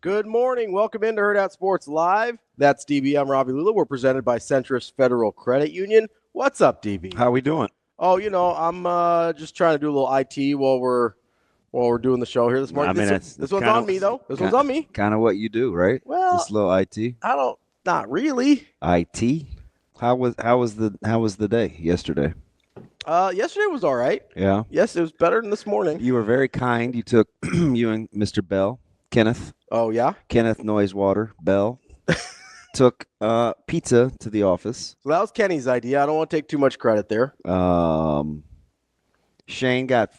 Good morning. Welcome into Hurrdat Sports Live. That's DB. I'm Ravi Lulla. We're presented by Centris Federal Credit Union. What's up, DB? How we doing? Oh, I'm just trying to do a little IT while we're doing the show here this morning. This one's on me, though. This one's on me. Kind of what you do, right? Well, Just a little IT. Not really. IT. How was the day yesterday? Yesterday was all right. Yeah. Yes, it was better than this morning. You were very kind. You took you and Mr. Bell, Kenneth Noisewater Bell, took pizza to the office. So that was Kenny's idea. I don't want to take too much credit there. Shane got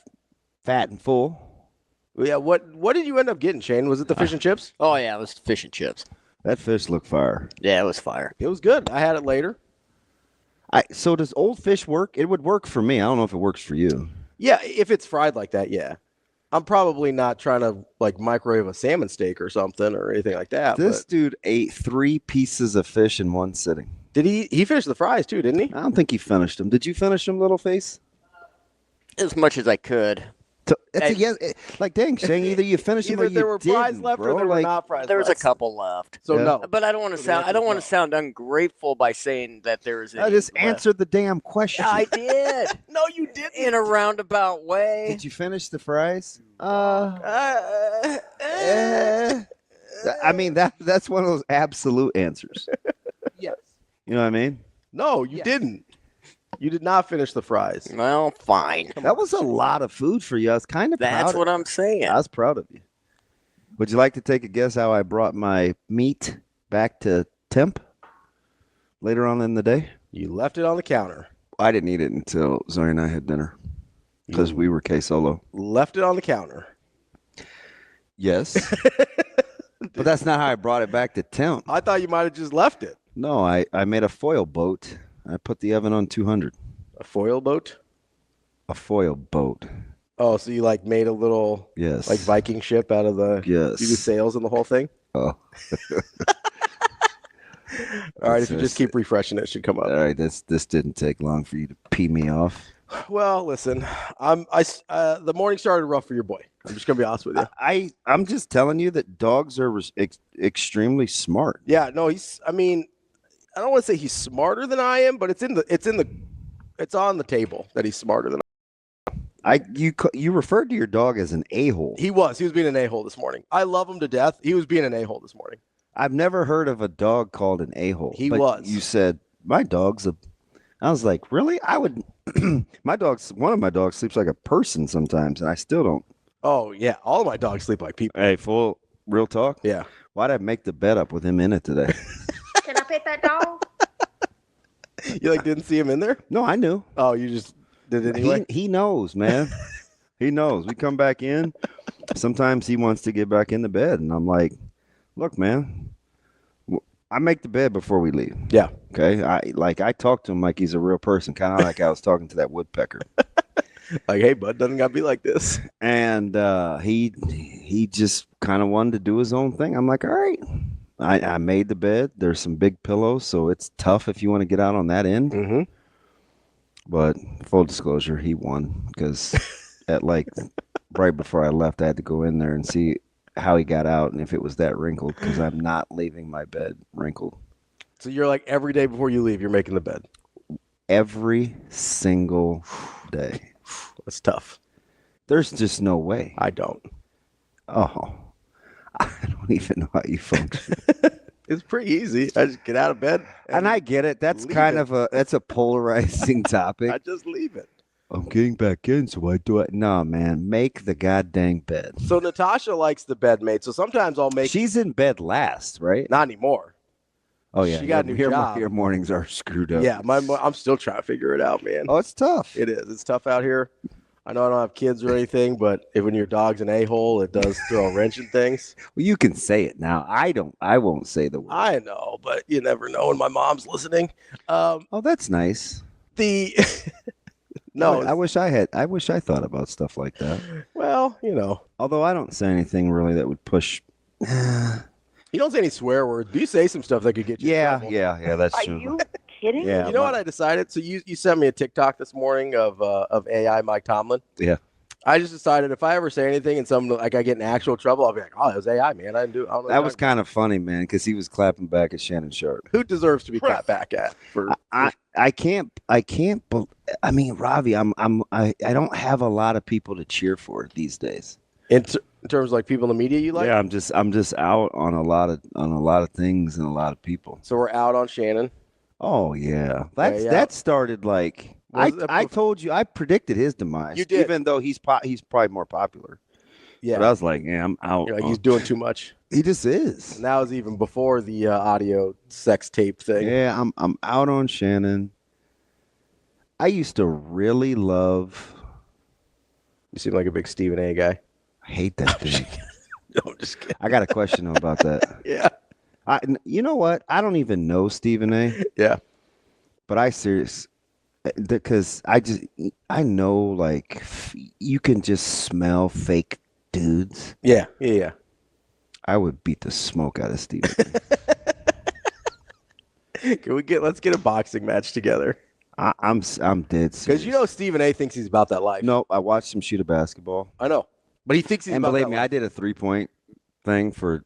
fat and full. Yeah. What did you end up getting, Shane? Was it the fish and chips? Oh, yeah, it was fish and chips. That fish looked fire. Yeah, it was fire. It was good. I had it later. So does old fish work? It would work for me. I don't know if it works for you. Yeah, if it's fried like that, yeah. I'm probably not trying to microwave a salmon steak or something or anything like that. This dude ate 3 pieces of fish in one sitting. Did he finished the fries too, didn't he? I don't think he finished them. Did you finish them, little face? As much as I could. That's a yes. Dang, Shane, either you finished them or you there were didn't, fries left bro. or there were not fries There was left. a couple left. So Yeah. no. But I don't want to sound ungrateful by saying that there was any I just left. answered the damn question. I did. No, you didn't. In a roundabout way. Did you finish the fries? I mean, that's one of those absolute answers. Yes. You know what I mean? No, you didn't. You did not finish the fries. Well, fine. That was a lot of food for you. I was kind of proud. That's what I'm saying. I was proud of you. Would you like to take a guess how I brought my meat back to temp later on in the day? You left it on the counter. I didn't eat it until Zoe and I had dinner because we were K-Solo. Left it on the counter. Yes. But that's not how I brought it back to temp. I thought you might have just left it. No, I made a foil boat. I put the oven on 200. A foil boat? A foil boat. Oh, so you made a little Viking ship out of the you do sails and the whole thing? Oh. All right, if you just keep refreshing it should come up. All right, this didn't take long for you to pee me off. Well, listen, the morning started rough for your boy. I'm just gonna be honest with you. I'm just telling you that dogs are extremely smart. Yeah, no, I don't want to say he's smarter than I am, but it's on the table that he's smarter than You referred to your dog as an a-hole. He was being an a-hole this morning. I love him to death. He was being an a-hole this morning. I've never heard of a dog called an a-hole. He was. You said my dog's a. I was like, really? I would. One of my dogs sleeps like a person sometimes, and I still don't. Oh yeah, all of my dogs sleep like people. Hey, full real talk. Yeah. Why'd I make the bed up with him in it today? Can I pet that dog? You didn't see him in there? No, I knew. Oh, you just did it anyway? He knows, man. He knows. We come back in. Sometimes he wants to get back in the bed, and I'm like, look, man, I make the bed before we leave. Yeah. Okay. I talk to him like he's a real person, kind of like I was talking to that woodpecker. Hey, bud, doesn't gotta be like this. And he just kind of wanted to do his own thing. I'm like, all right. I made the bed. There's some big pillows, so it's tough if you want to get out on that end. Mm-hmm. But full disclosure, he won because at right before I left, I had to go in there and see how he got out and if it was that wrinkled because I'm not leaving my bed wrinkled. So you're every day before you leave, you're making the bed. Every single day. That's tough. There's just no way. I don't. Oh, I don't even know how you function. It's pretty easy. I just get out of bed. And I get it. That's that's a polarizing topic. I just leave it. I'm getting back in, so I do it. No, man, make the goddamn bed. So Natasha likes the bed made. So sometimes I'll make. She's in bed last, right? Not anymore. Oh yeah, she got a new job. Your mornings are screwed up. Yeah, I'm still trying to figure it out, man. Oh, it's tough. It is. It's tough out here. I know I don't have kids or anything, but when your dog's an a-hole, it does throw a wrench in things. Well, you can say it now. I won't say the word. I know, but you never know when my mom's listening. Oh, that's nice. No, I wish I thought about stuff like that. Well, Although I don't say anything really that would push. You don't say any swear words. Do you say some stuff that could get you in trouble? Yeah, that's true. Are you kidding? Yeah, You know what I decided? So you sent me a TikTok this morning of AI Mike Tomlin. Yeah. I just decided if I ever say anything and some like I get in actual trouble, I'll be like, "Oh, it was AI, man. I didn't do. I don't know." That was kind of funny, man, because he was clapping back at Shannon Sharp. Who deserves to be clapped back at? I can't. I mean, Ravi, I don't have a lot of people to cheer for these days. In terms of like people in the media you like? Yeah, I'm just out on a lot of things and a lot of people. So we're out on Shannon. Oh yeah, Yeah. that started like I told you I predicted his demise. You did. Even though he's probably more popular. Yeah. But I was like, yeah, I'm out. You're like, he's doing too much. He just is. And that was even before the audio sex tape thing. Yeah, I'm out on Shannon. I used to really love. You seem like a big Stephen A. guy. I hate that thing. No, I'm just kidding. I got a question about that. Yeah. You know what? I don't even know Stephen A. Yeah. But because I know like you can just smell fake dudes. Yeah. I would beat the smoke out of Stephen A. Let's get a boxing match together. I'm dead serious. Because you know Stephen A. thinks he's about that life. No, I watched him shoot a basketball. I know. But he thinks he's And about believe that me, life. I did a 3-point thing for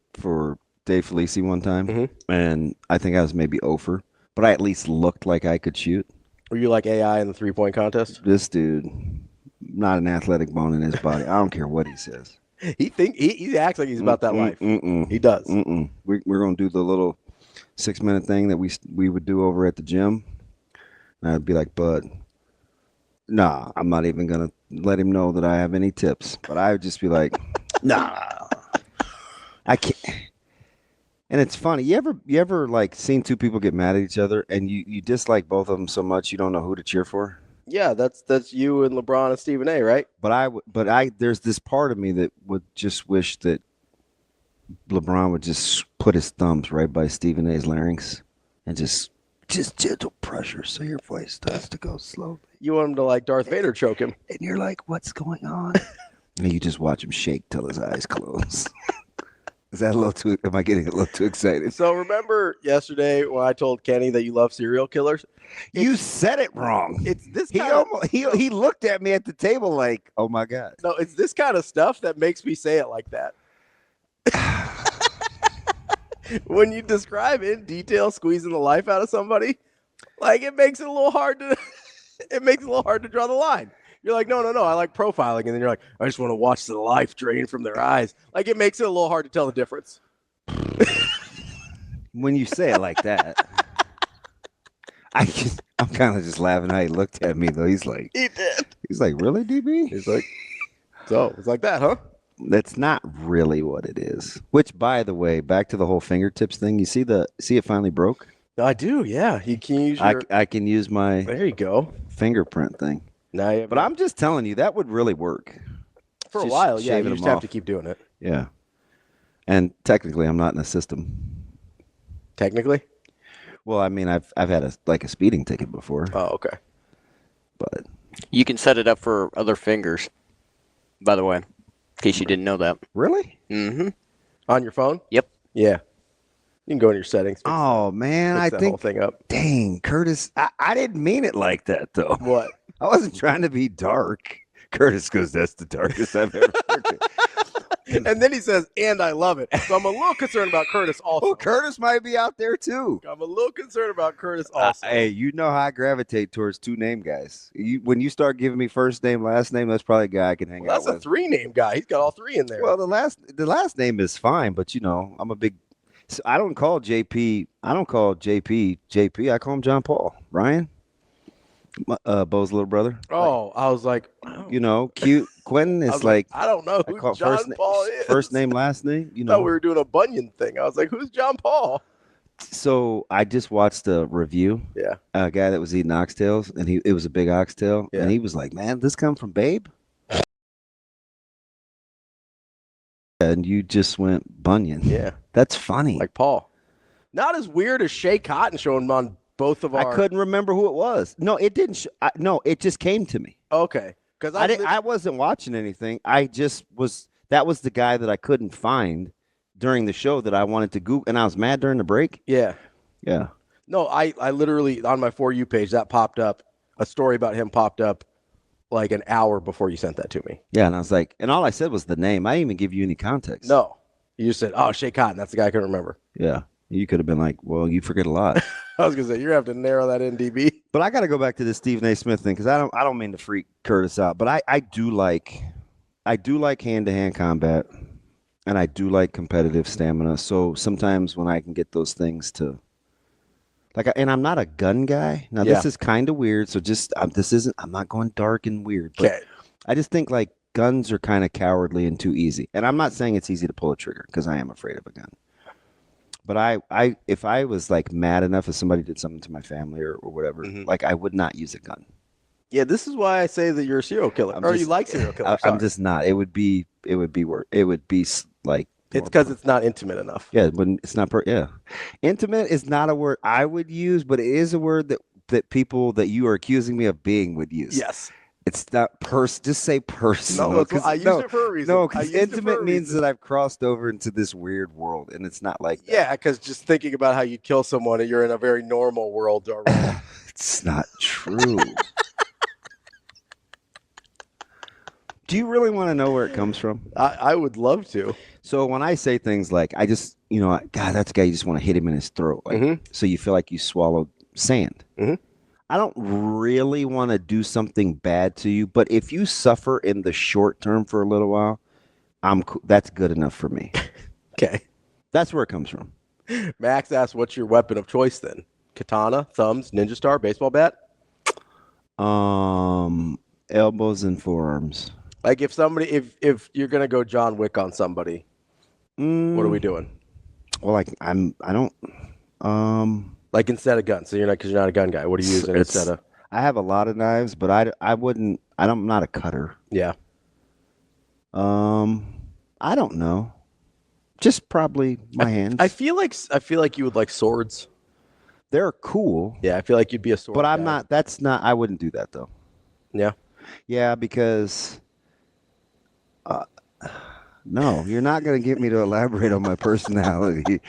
Dave Felici one time, and I think I was maybe over, but I at least looked like I could shoot. Were you like AI in the 3-point contest? This dude, not an athletic bone in his body. I don't care what he says. He acts like he's about that life. He does. We're gonna do the little 6-minute thing that we would do over at the gym, and I'd be like, "Bud, nah, I'm not even gonna let him know that I have any tips." But I would just be like, "Nah, I can't." And it's funny. You ever like seen two people get mad at each other and you dislike both of them so much you don't know who to cheer for? Yeah, that's you and LeBron and Stephen A., right? But there's this part of me that would just wish that LeBron would just put his thumbs right by Stephen A.'s larynx and just gentle pressure so your voice starts to go slowly. You want him to like Darth Vader choke him. And you're like, what's going on? And you just watch him shake till his eyes close. Is that a little too? Am I getting a little too excited? So remember yesterday when I told Kenny that you love serial killers? You said it wrong. It's this He kind of, he looked at me at the table like, oh my God. no, it's this kind of stuff that makes me say it like that. When you describe in detail squeezing the life out of somebody, like it makes it a little hard to draw the line. You're like, no, I like profiling. And then you're like, I just want to watch the life drain from their eyes. Like it makes it a little hard to tell the difference. When you say it like that, I'm kind of just laughing how he looked at me though. He's like, He did. He's like, really, DB? He's like, so it's like that, huh? That's not really what it is. Which, by the way, back to the whole fingertips thing. You see it finally broke? I do, yeah. You can use your. I can use my There you go. fingerprint thing. Now you have But I'm just telling you, that would really work. for a just while, yeah. shaving You them just have off. to keep doing it. Yeah. And technically, I'm not in a system. Technically. Well, I mean, I've had a speeding ticket before, Oh, okay. but You can set it up for other fingers, by the way, in case you didn't know that. really? Mm-hmm. On your phone? Yep. Yeah. You can go in your settings. Oh man, Fix I that think. whole thing up. Dang, Curtis, I didn't mean it like that though. What? I wasn't trying to be dark. Curtis goes, "That's the darkest I've ever heard it." And then he says, and I love it. So I'm a little concerned about Curtis also. Oh, Curtis might be out there too. I'm a little concerned about Curtis also. Hey, you know how I gravitate towards two name guys. When you start giving me first name, last name, that's probably a guy I can hang Well, out that's a with. 3-name guy. He's got all 3 in there. Well, the last name is fine, but you know, I'm a big. So I don't call JP. I don't call JP JP. I call him John Paul. Ryan, Bo's little brother. oh, I was like, You know, cute. Quentin I is was like I don't know I who call John Paul is. first name, last name. You I thought know. we were doing a Bunyan thing. I was like, who's John Paul? So I just watched a review. Yeah. A guy that was eating oxtails, and it was a big oxtail, Yeah. and he was like, "Man, this come from Babe." And you just went Bunyan. Yeah. That's funny. Like Paul. Not as weird as Shea Cotton showing on both of our. I couldn't remember who it was. No, it didn't. No, it just came to me. Okay. Because I wasn't watching anything. I just was. That was the guy that I couldn't find during the show that I wanted to Google, and I was mad during the break. Yeah. Yeah. No, I literally on my For You page that popped up. A story about him popped up like an hour before you sent that to me. Yeah, and I was like, and all I said was the name. I didn't even give you any context. No. You just said, oh, Shea Cotton. That's the guy I couldn't remember. Yeah. You could have been like, well, you forget a lot. I was going to say, you're going to have to narrow that in, DB. But I got to go back to this Stephen A. Smith thing because I don't mean to freak Curtis out, but I do like hand-to-hand combat, and I do like competitive stamina. So sometimes when I can get those things to and I'm not a gun guy. Now this is kind of weird. So just I'm not going dark and weird, but I just think like guns are kind of cowardly and too easy. And I'm not saying it's easy to pull a trigger because I am afraid of a gun. But if I was like mad enough if somebody did something to my family or whatever, like I would not use a gun. Yeah, this is why I say that you're a serial killer, you like serial killers. I'm just not. It would be worse. It would be like. It's because it's not intimate enough. Yeah, but it's not. Intimate is not a word I would use, but it is a word that people that you are accusing me of being would use. Yes. It's not just say personal. No, I used it for a reason. No, because intimate means that I've crossed over into this weird world, and it's not like that. Yeah, because just thinking about how you'd kill someone, and you're in a very normal world already. It's not true. Do you really want to know where it comes from? I would love to. So when I say things like, I just, God, that's the guy, you just want to hit him in his throat. Like, so you feel like you swallowed sand. I don't really want to do something bad to you, but if you suffer in the short term for a little while, that's good enough for me. Okay. That's where it comes from. Max asked, what's your weapon of choice then? Katana, thumbs, ninja star, baseball bat? Elbows and forearms. Like if if you're going to go John Wick on somebody, what are we doing? Well, like I don't, like instead of guns. So because you're not a gun guy. What are you using instead of? I have a lot of knives, but I'm not a cutter. Yeah. I don't know. Just probably my hands. I feel like you would like swords. They're cool. Yeah, I feel like you'd be a sword. But I'm guy. not. That's not. I wouldn't do that though. Yeah. Yeah, because. No, you're not going to get me to elaborate on my personality.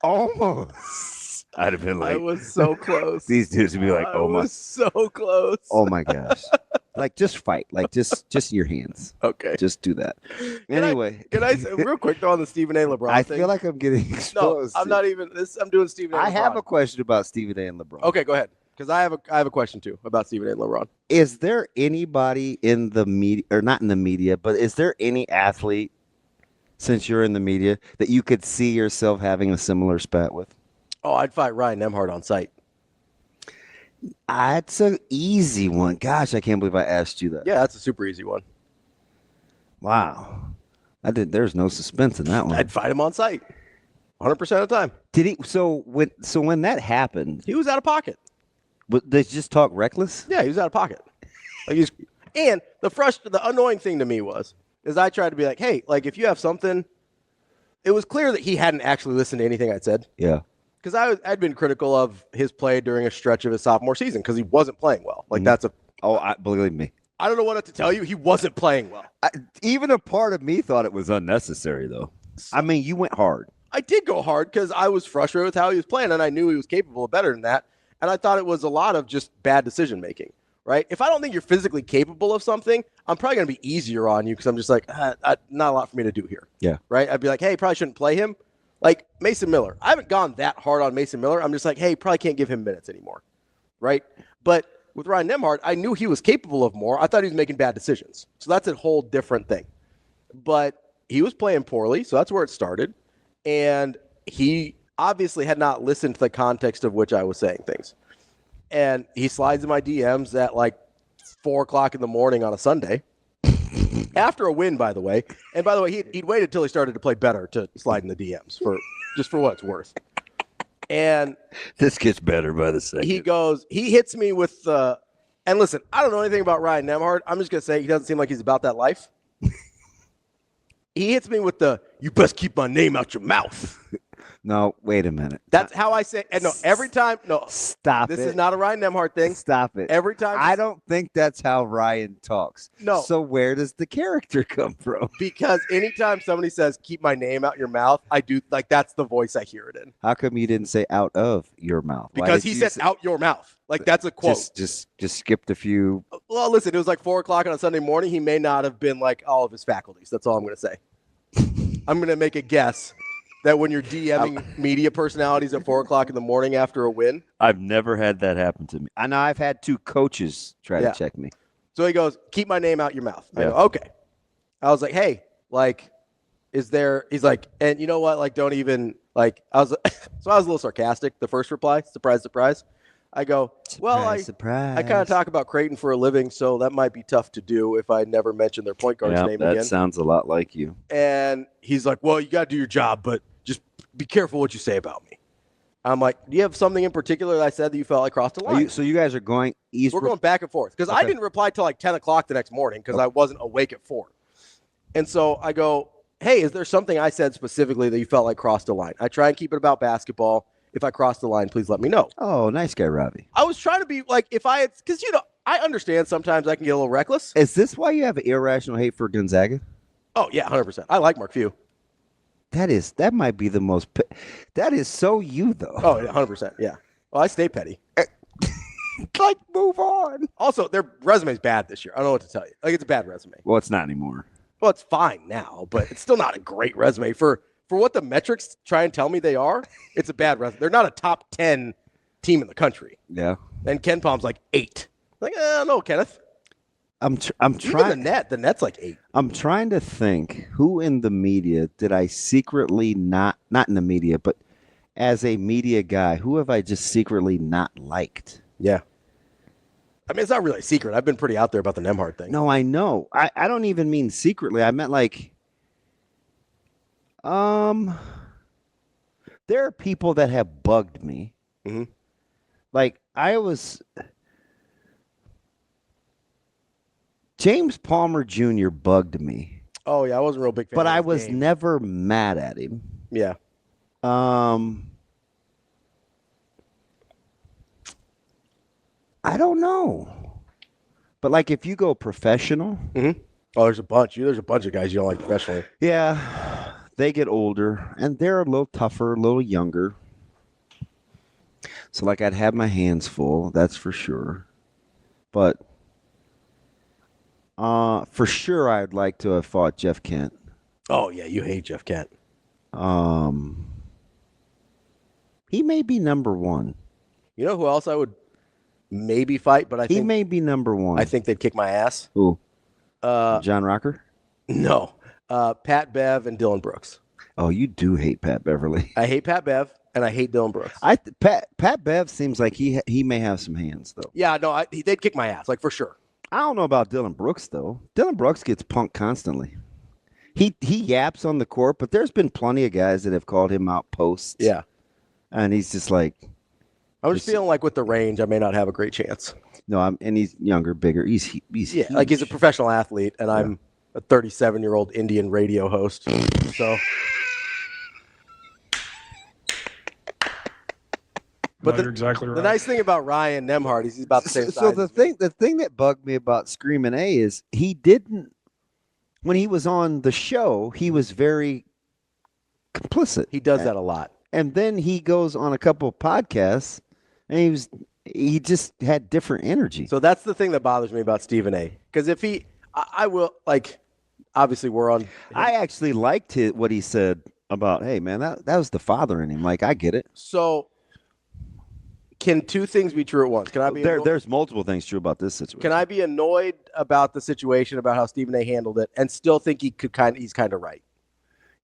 Almost. I'd have been like, I was so close. These dudes would be like, oh my. I was so close. Oh my gosh. Like just fight. Like just your hands. Okay. Just do that. Anyway. Can I say real quick though on the Stephen A. LeBron I thing? feel like I'm getting exposed. No, I'm not even I'm doing Stephen A. I LeBron. have a question about Stephen A. and LeBron. Okay, go ahead. Because I have a question too about Stephen A. and LeBron. Is there anybody in the media, or not in the media, but is there any athlete, since you're in the media, that you could see yourself having a similar spat with? Oh, I'd fight Ryan Nemhard on site. That's an easy one. Gosh, I can't believe I asked you that. Yeah, that's a super easy one. Wow. There's no suspense in that one. I'd fight him on site 100% of the time. Did he? So when that happened, He was out of pocket. did they just talk reckless? Yeah, he was out of pocket. And the annoying thing to me is I tried to be like, hey, like if you have something, it was clear that he hadn't actually listened to anything I'd said. Yeah. Because I'd been critical of his play during a stretch of his sophomore season because he wasn't playing well. Like Believe me. I don't know what to tell you. He wasn't playing well. Even a part of me thought it was unnecessary, though. I mean, you went hard. I did go hard because I was frustrated with how he was playing, and I knew he was capable of better than that. And I thought it was a lot of just bad decision making, right? If I don't think you're physically capable of something, I'm probably going to be easier on you because I'm just like, not a lot for me to do here. Yeah. Right? I'd be like, hey, probably shouldn't play him. Like Mason Miller. I haven't gone that hard on Mason Miller. I'm just like, hey, probably can't give him minutes anymore. Right? But with Ryan Nemhard, I knew he was capable of more. I thought he was making bad decisions. So that's a whole different thing. But he was playing poorly, so that's where it started. And he obviously had not listened to the context of which I was saying things. And he slides in my DMs at like 4 o'clock in the morning on a Sunday. After a win, by the way. And by the way, he'd waited until he started to play better to slide in the DMs for what it's worth. And this gets better by the second. He hits me with and listen, I don't know anything about Ryan Nemhard. I'm just going to say he doesn't seem like he's about that life. He hits me with you best keep my name out your mouth. No, wait a minute. That's how I say. And no, every time. No, Stop this it. is not a Ryan Nemhart thing. Stop it. Every time. I don't think that's how Ryan talks. No. So where does the character come from? Because anytime somebody says, keep my name out your mouth, I do, like, that's the voice I hear it in. How come you didn't say out of your mouth? Why Because did he you said say- out your mouth. Like, that's a quote. Just skipped a few. Well, listen, it was like 4 o'clock on a Sunday morning. He may not have been like all of his faculties. That's all I'm going to say. I'm going to make a guess that when you're DMing media personalities at 4 o'clock in the morning after a win. I've never had that happen to me. I know I've had 2 coaches try Yeah. to check me. So he goes, keep my name out your mouth. I Yeah. go, okay. I was like, hey, like, is there, he's like, and you know what? Like, don't even, like, I was, so I was a little sarcastic. The first reply, surprise, surprise. I go, well, Surprise. I kind of talk about Creighton for a living, so that might be tough to do if I never mention their point guard's name that again. sounds a lot like you. And he's like, well, you got to do your job, but just be careful what you say about me. I'm like, do you have something in particular that I said that you felt I crossed the line? So you guys are going east. We're going back and forth because I Okay. didn't reply till like 10 o'clock the next morning because I wasn't awake at 4. And so I go, hey, is there something I said specifically that you felt like crossed the line? I try and keep it about basketball. If I cross the line, please let me know. Oh, nice guy, Ravi. I was trying to be like, if I had, because, you know, I understand sometimes I can get a little reckless. Is this why you have irrational hate for Gonzaga? Oh, yeah, 100%. I like Mark Few. That might be the most. That is so you though. Oh, yeah, 100%. Yeah. Well, I stay petty. Like move on. Also, their resume's bad this year. I don't know what to tell you. Like, it's a bad resume. Well, it's not anymore. Well, it's fine now, but it's still not a great resume for what the metrics try and tell me they are. It's a bad resume. They're not a top 10 team in the country. Yeah. And Ken Palm's like 8. Like, no, Kenneth. I'm Even trying. the net's like 8. I'm trying to think who in the media did I secretly not in the media, but as a media guy, who have I just secretly not liked? Yeah. I mean, it's not really a secret. I've been pretty out there about the Nemhart thing. No, I know. I don't even mean secretly. I meant like, there are people that have bugged me. Mhm. Like James Palmer Jr. bugged me, Oh, yeah, I wasn't a real big fan but of I his was game. never mad at him. Yeah. I don't know. But like if you go professional, Oh, there's a bunch. There's a bunch of guys you don't like professionally. yeah, they get older and they're a little tougher, a little younger. So like I'd have my hands full, that's for sure. But for sure I'd like to have fought Jeff Kent. Oh, yeah, you hate Jeff Kent. He may be number one. You know who else I would maybe fight, but I He think may be number one. I think they'd kick my ass. Who? John Rocker? No. Pat Bev and Dylan Brooks. Oh, you do hate Pat Beverly. I hate Pat Bev and I hate Dylan Brooks. Pat Bev seems like he may have some hands though. Yeah, no, they'd kick my ass, like for sure. I don't know about Dylan Brooks though. Dylan Brooks gets punked constantly. He yaps on the court, but there's been plenty of guys that have called him out posts. Yeah. And he's just like, I'm just feeling like with the range, I may not have a great chance. no, and he's younger, bigger. He's Yeah, like he's a professional athlete, and I'm a 37-year-old Indian radio host. So, but You're exactly right. the nice thing about Ryan Nemhart is he's about the same size. So the thing that bugged me about Screaming A is he didn't, when he was on the show, he was very complicit. He does that a lot. And then he goes on a couple of podcasts and he just had different energy. So that's the thing that bothers me about Stephen A. Because if I will, like, obviously we're on. I actually liked what he said about, hey man, that was the father in him. Like, I get it. So can two things be true at once? Can I be There's multiple things true about this situation. Can I be annoyed about the situation, about how Stephen A. handled it, and still think he's kind of right?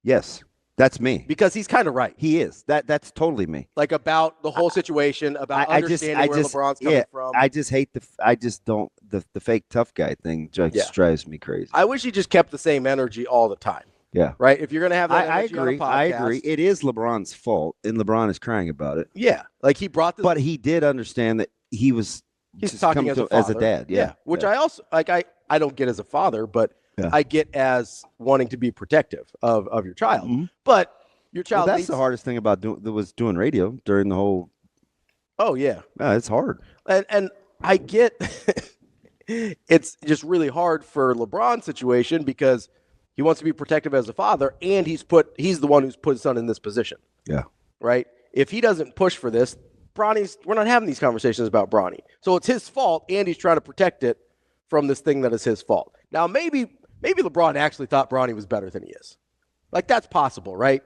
Yes, that's me. Because he's kind of right. He is. That's totally me. Like about the whole situation, about understanding where LeBron's coming from. I just hate the fake tough guy thing just drives me crazy. I wish he just kept the same energy all the time. Yeah. Right? If you're going to have that I energy agree. on a podcast. I agree. It is LeBron's fault, and LeBron is crying about it. Yeah. Like he brought this. But he did understand that he's just talking as a father. as a dad. Yeah. Which I also, like, I don't get as a father, but Yeah. I get as wanting to be protective of your child. Mm-hmm. But Your Well, child that's needs. the hardest thing about doing radio during the whole. Oh yeah, Yeah, it's hard. and I get it's just really hard for LeBron's situation because he wants to be protective as a father, and he's the one who's put his son in this position. Yeah. Right? If he doesn't push for this, we're not having these conversations about Bronny. So it's his fault, and he's trying to protect it from this thing that is his fault. Now, maybe LeBron actually thought Bronny was better than he is. Like, that's possible, right?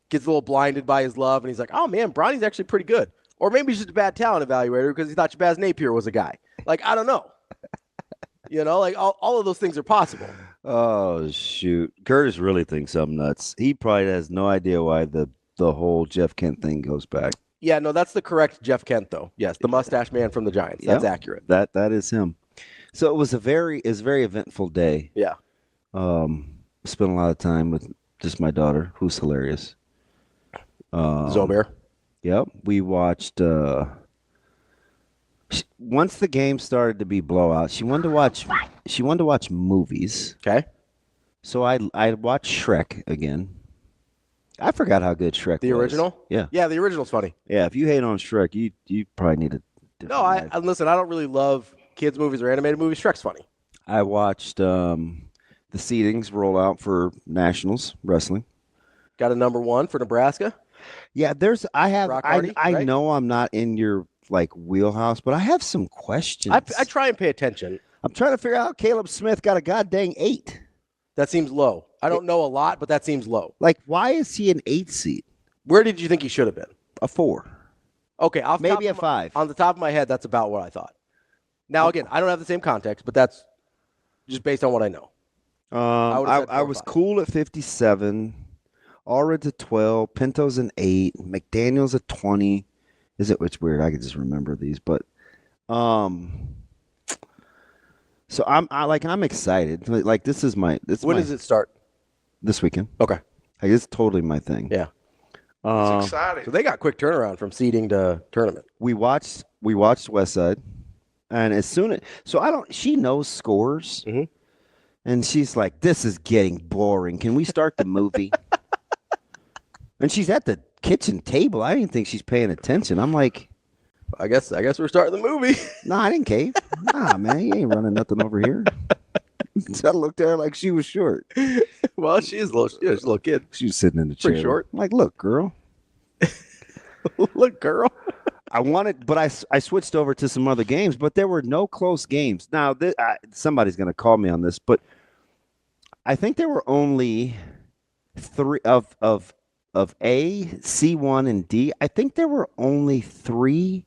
Gets a little blinded by his love, and he's like, oh, man, Bronny's actually pretty good. Or maybe he's just a bad talent evaluator because he thought Shabazz Napier was a guy. Like, I don't know. Like all of those things are possible. Oh, shoot. Curtis really thinks I'm nuts. He probably has no idea why the whole Jeff Kent thing goes back. Yeah, no, that's the correct Jeff Kent, though. Yes, the mustache man from the Giants. That's accurate. That is him. So it was a very eventful day. Yeah. Spent a lot of time with just my daughter, who's hilarious. Zomer. Yep. We watched once the game started to be blowout, she wanted to watch movies. Okay. So I watched Shrek again. I forgot how good Shrek was. The original? Yeah. Yeah, the original's funny. Yeah, if you hate on Shrek, you probably need a different No, life. I listen, I don't really love kids movies or animated movies. Shrek's funny. I watched the seedings roll out for Nationals wrestling. Got a number 1 for Nebraska. Yeah, Rock Hardy, I right? know I'm not in your wheelhouse, but I have some questions. I try and pay attention. I'm trying to figure out how Caleb Smith got a goddamn 8. That seems low. I don't know a lot, but that seems low. Like, why is he an 8 seed? Where did you think he should have been? A 4. Okay, Maybe a 5. On the top of my head, that's about what I thought. Now, again, I don't have the same context, but that's just based on what I know. I was cool at 57. Allred's a 12. Pinto's an 8. McDaniel's a 20. It's weird. I could just remember these, but so I'm excited. Like this is when does it start? This weekend. Okay. Like, it's totally my thing. Yeah. It's exciting. So they got quick turnaround from seeding to tournament. We watched Westside, and she knows scores, and she's like, "This is getting boring. Can we start the movie?" And she's at the kitchen table. I didn't think she's paying attention. I'm like, I guess we're starting the movie. "No, I didn't cave. Nah, man, you ain't running nothing over here." So I looked at her like she was short. Well, she's a little kid. She was sitting in the chair. Pretty short. I'm like, "Look, girl." Look, girl. But I switched over to some other games, but there were no close games. Now, somebody's going to call me on this, but I think there were only 3 of A, C1, and D. I think there were only 3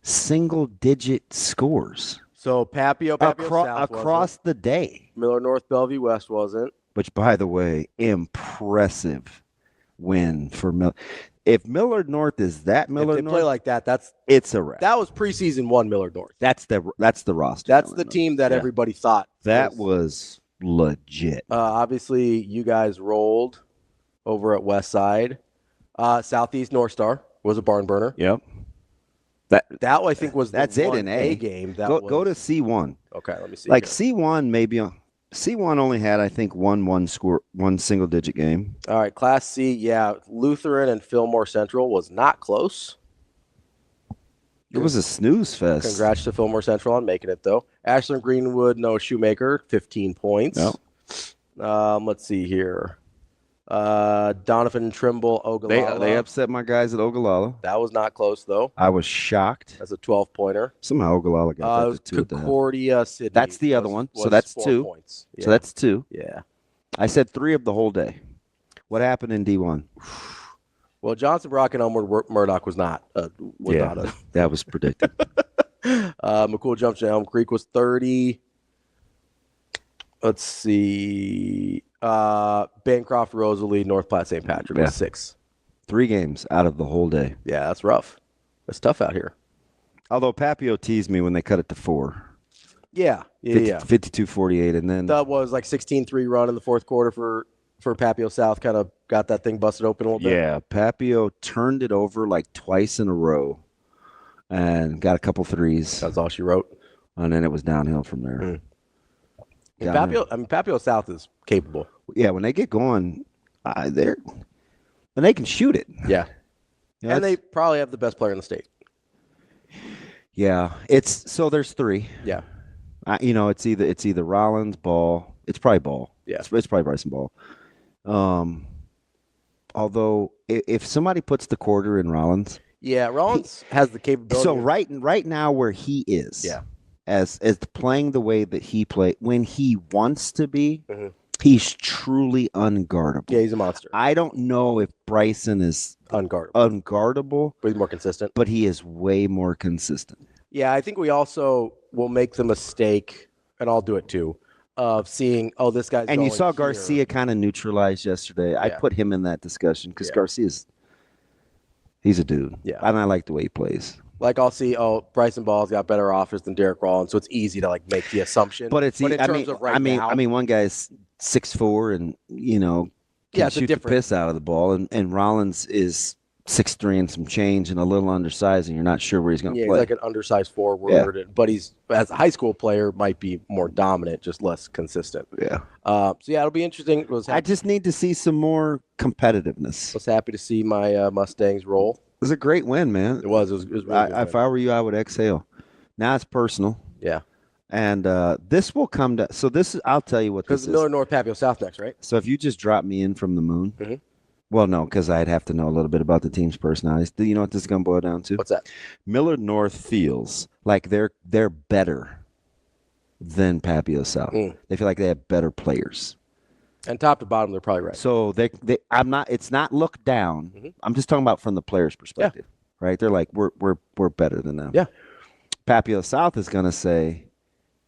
single-digit scores. So Papio South across the day. Miller North, Bellevue West wasn't. Which, by the way, impressive win for Miller. If Miller North is that Miller if they North, play like that, it's a wrap. that was preseason 1 Miller North. That's the roster. That's Miller the North. team that everybody thought That was legit. Obviously, you guys rolled over at Westside. Southeast North Star was a barn burner. Yep. That I think was That's the it in A game. Go to C1. Okay, let me see. Like here. C1, maybe C1 only had, I think, one single digit game. All right, Class C. Yeah, Lutheran and Fillmore Central was not close. It was a snooze fest. Congrats to Fillmore Central on making it, though. Ashland Greenwood, Noah Shoemaker, 15 points. Yep. Let's see here. Donovan Trimble, Ogallala. They upset my guys at Ogallala. That was not close, though. I was shocked. That's a 12-pointer. Somehow Ogallala got that to 2 at the half. Concordia City. That's the other one. So that's 4 2. points. Yeah. So that's 2. Yeah. I said 3 of the whole day. What happened in D1? Well, Johnson, Brock, and Elmwood Murdoch was not. That was predicted. McCool Junction, Elm Creek was 30. Let's see. Bancroft, Rosalie, North Platte, St. Patrick was 6. 3 games out of the whole day. Yeah, that's rough. It's tough out here. Although Papio teased me when they cut it to 4. Yeah. 52-48, and then That was like 16-3 run in the fourth quarter for Papio South. Kind of got that thing busted open a little bit. Yeah, Papio turned it over like twice in a row and got a couple threes. That's all she wrote. And then it was downhill from there. Papio South is capable. Yeah, when they get going, they're And they can shoot it. Yeah. You know, And they probably have the best player in the state. Yeah. There's 3. Yeah. It's either Rollins, Ball. It's probably Ball. Yeah. It's probably Bryson Ball. Although if somebody puts the quarter in Rollins. Yeah, Rollins has the capability. So right now where he is. Yeah. As playing the way that he played when he wants to be, he's truly unguardable. Yeah, he's a monster. I don't know if Bryson is unguardable, but he's more consistent. But he is way more consistent. Yeah, I think we also will make the mistake, and I'll do it too, of seeing, this guy's and going you saw here. Garcia kind of neutralized yesterday. Yeah. I put him in that discussion because Garcia's he's a dude. Yeah. And I like the way he plays. Like I'll see, Bryson Ball's got better offers than Derek Rollins, so it's easy to make the assumption. But it's in terms of right now, one guy's 6'4" and can shoot the piss out of the ball, and Rollins is 6'3" and some change and a little undersized, and you're not sure where he's going to play. He's like an undersized forward, but he's as a high school player might be more dominant, just less consistent. Yeah. It'll be interesting. I just need to see some more competitiveness. Was happy to see my Mustangs roll. It was a great win, man. It was. It was really good if I were you, I would exhale. Now it's personal. Yeah. And this will come to. So this is. I'll tell you what this is. Because Miller North, Papio South next, right? So if you just drop me in from the moon. Mm-hmm. Well, no, because I'd have to know a little bit about the team's personalities. Do you know what this is going to boil down to? What's that? Millard North feels like they're better than Papio South. They feel like they have better players. And top to bottom, they're probably right. So it's not looked down. Mm-hmm. I'm just talking about from the players' perspective, right? They're like, we're better than them. Yeah. Papio South is going to say,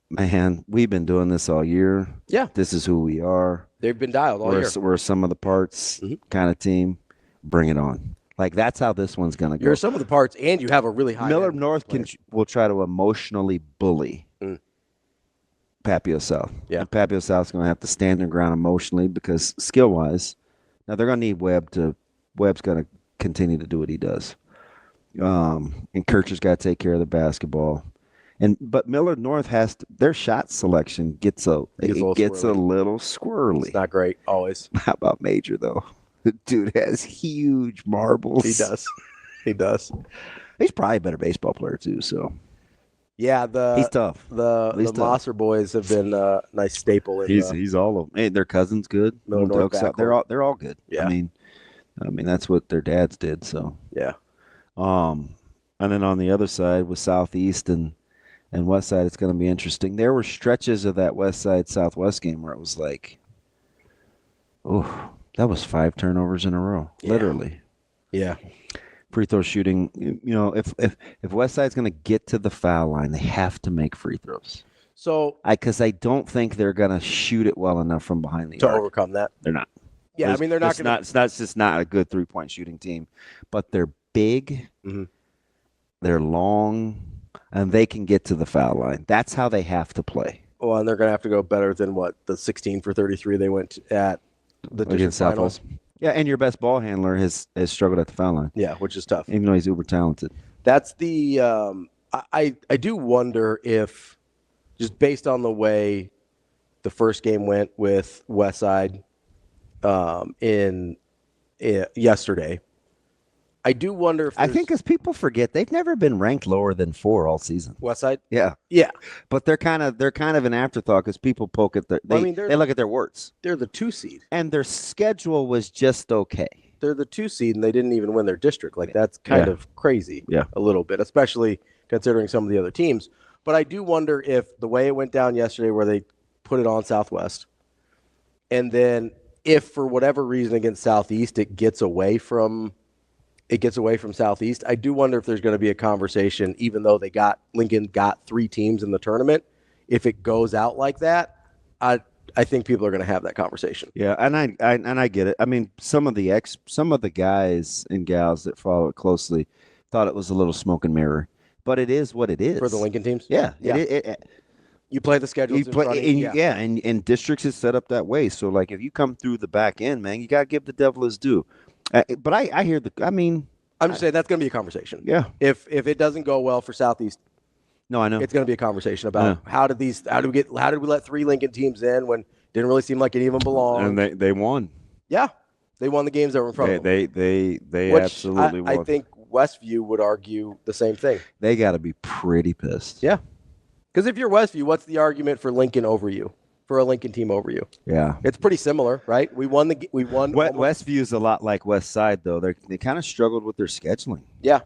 man, we've been doing this all year. Yeah. This is who we are. They've been dialed all year. We're some of the parts kind of team. Bring it on. Like, that's how this one's going to go. You're some of the parts, and you have a really high Millard North will try to emotionally bully Papio South. Yeah. And Papio South's going to have to stand their ground emotionally because skill-wise, now they're going to need Webb's going to continue to do what he does. And Kircher's got to take care of the basketball. But Millard North their shot selection gets a little squirrely. It's not great always. How about Major though? The dude has huge marbles. He does. He does. He's probably a better baseball player too. So yeah, he's tough. The Mosser boys have been a nice staple. He's all of them. Hey, their cousin's good. Millard North they're all good. Yeah. I mean that's what their dads did. So yeah. And then on the other side with Southeast and West Side, it's going to be interesting. There were stretches of that West Side Southwest game where it was like, oh, that was 5 turnovers in a row, literally. Yeah. Free throw shooting. If West Side's going to get to the foul line, they have to make free throws. So, because I don't think they're going to shoot it well enough from behind the arc to overcome that. They're not. Yeah, I mean they're not going to. It's just not a good 3-point shooting team, but they're big. Mm-hmm. They're long. And they can get to the foul line. That's how they have to play. Well, and they're going to have to go better than the 16 for 33 they went at the district finals. Yeah, and your best ball handler has struggled at the foul line. Yeah, which is tough. Even though he's uber talented. That's the I do wonder if, just based on the way the first game went with Westside yesterday, I do wonder if I think because people forget they've never been ranked lower than 4 all season. Westside? Yeah. But they're kind of an afterthought because people poke at they look at their warts. They're the 2 seed. And their schedule was just okay. They're the 2 seed and they didn't even win their district. Like that's kind of crazy. Yeah. A little bit, especially considering some of the other teams. But I do wonder if the way it went down yesterday where they put it on Southwest, and then if for whatever reason against Southeast it gets away from Southeast, I do wonder if there's going to be a conversation, even though Lincoln got 3 teams in the tournament. If it goes out like that, I think people are going to have that conversation. Yeah, and I get it. I mean, some of the guys and gals that follow it closely thought it was a little smoke and mirror, but it is what it is For the Lincoln teams? Yeah. You play the schedule. And districts is set up that way. So, like, if you come through the back end, man, you got to give the devil his due. But I hear I'm just saying that's going to be a conversation. Yeah. If it doesn't go well for Southeast, no, I know it's going to be a conversation about how did we let 3 Lincoln teams in when it didn't really seem like any of them belonged. And they won. Yeah. They won the games that were in front of them. They Which absolutely won. I think Westview would argue the same thing. They got to be pretty pissed. Yeah. Because if you're Westview, what's the argument for Lincoln over you? For a Lincoln team over you? Yeah. It's pretty similar, right? We won. Westview's a lot like West Side, though. They kind of struggled with their scheduling. Yeah.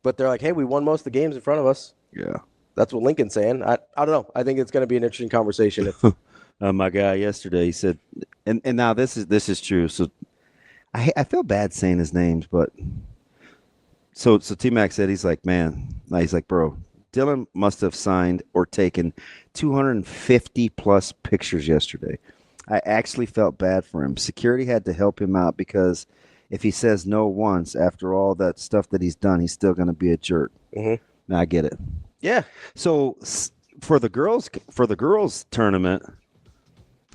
But they're like, hey, we won most of the games in front of us. Yeah. That's what Lincoln's saying. I don't know. I think it's going to be an interesting conversation. If my guy yesterday, he said, and now this is true. So I feel bad saying his names, but so T-Mac said, he's like, bro, Dylan must have signed or taken 250 plus pictures yesterday. I actually felt bad for him. Security had to help him out because if he says no once after all that stuff that he's done, he's still going to be a jerk. Mm-hmm. Now I get it. Yeah. So for the girls tournament,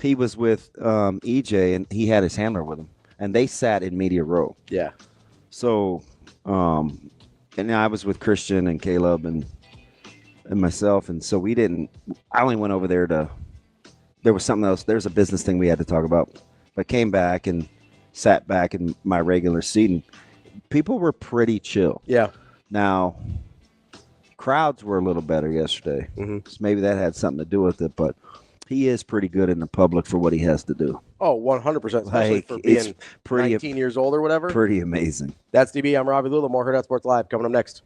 he was with EJ and he had his handler with him, and they sat in media row. Yeah. So, and I was with Christian and Caleb and myself, and so I only went over there there was something else. There's a business thing we had to talk about. But came back and sat back in my regular seat, and people were pretty chill. Yeah. Now, crowds were a little better yesterday. Mm-hmm. So maybe that had something to do with it, but he is pretty good in the public for what he has to do. Oh, 100%. Especially for being 19 years old or whatever. Pretty amazing. That's DB. I'm Ravi Lulla. More Hurrdat Sports Live coming up next.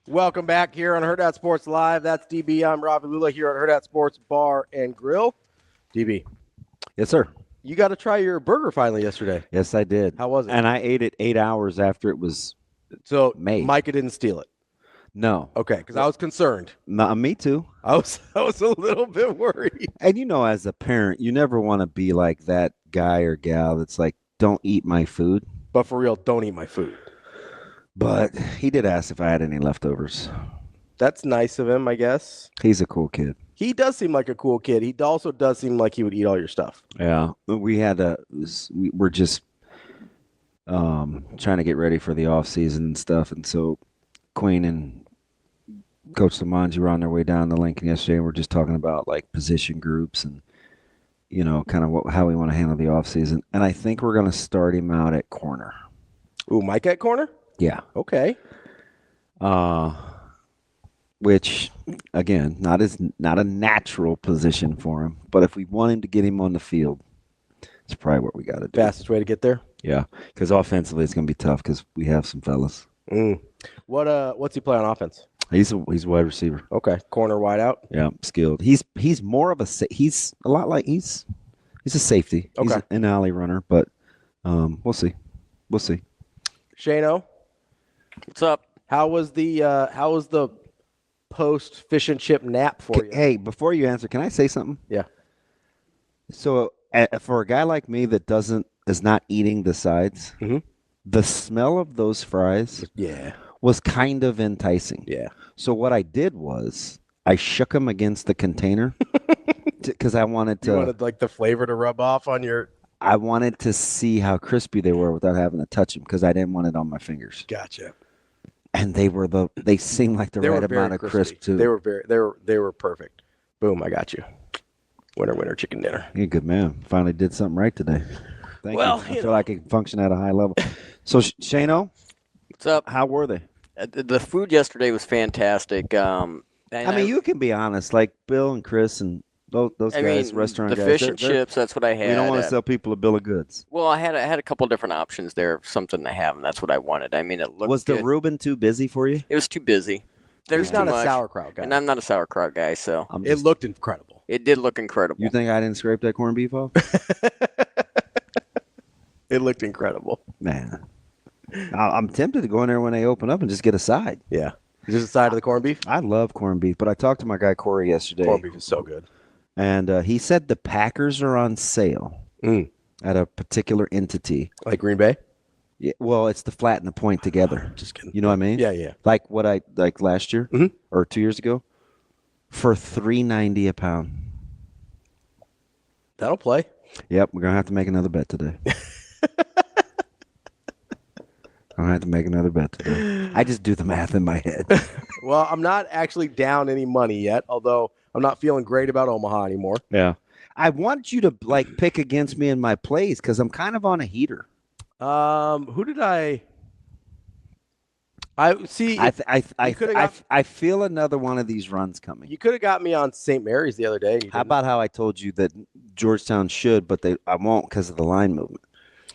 Welcome back here on Hurrdat Sports Live. That's DB. I'm Ravi Lulla here at Hurrdat Sports Bar and Grill. DB. Yes, sir. You got to try your burger finally yesterday. Yes, I did. How was it? And I ate it 8 hours after it was made. Micah didn't steal it. No. Okay, because I was concerned. No, me too. I was a little bit worried. And as a parent, you never want to be like that guy or gal that's like, don't eat my food. But for real, don't eat my food. But he did ask if I had any leftovers. That's nice of him, I guess. He's a cool kid. He does seem like a cool kid. He also does seem like he would eat all your stuff. Yeah. We're just trying to get ready for the off season and stuff. And so Queen and Coach Lamanji were on their way down to Lincoln yesterday, and we're just talking about like position groups and, kind of how we want to handle the off season. And I think we're going to start him out at corner. Ooh, Mike at corner? Yeah. Okay. Which, again, not a natural position for him. But if we want him to get him on the field, it's probably what we got to do. Fastest way to get there? Yeah, because offensively it's going to be tough because we have some fellas. What's he play on offense? He's a wide receiver. Okay, corner, wide out. Yeah, skilled. He's more of he's a lot like he's a safety. Okay. He's an alley runner, but we'll see. Shano, What's up? how was the post fish and chip nap for you? Hey, before you answer, can I say something? Yeah. So for a guy like me that is not eating the sides, Mhm. the smell of those fries was kind of enticing. Yeah. So what I did was I shook them against the container because I wanted to. You wanted like the flavor to rub off on your. I wanted to see how crispy they were without having to touch them because I didn't want it on my fingers. Gotcha. And they seemed like the right amount of crisp too. They were perfect. Boom! I got you. Winner chicken dinner. You're a good man. Finally did something right today. Thank Well, you. I feel like I can function at a high level. So Shano, What's up? how were they? The food yesterday was fantastic. You can be honest, like Bill and Chris and those guys, restaurant the guys. fish and chips. That's what I had. We don't want to sell people a bill of goods. Well, I had a couple different options there, something to have, and that's what I wanted. I mean, it looked. Was the good. Reuben too busy for you? It was too busy. There's He's not too a much, sauerkraut guy. and I'm not a sauerkraut guy, so It looked incredible. it did look incredible. You think I didn't scrape that corned beef off? It looked incredible. Man, I'm tempted to go in there when they open up and just get a side. Yeah. Is this a side of the corned beef? I love corned beef, but I talked to my guy Corey yesterday. Corned beef is so good. And he said the Packers are on sale at a particular entity. Like Green Bay? Yeah, well, it's the flat and the point together. Just kidding. You know what I mean? Yeah. Like what I like last year or 2 years ago for $3.90 a pound. That'll play. Yep, we're gonna have to make another bet today. I'm gonna have to make another bet today. I just do the math in my head. Well, I'm not actually down any money yet, although I'm not feeling great about Omaha anymore. Yeah. I want you to like pick against me in my plays because I'm kind of on a heater. Who did I see? I feel another one of these runs coming. You could have got me on St. Mary's the other day. How about how I told you that Georgetown should, but I won't because of the line movement.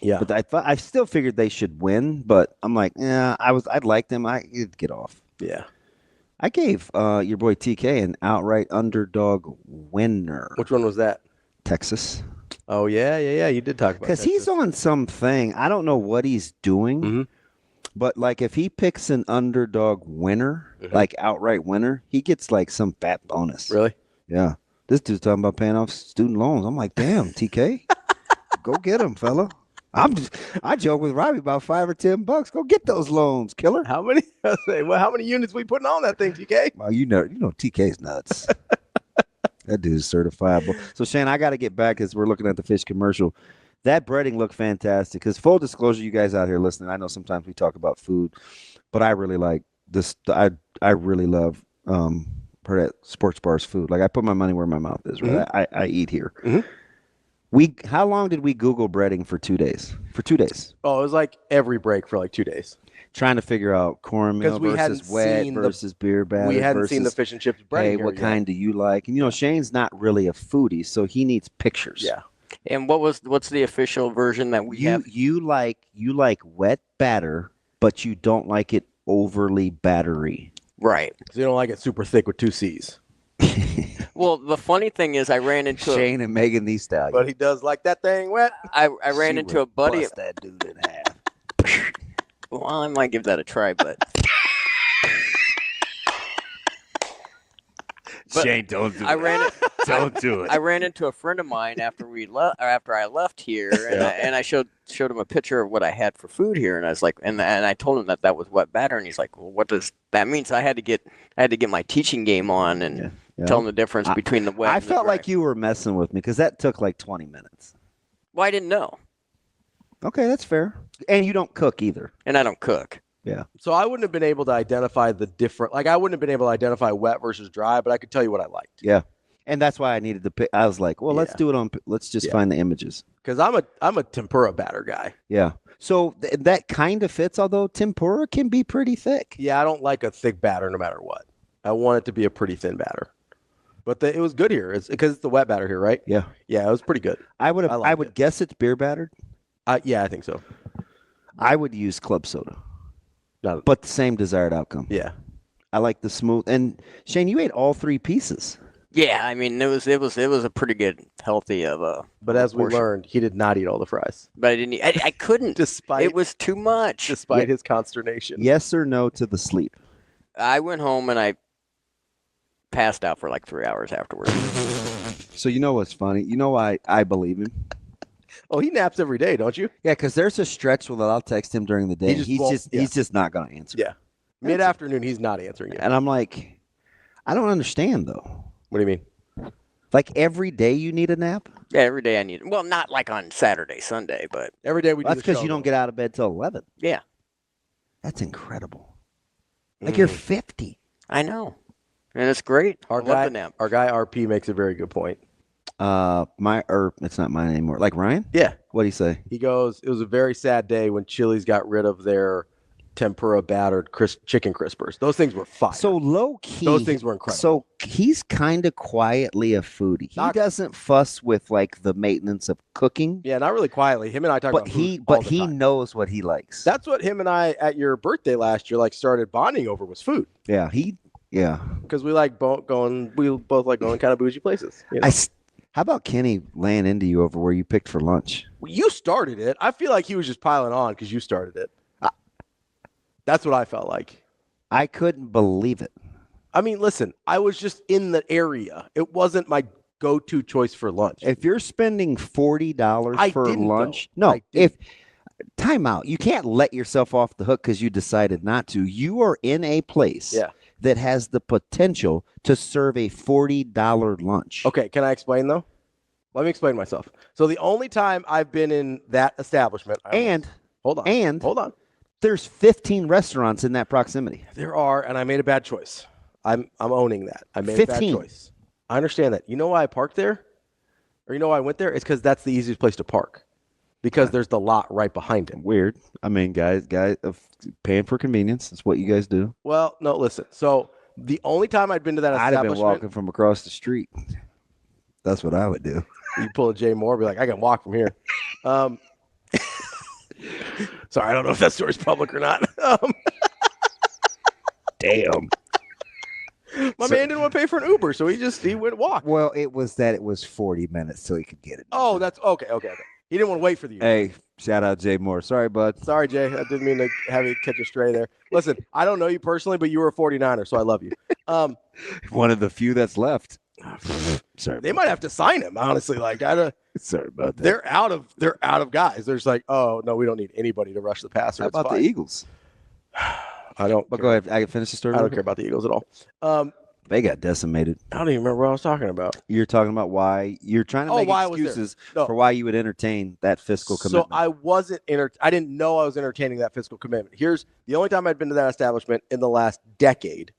Yeah, but I still figured they should win. But I'm like, yeah, I'd like them. I'd get off. Yeah, I gave your boy TK an outright underdog winner. Which one was that? Texas. Oh yeah. You did talk about because he's on something. I don't know what he's doing. Mm-hmm. But, like, if he picks an underdog winner, like outright winner, he gets, like, some fat bonus. Really? Yeah. This dude's talking about paying off student loans. I'm like, damn, TK, go get him, fella. I joke with Ravi about $5 or $10. Go get those loans, killer. How many? How many units we putting on that thing, TK? Well, you know, TK's nuts. That dude's certifiable. So, Shane, I got to get back as we're looking at the fish commercial. That breading looked fantastic. Because full disclosure, you guys out here listening, I know sometimes we talk about food, but I really like this. I really love Hurrdat Sports Bar's food. Like, I put my money where my mouth is. Right? Mm-hmm. I eat here. Mm-hmm. How long did we Google breading for 2 days? For 2 days. Oh, it was like every break for like 2 days. Trying to figure out cornmeal versus wet versus beer batter. We hadn't seen the fish and chips breading. Hey, what kind do you like? And, you know, Shane's not really a foodie, so he needs pictures. Yeah. And what's the official version that we have? You like wet batter, but you don't like it overly battery. Right. Because you don't like it super thick with 2 C's. Well, the funny thing is I ran into Shane and Megan Thee Stallion. But he does like that thing wet. I ran into a buddy. Bust that dude in half. Well, I might give that a try, but Shane, don't do Don't do it. I ran into a friend of mine after I left here, and I showed him a picture of what I had for food here, and I was like, and I told him that was wet batter, and he's like, well, what does that mean? So I had to get my teaching game on and tell him the difference between the wet. I and the felt dry. like you were messing with me because that took like 20 minutes. Well, I didn't know, Okay, that's fair. And you don't cook either. and I don't cook. Yeah. So I wouldn't have been able to identify the different. Like I wouldn't have been able to identify wet versus dry, but I could tell you what I liked. Yeah. And that's why I needed to pick. I was like, well, let's do it on. Let's just find the images. Because I'm a tempura batter guy. Yeah. So that kind of fits, although tempura can be pretty thick. Yeah, I don't like a thick batter no matter what. I want it to be a pretty thin batter. But it was good here. It's because it's the wet batter here, right? Yeah. Yeah, it was pretty good. I would guess it's beer battered. Yeah, I think so. I would use club soda. No. But the same desired outcome. Yeah. I like the smooth. And Shane, you ate all 3 pieces. Yeah, I mean it was a pretty good healthy of a. But as we portion. learned, he did not eat all the fries. But I didn't. I couldn't. Despite it was too much. Despite his consternation. Yes or no to the sleep? I went home and I passed out for like 3 hours afterwards. So you know what's funny? You know why I believe him? Oh, he naps every day, don't you? Yeah, because there's a stretch where I'll text him during the day. He's just not going to answer. Yeah. Mid-afternoon, he's not answering it. And I'm like, I don't understand, though. What do you mean? Like every day you need a nap? Yeah, every day I need. Well, not like on Saturday, Sunday, but every day we do That's because you don't get out of bed till 11. Yeah. That's incredible. Like you're 50. I know. And it's great. Our I love the nap. guy RP makes a very good point. It's not mine anymore. Like Ryan? Yeah. What'd he say? He goes, it was a very sad day when Chili's got rid of their tempura battered chicken crispers. Those things were fire. So low key. Those things were incredible. So he's kind of quietly a foodie. He doesn't fuss with like the maintenance of cooking. Yeah, not really quietly. Him and I talk about food all the he time. knows what he likes. That's what him and I at your birthday last year started bonding over was food. Yeah, because we like going. We both like going kind of bougie places. You know? How about Kenny laying into you over where you picked for lunch? Well, you started it. I feel like he was just piling on because you started it. That's what I felt like. I couldn't believe it. I mean, listen, I was just in the area. It wasn't my go-to choice for lunch. If you're spending $40 for lunch, time out. You can't let yourself off the hook because you decided not to. You are in a place that has the potential to serve a $40 lunch. Okay, can I explain though? Let me explain myself. So the only time I've been in that establishment, hold on. There's 15 restaurants in that proximity. There are, and I made a bad choice. I'm owning that. I made 15. A bad choice. I understand that. You know why I parked there? Or you know why I went there? It's because that's the easiest place to park. Because there's the lot right behind it. Weird. I mean, guys, paying for convenience. That's what you guys do. Well, no, listen. So the only time I'd been to that I'd have been establishment, walking from across the street. That's what I would do. you pull a Jay Moore, be like, I can walk from here. Sorry, I don't know if that story's public or not. Damn. My man didn't want to pay for an Uber, so he went walk. Well, it was 40 minutes till he could get it. Oh, that's okay. He didn't want to wait for the Uber. Hey, shout out Jay Moore. Sorry, bud. Sorry, Jay. I didn't mean to have you catch a stray there. Listen, I don't know you personally, but you were a 49er, so I love you. One of the few that's left. Sorry. They might have to sign him, honestly. Like, Sorry about that. they're out of guys. There's like, oh no, we don't need anybody to rush the passer. How It's about fine. the Eagles? I don't. But care. go ahead. I can finish the story. I don't care about the Eagles at all. They got decimated. I don't even remember what I was talking about. You're talking about why you're trying to make why I was there. excuses No. for why you would entertain that fiscal commitment. So I wasn't. I didn't know I was entertaining that fiscal commitment. Here's the only time I'd been to that establishment in the last decade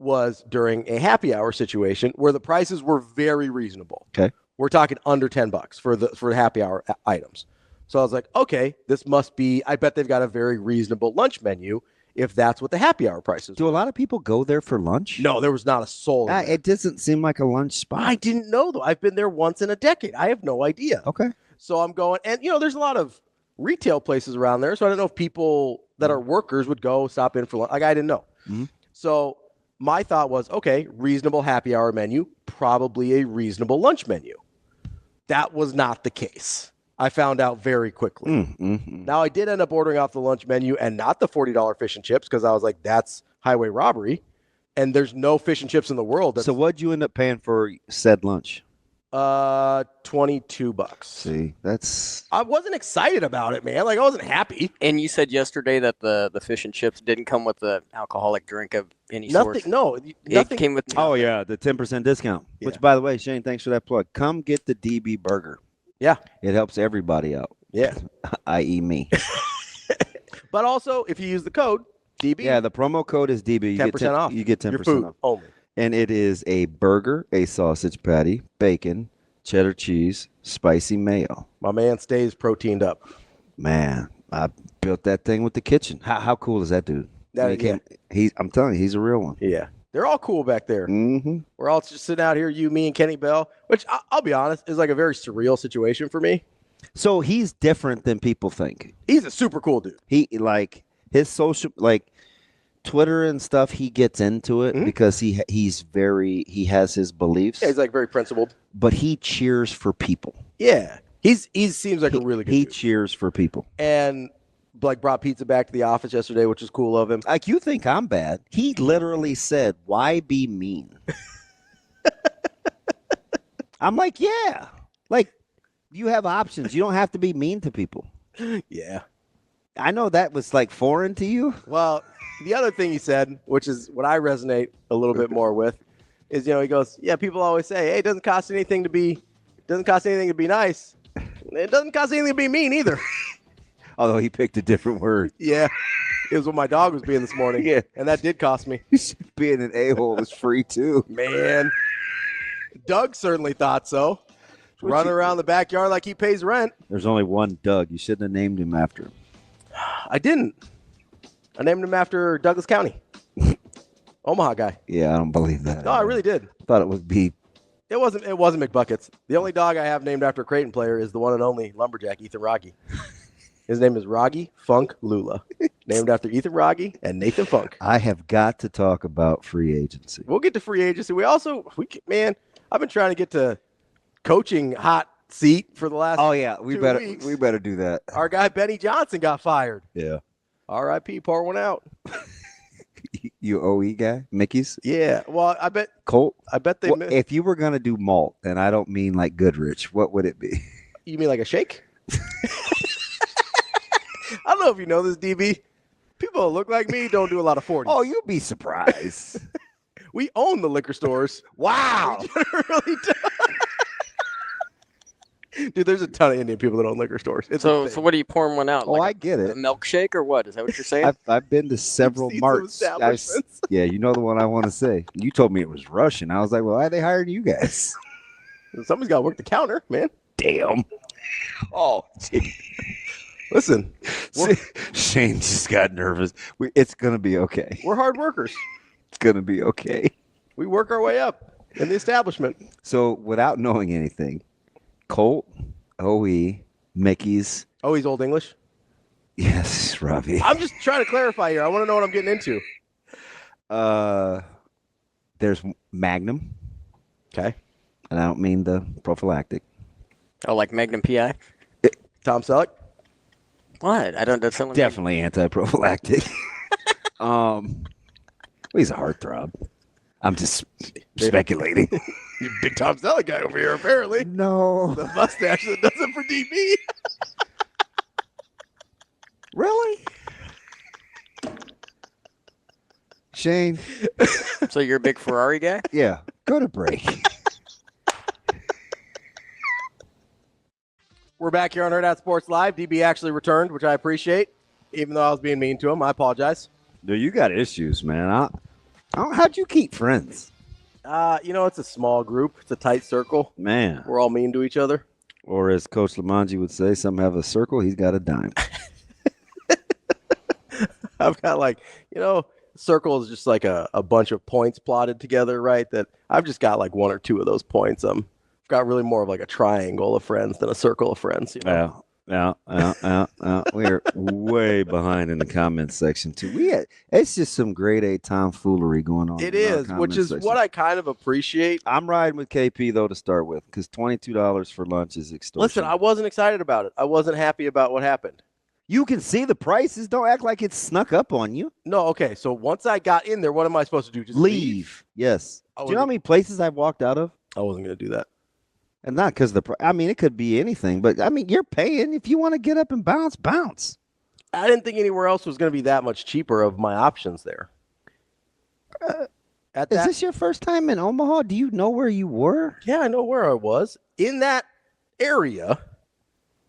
was during a happy hour situation where the prices were very reasonable. Okay. We're talking under $10 for the happy hour items. So I was like, okay, this must be. I bet they've got a very reasonable lunch menu if that's what the happy hour prices. Do a lot of people go there for lunch? No, there was not a soul. in there. It doesn't seem like a lunch spot. I didn't know though. I've been there once in a decade. I have no idea. Okay. So I'm going, and there's a lot of retail places around there. So I don't know if people that are workers would go stop in for lunch. Like I didn't know. Mhm. So my thought was, okay, reasonable happy hour menu, probably a reasonable lunch menu. That was not the case. I found out very quickly. Now I did end up ordering off the lunch menu and not the $40 fish and chips because I was like, that's highway robbery. And there's no fish and chips in the world. So what'd you end up paying for said lunch? $22. See, I wasn't excited about it, man. Like I wasn't happy. And you said yesterday that the fish and chips didn't come with the alcoholic drink of any Nothing. sort. No, It nothing. came with. Oh yeah, the 10% discount. Yeah. Which, by the way, Shane, thanks for that plug. Come get the DB burger. Yeah. It helps everybody out, Yeah. i.e. me. But also, if you use the code DB, Yeah, the promo code is DB. You 10% off. You get 10% your food off. only. And it is a burger, a sausage patty, bacon, cheddar cheese, spicy mayo. My man stays proteined up. Man, I built that thing with the kitchen. How cool is that dude? Yeah. I'm telling you, he's a real one. Yeah. They're all cool back there. Mm-hmm. We're all just sitting out here, you, me, and Kenny Bell, which I'll be honest, is like a very surreal situation for me. So he's different than people think. He's a super cool dude. He his social Twitter and stuff. He gets into it because he has his beliefs. Yeah, he's like very principled. But he cheers for people. Yeah. He seems like a really good He dude. cheers for people. And like brought pizza back to the office yesterday, which was cool of him. Like, you think I'm bad? He literally said, "Why be mean?" I'm like, yeah. Like, you have options. You don't have to be mean to people. Yeah. I know that was like foreign to you. Well, the other thing he said, which is what I resonate a little bit more with, is he goes, yeah, people always say, hey, it doesn't cost anything to be nice. It doesn't cost anything to be mean either. Although he picked a different word. Yeah. It was what my dog was being this morning. Yeah. And that did cost me. Being an a-hole is free too. Man. Doug certainly thought so. Running around the backyard like he pays rent. There's only one Doug. You shouldn't have named him after him. I didn't. I named him after Douglas County. Omaha guy. Yeah, I don't believe that. No, I really did. thought it would be. It wasn't McBuckets. The only dog I have named after a Creighton player is the one and only lumberjack, Ethan Rogge. His name is Rogge Funk Lulla, named after Ethan Rogge and Nathan Funk. I have got to talk about free agency. We'll get to free agency. I've been trying to get to coaching hot seat for the last. Oh yeah, we 2 better weeks. we better do that. Our guy Benny Johnson got fired. Yeah. R.I.P. Pour one out. You OE guy, Mickey's Yeah. Well, I bet they Well, missed. if you were gonna do malt, and I don't mean like Goodrich, what would it be? You mean like a shake? I don't know if you know this, DB. People that look like me don't do a lot of 40s. Oh, you'd be surprised. We own the liquor stores. Wow. We really do. Dude, there's a ton of Indian people that own liquor stores. It's So a thing. what are you pouring one out? Oh, I get a it. milkshake or what? Is that what you're saying? I've been to several Seen some marts. establishments. Yeah, you know the one I want to say. You told me it was Russian. I was like, well, why are they hiring you guys? Somebody's got to work the counter, man. Damn. Oh, Listen, Shane just got nervous. It's going to be okay. we're hard workers. It's going to be okay. We work our way up in the establishment. So, without knowing anything, Colt, OE, Mickey's. Oh, he's Old English? Yes, Ravi. I'm just trying to clarify here. I want to know what I'm getting into. There's Magnum, Okay. and I don't mean the prophylactic. Oh, like Magnum PI? Tom Selleck? What? I don't. That's something. Definitely anti-prophylactic. He's a heartthrob. I'm just speculating. You big Tom Selleck guy over here, apparently. No. The mustache that does it for DB. Really? Shane? So you're a big Ferrari guy? Yeah. Go to break. We're back here on Hurrdat Sports Live. DB actually returned, which I appreciate. Even though I was being mean to him, I apologize. No, you got issues, man. How'd you keep friends? It's a small group. It's a tight circle. Man. We're all mean to each other. Or as Coach Lamanji would say, some have a circle, he's got a dime. I've got circle is just like a bunch of points plotted together, right? That I've just got like one or two of those points. I've got really more of like a triangle of friends than a circle of friends. Yeah. We're way behind in the comments section too. It's just some grade A tomfoolery going on. It is, which is what I kind of appreciate. I'm riding with KP though to start with because $22 for lunch is extortion. Listen, I wasn't excited about it. I wasn't happy about what happened. You can see the prices. Don't act like it's snuck up on you. No, okay. So once I got in there, what am I supposed to do? Just leave? Yes. Do you know how many places I've walked out of? I wasn't going to do that. And not because it could be anything, but you're paying. If you want to get up and bounce, bounce. I didn't think anywhere else was going to be that much cheaper of my options there. Is this your first time in Omaha? Do you know where you were? Yeah, I know where I was. In that area,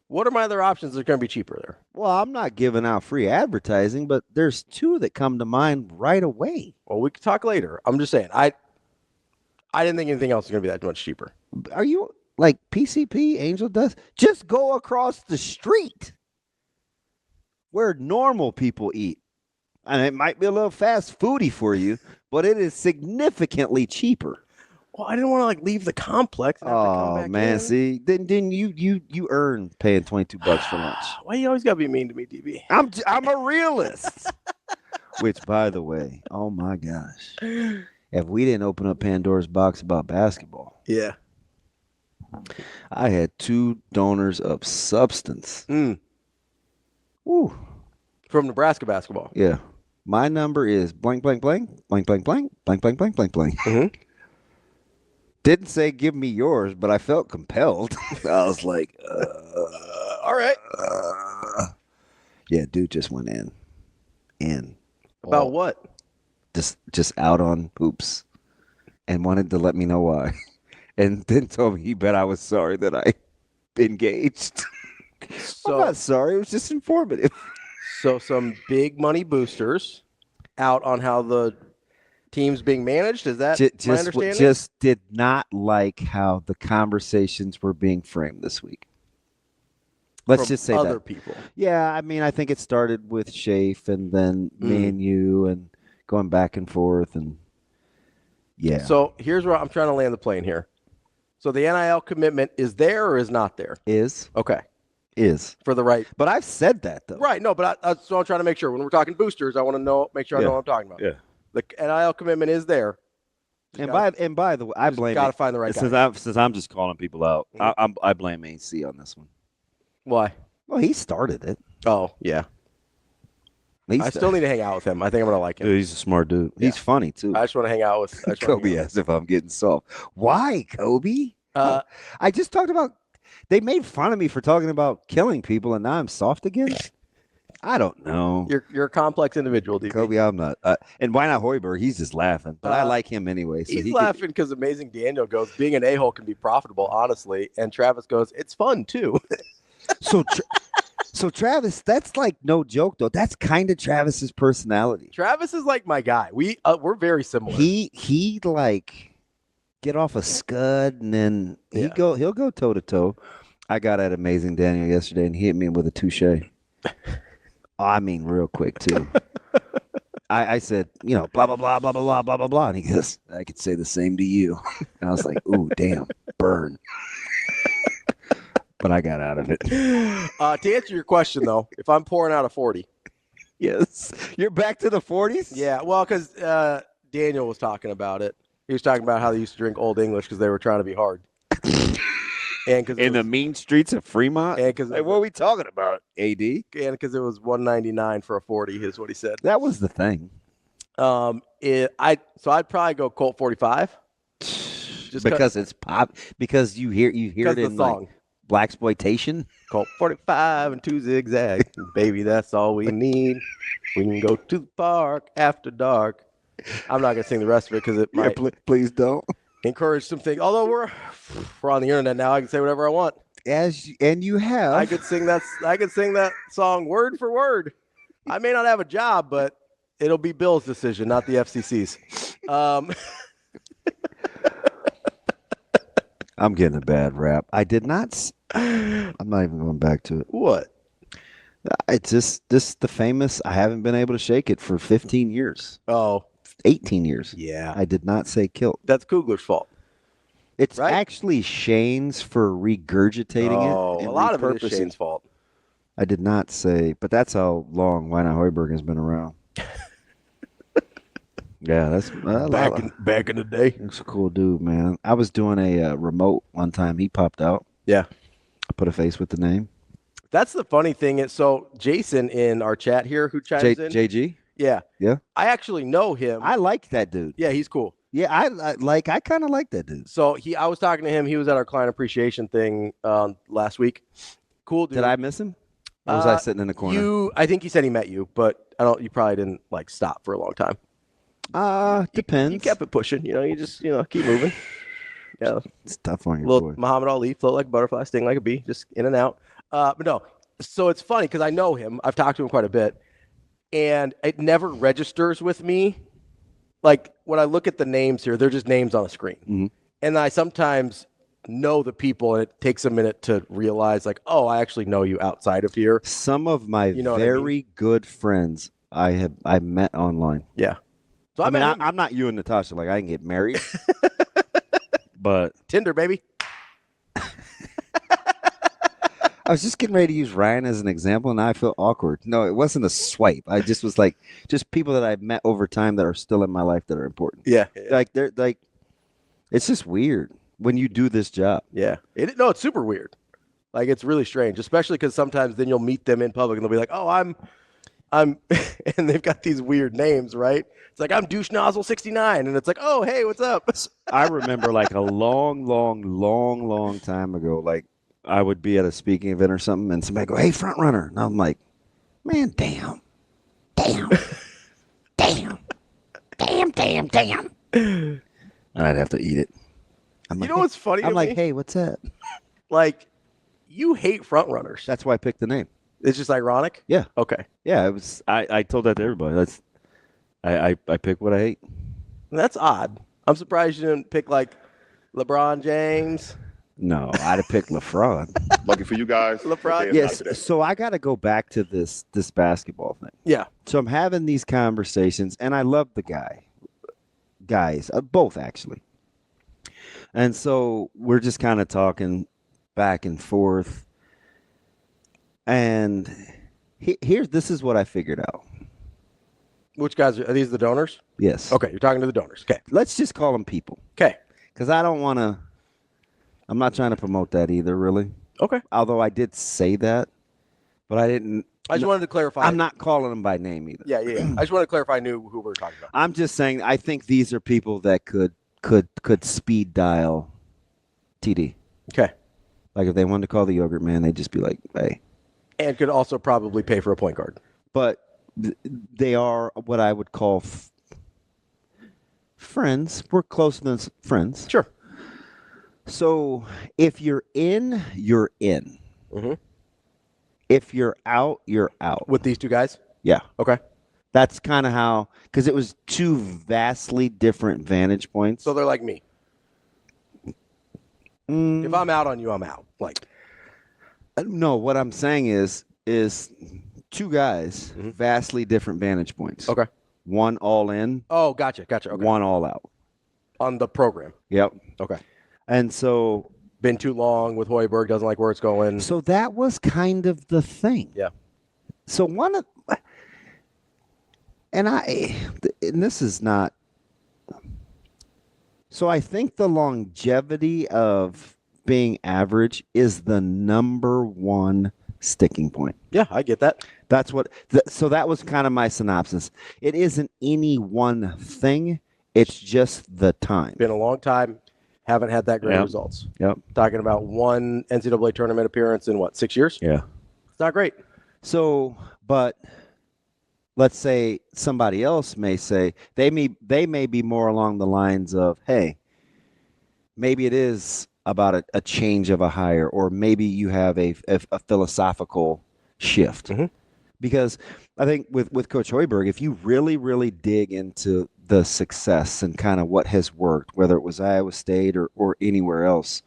what are my other options that are going to be cheaper there? Well, I'm not giving out free advertising, but there's two that come to mind right away. Well, we can talk later. I'm just saying, I didn't think anything else was going to be that much cheaper. Are you like PCP, Angel Dust? Just go across the street where normal people eat. And it might be a little fast foody for you, but it is significantly cheaper. Well, I didn't want to leave the complex. And have to come back in. See, then you earn paying $22 for lunch. Why you always gotta be mean to me, DB? I'm a realist. Which, by the way, oh my gosh, if we didn't open up Pandora's box about basketball, yeah, I had 2 donors of substance. Woo. From Nebraska Basketball. Yeah, my number is blank blank blank blank blank blank blank blank blank blank blank. Mm-hmm. Didn't say give me yours, but I felt compelled. I was like, all right. Yeah, dude just went in. About what? Just out on hoops and wanted to let me know why. And then told me he bet I was sorry that I engaged. I'm not sorry. It was just informative. So some big money boosters out on how the team's being managed. Is that my understanding? Just did not like how the conversations were being framed this week. Let's just say other that. people. Yeah, I think it started with Shafe and then me and you and going back and forth and yeah. So here's where I'm trying to land the plane here. So the NIL commitment is there or is not there? Is. Okay. Is. For the right. But I've said that though. Right. No, but so I'm trying to make sure when we're talking boosters, I want to make sure I know what I'm talking about. Yeah. The NIL commitment is there. And by the way, I blame. Got to find the right guy. Since I'm just calling people out, I blame AC on this one. Why? Well, he started it. Oh yeah. I still need to hang out with him. I think I'm gonna like him. Dude, he's a smart dude. Yeah. He's funny too. I just want to hang out with Kobe. As if I'm getting soft. Why, Kobe? I just talked about. They made fun of me for talking about killing people, and now I'm soft again. I don't know. You're a complex individual, DB. Kobe, I'm not. And why not Hoiberg? He's just laughing, but I like him anyway. So he's laughing because Amazing Daniel goes, being an a-hole can be profitable, honestly, and Travis goes, it's fun too. So Travis, that's like no joke though. That's kind of Travis's personality. Travis is like my guy. We're very similar. He get off a scud, and then Yeah. he'll go toe to toe. I got at Amazing Daniel yesterday, and he hit me with a touche. I mean, real quick too. I said, blah blah blah blah blah blah blah blah blah, and he goes, "I could say the same to you." And I was like, "Ooh, damn, burn." But I got out of it. To answer your question, though, if I'm pouring out a 40. Yes. You're back to the 40s? Yeah, well, because Daniel was talking about it. He was talking about how they used to drink Old English because they were trying to be hard. And In the mean streets of Fremont? And because what are we talking about, AD? And because it was $1.99 for a 40 is what he said. That was the thing. So I'd probably go Colt 45. Just because it's pop. Because you hear it in the song. Like blaxploitation. Colt 45 and 2 zigzag. Baby, that's all we need. We can go to the park after dark. I'm not gonna sing the rest of it because it might please don't encourage some things. Although we're on the internet now, I can say whatever I want. And you have. I could sing that song word for word. I may not have a job, but it'll be Bill's decision, not the FCC's. I'm getting a bad rap. I did not. I'm not even going back to it. What? It's just the famous. I haven't been able to shake it for 15 years. Oh, 18 years. Yeah. I did not say kilt. That's Kugler's fault. It's right? actually Shane's for regurgitating it. Oh, a lot of it is Shane's fault. I did not say, but that's how long Fred Hoiberg has been around. Yeah, that's back in the day. He's a cool dude, man. I was doing a remote one time. He popped out. Yeah. I put a face with the name. That's the funny thing. So Jason in our chat here who chimes in. JG? Yeah. Yeah. I actually know him. I like that dude. Yeah, he's cool. Yeah, I kind of like that dude. So I was talking to him. He was at our client appreciation thing last week. Cool dude. Did I miss him? Or was I sitting in the corner? I think he said he met you, but you probably didn't stop for a long time. Depends. You kept it pushing. You just keep moving. Yeah. It's tough on your little boy. Muhammad Ali, float like a butterfly, sting like a bee, just in and out. But no. So it's funny because I know him. I've talked to him quite a bit. And it never registers with me. Like when I look at the names here, they're just names on a screen. Mm-hmm. And I sometimes know the people, and it takes a minute to realize, I actually know you outside of here. Some of my very good friends I met online. Yeah. So I'm not you and Natasha. I can get married. But Tinder, baby. I was just getting ready to use Ryan as an example, and now I feel awkward. No, it wasn't a swipe. I just was just people that I've met over time that are still in my life that are important. Yeah. They're it's just weird when you do this job. Yeah. It's super weird. It's really strange, especially because sometimes then you'll meet them in public and they'll be like, oh, I'm, and they've got these weird names, right? It's like, I'm douche nozzle 69. And it's like, oh, hey, what's up? I remember a long time ago, I would be at a speaking event or something, and somebody go, hey, front runner. And I'm like, man, damn. And I'd have to eat it. What's funny? I'm like, hey, what's that? You hate front runners. That's why I picked the name. It's just ironic? Yeah. Okay. Yeah, it was. I told that to everybody. I pick what I hate. That's odd. I'm surprised you didn't pick LeBron James. No, I'd have picked LeBron. Lucky for you guys. LeBron. Yes. So I got to go back to this basketball thing. Yeah. So I'm having these conversations, and I love the guys, both actually. And so we're just kind of talking back and forth. And this is what I figured out. Which guys are these? The donors? Yes. Okay, you're talking to the donors. Okay. Let's just call them people. Okay. Because I don't want to. I'm not trying to promote that either, really. Okay. Although I did say that, but I didn't. I just wanted to clarify. I'm not calling them by name either. Yeah. I just want to clarify. I knew who we were talking about. I'm just saying. I think these are people that could speed dial TD. Okay. If they wanted to call the yogurt man, they'd just be like, hey. And could also probably pay for a point guard. But they are what I would call friends. We're closer than friends. Sure. So if you're in, you're in. Mm-hmm. If you're out, you're out. With these two guys? Yeah. Okay. That's kind of how, because it was two vastly different vantage points. So they're like me. If I'm out on you, I'm out. Like, no, what I'm saying is two guys, vastly different vantage points. okay. One all in. Oh, gotcha. Okay. One all out. On the program. Yep. Okay. And so Been too long with Hoiberg, doesn't like where it's going. So that was kind of the thing. Yeah. So and this is not. So I think the longevity of being average is the number one sticking point. Yeah, I get that. That's what. So that was kind of my synopsis. It isn't any one thing. It's just the time. Been a long time. Haven't had that great results. Yep. Talking about one NCAA tournament appearance in 6 years? Yeah. It's not great. So, but let's say somebody else may say they may be more along the lines of, hey, maybe it is about a change of a hire, or maybe you have a philosophical shift. Mm-hmm. Because I think with Coach Hoiberg, if you really, really dig into the success and kind of what has worked, whether it was Iowa State or anywhere else,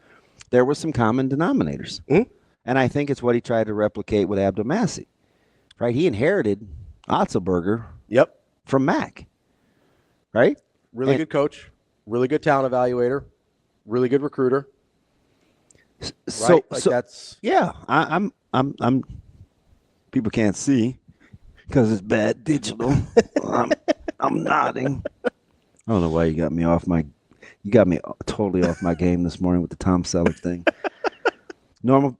there were some common denominators. Mm-hmm. And I think it's what he tried to replicate with Abdul Masih. Right? He inherited Otzelberger from Mac. Right? Really good coach, really good talent evaluator, really good recruiter. So, right? That's I'm people can't see because it's bad digital. I'm nodding. I don't know why you got me totally off my game this morning with the Tom Selleck thing.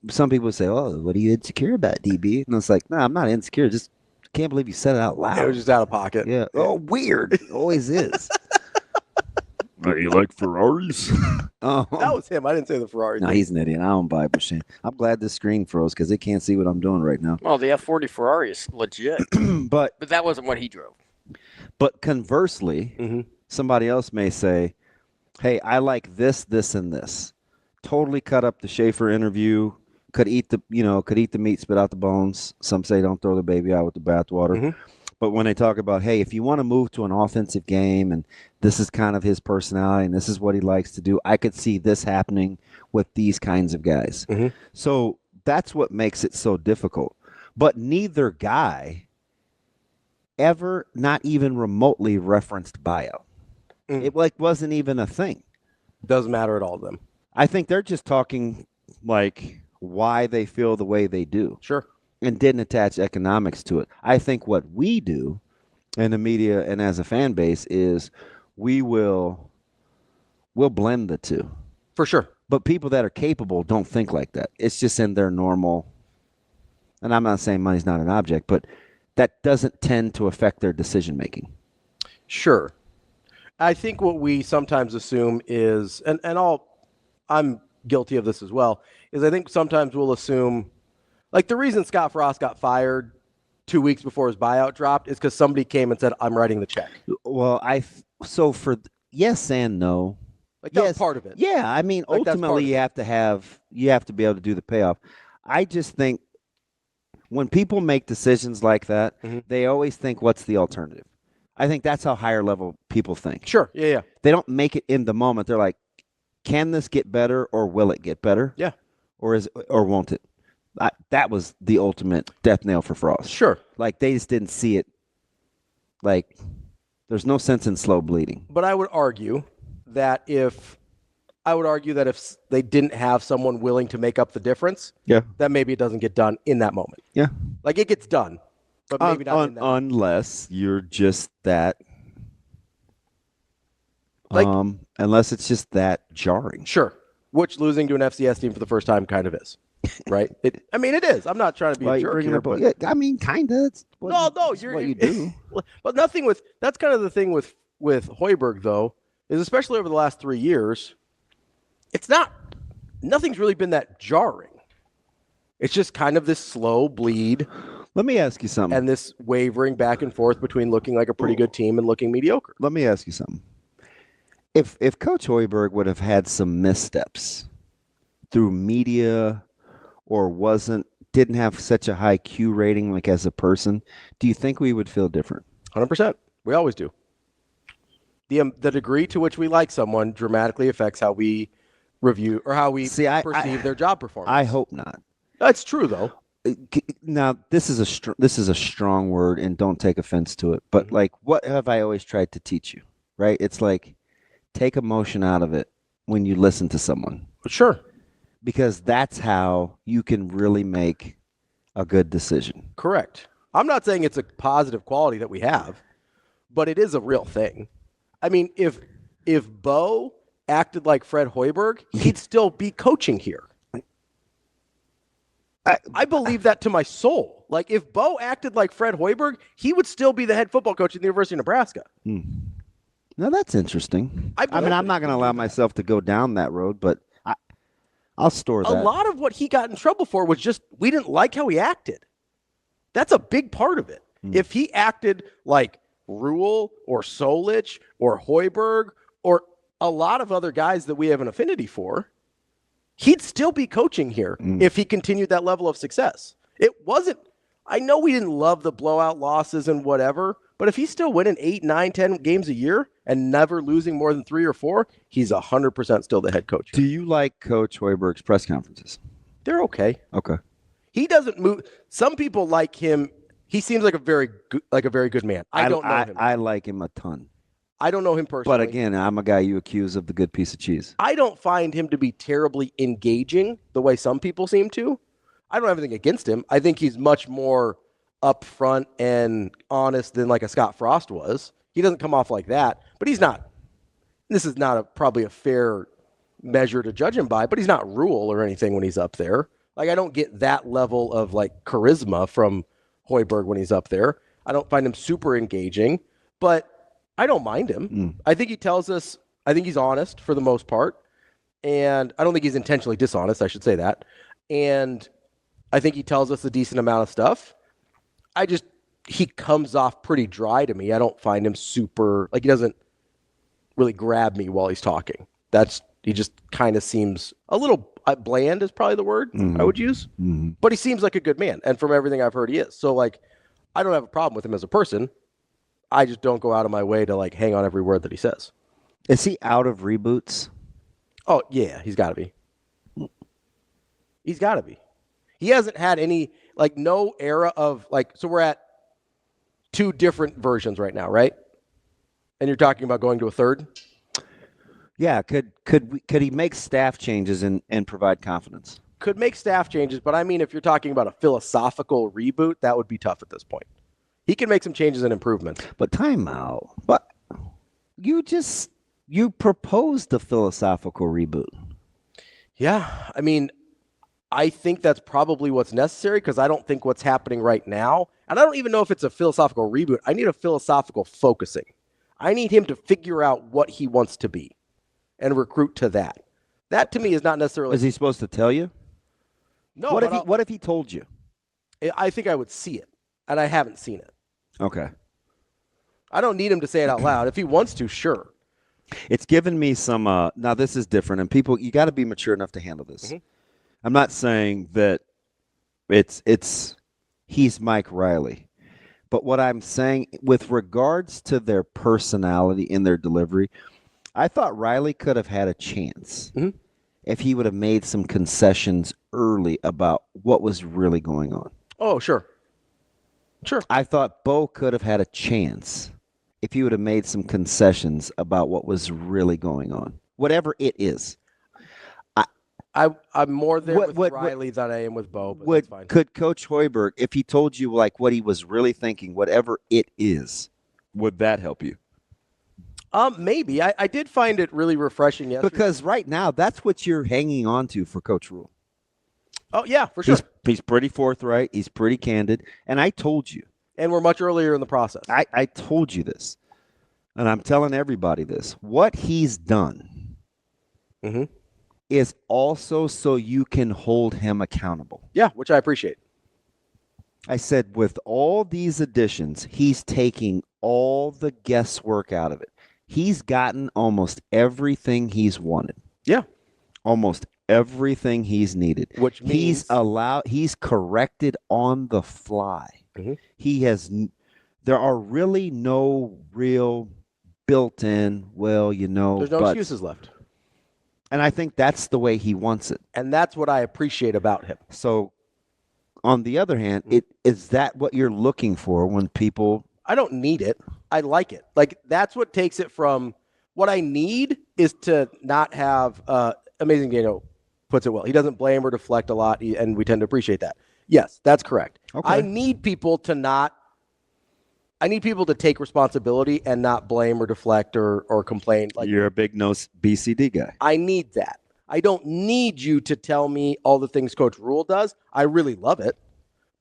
Some people say, "Oh, what are you insecure about, DB?" And it's like, "No, I'm not insecure. Just can't believe you said it out loud." It was just out of pocket. Yeah. Oh, weird. It always is. You like Ferraris? Oh, That was him. I didn't say the Ferrari. no, thing. he's an idiot. I don't buy Bushin. I'm glad this screen froze because it can't see what I'm doing right now. Well, the F40 Ferrari is legit, But that wasn't what he drove. conversely, somebody else may say, "Hey, I like this, this, and this." Totally cut up the Schaefer interview. Could eat the meat, spit out the bones. Some say don't throw the baby out with the bathwater. But when they talk about, hey, if you want to move to an offensive game and this is kind of his personality and this is what he likes to do, I could see this happening with these kinds of guys. So that's what makes it so difficult. But neither guy ever, not even remotely, referenced buyout. It wasn't even a thing. Doesn't matter at all to them. I think they're just talking like why they feel the way they do. Sure. And didn't attach economics to it. I think what we do in the media and as a fan base is we'll blend the two. For sure. But people that are capable don't think like that. It's just in their normal, and I'm not saying money's not an object, but that doesn't tend to affect their decision making. Sure. I think what we sometimes assume is, I'm guilty of this as well, is I think sometimes we'll assume, like the reason Scott Frost got fired 2 weeks before his buyout dropped is because somebody came and said, "I'm writing the check." Well, for yes and no. Like that was part of it. Yeah, I mean, Like, that's ultimately you have to be able to do the payoff. I just think when people make decisions like that, they always think, what's the alternative? I think that's how higher level people think. Sure. Yeah. They don't make it in the moment. They're like, can this get better or will it get better? Yeah. Or won't it? That was the ultimate death nail for Frost. Sure. Like they just didn't see it. Like there's no sense in slow bleeding. But I would argue that if they didn't have someone willing to make up the difference, that maybe it doesn't get done in that moment. Yeah. Like it gets done, but maybe not in that moment. Unless you're just that. Like, unless it's just that jarring. Sure. Which losing to an FCS team for the first time kind of is. Right? It is. I'm not trying to be a jerk here, but I mean, kind of. You're what you do. But nothing with that's kind of the thing with Hoiberg though, is especially over the last 3 years, nothing's really been that jarring. It's just kind of this slow bleed. Let me ask you something. And this wavering back and forth between looking like a pretty good team and looking mediocre. Let me ask you something. If Coach Hoiberg would have had some missteps through media or didn't have such a high Q rating like as a person, do you think we would feel different? 100%. We always do. The degree to which we like someone dramatically affects how we review or how we perceive their job performance. I hope not. That's true, though. Now, this is a strong word, and don't take offense to it. But like, what have I always tried to teach you? Right? It's like, take emotion out of it when you listen to someone. Sure. Because that's how you can really make a good decision. Correct. I'm not saying it's a positive quality that we have, but it is a real thing. I mean, if Bo acted like Fred Hoiberg, he'd still be coaching here. I believe that to my soul. Like, if Bo acted like Fred Hoiberg, he would still be the head football coach at the University of Nebraska. Now, that's interesting. I mean, I'm not going to allow myself to go down that road, but I'll store that. A lot of what he got in trouble for was just we didn't like how he acted. That's a big part of it. If he acted like Rule or Solich or Hoiberg or a lot of other guys that we have an affinity for, he'd still be coaching here if he continued that level of success. It wasn't – I know we didn't love the blowout losses and whatever, but if he's still winning 8, 9, 10 games a year and never losing more than 3 or 4, he's 100% still the head coach. Do you like Coach Hoiberg's press conferences? They're okay. Okay. He doesn't move. Some people like him. He seems like a very good man. I don't know him. I like him a ton. I don't know him personally. But again, I'm a guy you accuse of the good piece of cheese. I don't find him to be terribly engaging the way some people seem to. I don't have anything against him. I think he's much more upfront and honest than like a Scott Frost was. He doesn't come off like that, but he's not. This is not probably a fair measure to judge him by, but he's not Rule or anything when he's up there. Like, I don't get that level of like charisma from Hoiberg when he's up there. I don't find him super engaging, but I don't mind him. I think he tells us, I think he's honest for the most part. And I don't think he's intentionally dishonest, I should say that. And I think he tells us a decent amount of stuff. He comes off pretty dry to me. I don't find him super, like, he doesn't really grab me while he's talking. He just kind of seems a little bland is probably the word I would use. But he seems like a good man. And from everything I've heard, he is. So, like, I don't have a problem with him as a person. I just don't go out of my way to, like, hang on every word that he says. Is he out of reboots? Oh, yeah, he's got to be. He's got to be. He hasn't had any, like, no era of, like, so we're at 2 different versions right now, right? And you're talking about going to a third? Yeah, could he make staff changes and provide confidence? Could make staff changes, but I mean, if you're talking about a philosophical reboot, that would be tough at this point. He can make some changes and improvements. But timeout. But you proposed the philosophical reboot. Yeah, I mean, I think that's probably what's necessary because I don't think what's happening right now, and I don't even know if it's a philosophical reboot. I need a philosophical focusing. I need him to figure out what he wants to be and recruit to that. That to me is not necessarily. Is he supposed to tell you? No. What if he told you? I think I would see it, and I haven't seen it. Okay. I don't need him to say it out loud. If he wants to, sure. It's given me some. Now this is different, and people, you got to be mature enough to handle this. I'm not saying that he's Mike Riley, but what I'm saying with regards to their personality in their delivery, I thought Riley could have had a chance if he would have made some concessions early about what was really going on. Oh, sure. Sure. I thought Bo could have had a chance if he would have made some concessions about what was really going on, whatever it is. I'm more there with Riley than I am with Bo, but that's fine. Could Coach Hoiberg, if he told you like what he was really thinking, whatever it is, would that help you? Maybe. I did find it really refreshing yesterday. Because right now, that's what you're hanging on to for Coach Rule. Oh, yeah, for sure. He's pretty forthright. He's pretty candid. And I told you. And we're much earlier in the process. I told you this. And I'm telling everybody this. What he's done is also so you can hold him accountable. Yeah, which I appreciate. I said with all these additions, he's taking all the guesswork out of it. He's gotten almost everything he's wanted. Yeah. Almost everything he's needed. Which means he's corrected on the fly. There are really no real built-in, there's no excuses left. And I think that's the way he wants it. And that's what I appreciate about him. So, on the other hand, is that what you're looking for when people? I don't need it. I like it. Like, that's what takes it from what I need is to not have Amazing Daniel puts it well. He doesn't blame or deflect a lot, and we tend to appreciate that. Yes, that's correct. Okay. I need people to take responsibility and not blame or deflect or complain. Like, You're a big nose BCD guy. I need that. I don't need you to tell me all the things Coach Rule does. I really love it,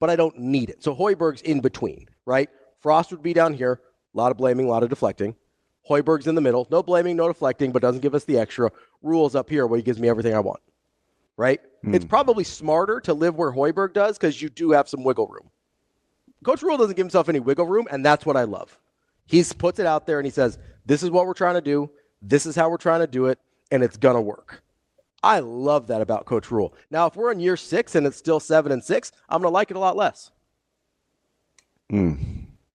but I don't need it. So Hoiberg's in between, right? Frost would be down here, a lot of blaming, a lot of deflecting. Hoiberg's in the middle, no blaming, no deflecting, but doesn't give us the extra. Rule's up here where he gives me everything I want, right? It's probably smarter to live where Hoiberg does because you do have some wiggle room. Coach Rule doesn't give himself any wiggle room, and that's what I love. He puts it out there, and he says, this is what we're trying to do. This is how we're trying to do it, and it's going to work. I love that about Coach Rule. Now, if we're in year 6 and it's still 7-6, I'm going to like it a lot less.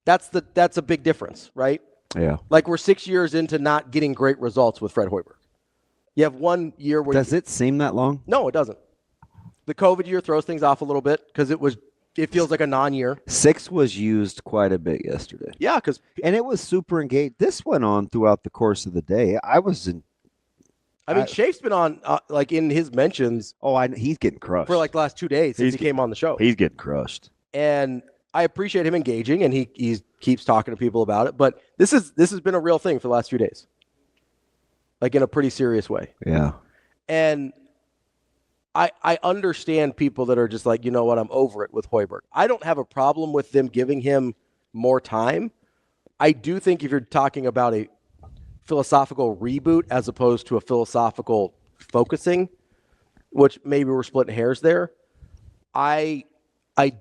That's a big difference, right? Yeah. Like, we're 6 years into not getting great results with Fred Hoiberg. You have 1 year where Does it seem that long? No, it doesn't. The COVID year throws things off a little bit because it feels like a non-year. 6 was used quite a bit yesterday. Yeah, and it was super engaged. This went on throughout the course of the day. Shafe's been on like in his mentions. Oh, he's getting crushed for like the last 2 days since he came on the show. He's getting crushed, and I appreciate him engaging, and he keeps talking to people about it. But this has been a real thing for the last few days, like in a pretty serious way. Yeah, and I understand people that are just like, you know what, I'm over it with Hoiberg. I don't have a problem with them giving him more time. I do think if you're talking about a philosophical reboot as opposed to a philosophical focusing, which maybe we're splitting hairs there, I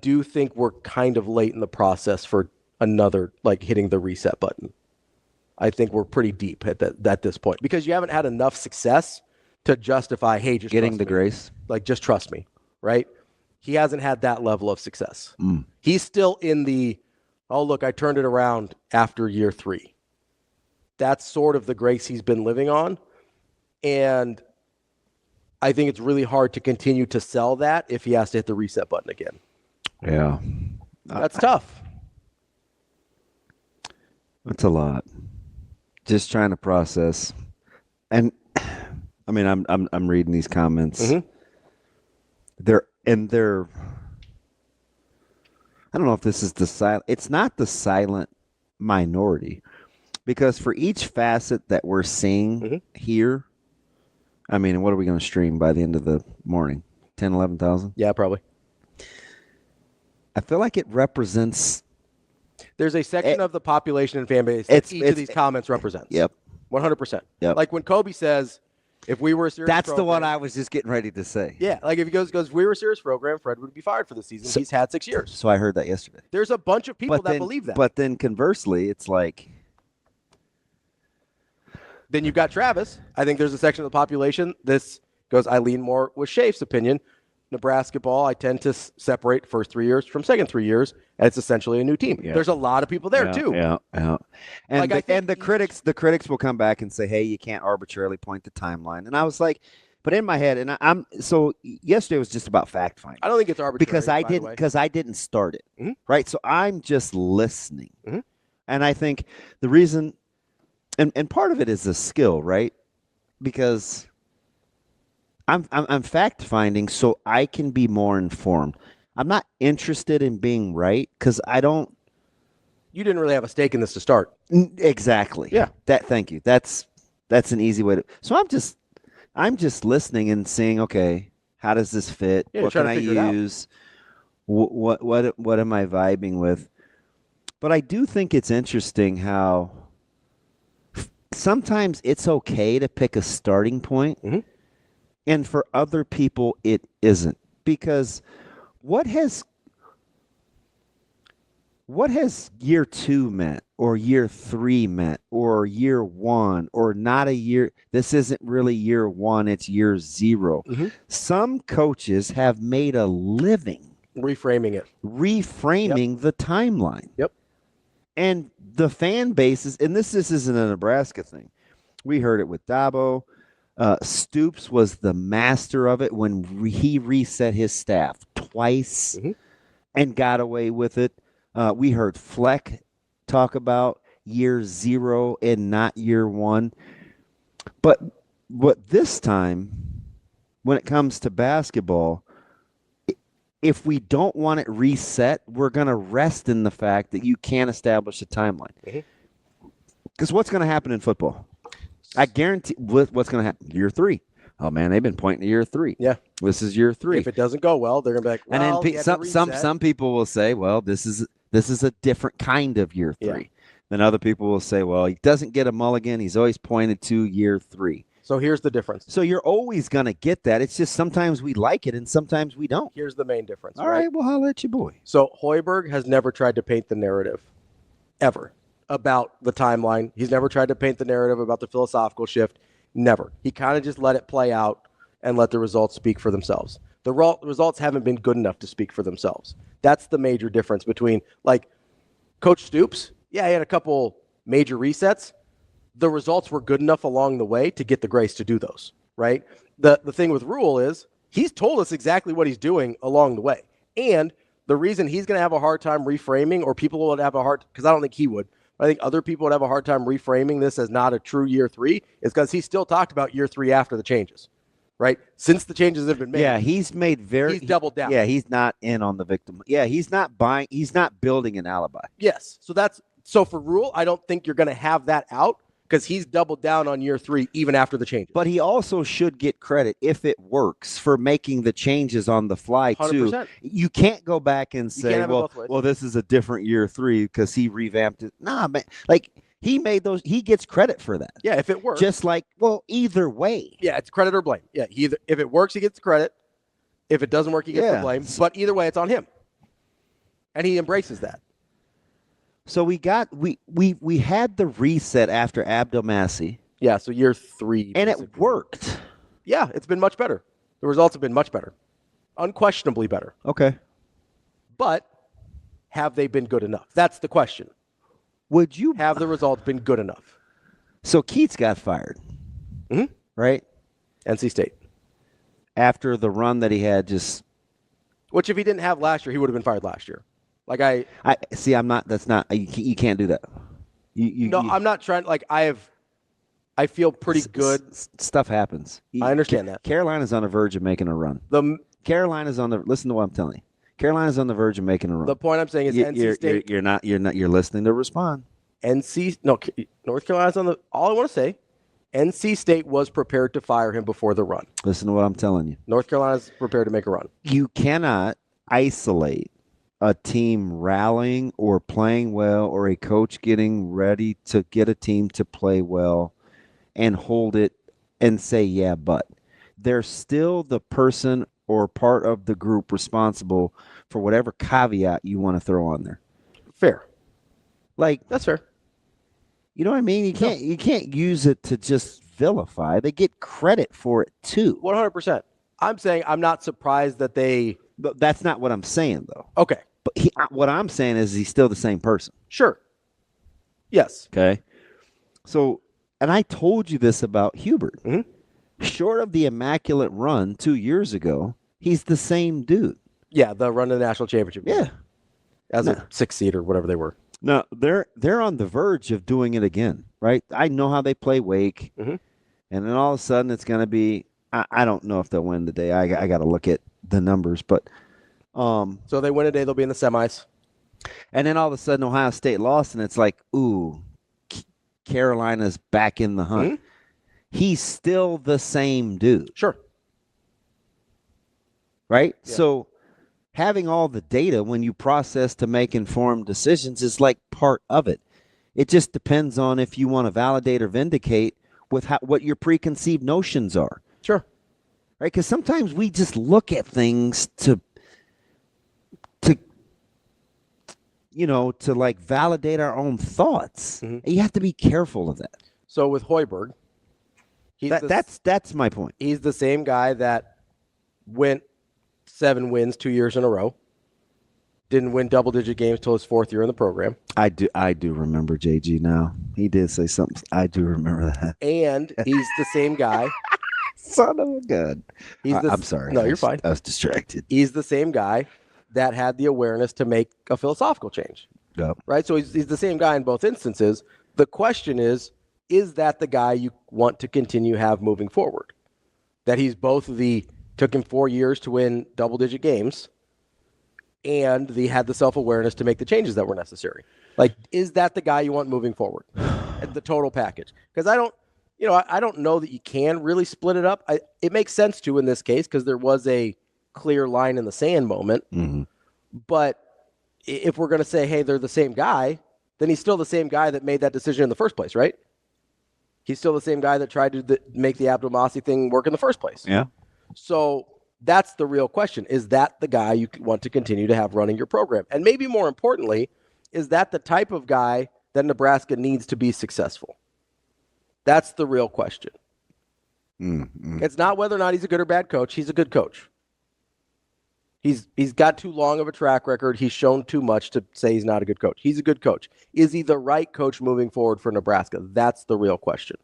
do think we're kind of late in the process for another, like, hitting the reset button. I think we're pretty deep at this point because you haven't had enough success to justify, hey, just getting the grace. Like, just trust me, right? He hasn't had that level of success. He's still in the, oh, look, I turned it around after year 3. That's sort of the grace he's been living on. And I think it's really hard to continue to sell that if he has to hit the reset button again. Yeah. That's tough. That's a lot. Just trying to process. And I mean, I'm reading these comments. Mm-hmm. They're I don't know if this is the silent. It's not the silent minority, because for each facet that we're seeing here, I mean, what are we going to stream by the end of the morning? 10, 11,000? Yeah, probably. I feel like it represents. There's a section of the population and fan base that each of these comments represents. Yep. 100%. Yep. Like when Kobe says, if we were a serious That's program, the one I was just getting ready to say. Yeah, like if he goes, if we were a serious program, Fred would be fired for the season. He's had 6 years. So I heard that yesterday. There's a bunch of people that believe that. But then conversely, it's like. Then you've got Travis. I think there's a section of the population. This goes, I lean more with Shafe's opinion. Nebrasketball, I tend to separate first 3 years from second 3 years, and it's essentially a new team. Yeah. There's a lot of people there too. Yeah. And the critics will come back and say, "Hey, you can't arbitrarily point the timeline." And I was like, but in my head, and I'm so yesterday was just about fact finding. I don't think it's arbitrary because I didn't start it, right? So I'm just listening, Mm-hmm. and I think the reason, and part of it is a skill, right? Because I'm fact finding so I can be more informed. I'm not interested in being right because I don't. You didn't really have a stake in this to start. Exactly. Yeah. Thank you. That's an easy way to. So I'm just listening and seeing. Okay, how does this fit? Yeah, what can I use? What am I vibing with? But I do think it's interesting how sometimes it's okay to pick a starting point. Mm-hmm. And for other people, it isn't. Because what has year 2 meant, or year 3 meant, or year 1, or not a year? This isn't really year 1, it's year 0. Mm-hmm. Some coaches have made a living reframing the timeline. Yep. And the fan bases, and this isn't a Nebraska thing. We heard it with Dabo. Stoops was the master of it when he reset his staff twice and got away with it. We heard Fleck talk about year 0 and not year 1. But this time, when it comes to basketball, if we don't want it reset, we're going to rest in the fact that you can't establish a timeline. Because what's going to happen in football? I guarantee what's going to happen. Year 3. Oh, man, they've been pointing to year 3. Yeah. This is year 3. If it doesn't go well, they're going to be like, well, and then some people will say, well, this is a different kind of year 3. Yeah. Then other people will say, well, he doesn't get a mulligan. He's always pointed to year 3. So here's the difference. So you're always going to get that. It's just sometimes we like it and sometimes we don't. Here's the main difference. All right, well, holla at you, boy. So Hoiberg has never tried to paint the narrative, ever, about the timeline. He's never tried to paint the narrative about the philosophical shift. Never. He kind of just let it play out and let the results speak for themselves. The results haven't been good enough to speak for themselves. That's the major difference between, like, Coach Stoops. Yeah, he had a couple major resets. The results were good enough along the way to get the grace to do those, right? The thing with Rule is he's told us exactly what he's doing along the way. And the reason he's going to have a hard time reframing, or people would have a hard, because I don't think he would, but I think other people would have a hard time reframing this as not a true year 3, is because he still talked about year 3 after the changes, right? Since the changes have been made. Yeah, he's doubled down. Yeah, he's not in on the victim. Yeah, he's not building an alibi. Yes. So for Rule, I don't think you're going to have that out, because he's doubled down on year 3 even after the changes. But he also should get credit, if it works, for making the changes on the fly, too. 100%. You can't go back and say, well, this is a different year 3 because he revamped it. Nah, man. Like, he made those. He gets credit for that. Yeah, if it works. Just like, well, either way. Yeah, it's credit or blame. Yeah, if it works, he gets credit. If it doesn't work, he gets the blame. But either way, it's on him. And he embraces that. So we had the reset after Abdelmassi. Yeah, so year 3. And basically. it worked. Yeah, it's been much better. The results have been much better. Unquestionably better. Okay. But have they been good enough? That's the question. Would you have the results been good enough? So Keats got fired. Right? NC State. After the run that he had, which if he didn't have last year, he would have been fired last year. Like I see. I'm not. That's not. You can't do that. I'm not trying. Like I feel pretty good. Stuff happens. I understand that. Carolina's on the verge of making a run. Carolina's on the. Listen to what I'm telling you. Carolina's on the verge of making a run. The point I'm saying is NC State. You're not. You're listening to respond. North Carolina's on the. All I want to say, NC State was prepared to fire him before the run. Listen to what I'm telling you. North Carolina's prepared to make a run. You cannot isolate a team rallying or playing well, or a coach getting ready to get a team to play well and hold it and say, yeah, but they're still the person or part of the group responsible for whatever caveat you want to throw on there. Fair. Like, that's fair. You know what I mean? You can't use it to just vilify. They get credit for it too. 100%. I'm saying I'm not surprised that they. But that's not what I'm saying, though. Okay. But what I'm saying is he's still the same person. Sure. Yes. Okay. So, and I told you this about Hubert. Short of the immaculate run 2 years ago, he's the same dude. Yeah, the run to the national championship. Yeah. As a 6th seed or whatever they were. No, they're on the verge of doing it again, right? I know how they play Wake. And then all of a sudden it's going to be, I don't know if they'll win today. I got to look at the numbers, but so they win today, they'll be in the semis. And then all of a sudden Ohio State lost, and it's like, ooh, Carolina's back in the hunt. He's still the same dude. Sure. Right? Yeah. So having all the data when you process to make informed decisions is like part of it. It just depends on if you want to validate or vindicate with what your preconceived notions are. Sure. Right? Because sometimes we just look at things to like validate our own thoughts. You have to be careful of that. So with Hoiberg, that's my point. He's the same guy that went 7 wins 2 years in a row. Didn't win double-digit games till his 4th year in the program. I do remember JG now. He did say something. I do remember that. And he's the same guy Son of a gun. I'm sorry. No, you're fine. I was distracted. He's the same guy that had the awareness to make a philosophical change. Yep. Right? So he's the same guy in both instances. The question is that the guy you want to continue have moving forward? That he's both took him 4 years to win double-digit games, and he had the self-awareness to make the changes that were necessary. Like, is that the guy you want moving forward? The total package. Because I don't know that you can really split it up. It makes sense to in this case because there was a clear line in the sand moment. Mm-hmm. But if we're going to say, hey, they're the same guy, then he's still the same guy that made that decision in the first place, right? He's still the same guy that tried to make the Abdelmassi thing work in the first place. Yeah. So that's the real question. Is that the guy you want to continue to have running your program? And maybe more importantly, is that the type of guy that Nebraska needs to be successful? That's the real question. Mm-hmm. It's not whether or not he's a good or bad coach. He's a good coach. He's got too long of a track record. He's shown too much to say he's not a good coach. He's a good coach. Is he the right coach moving forward for Nebraska? That's the real question.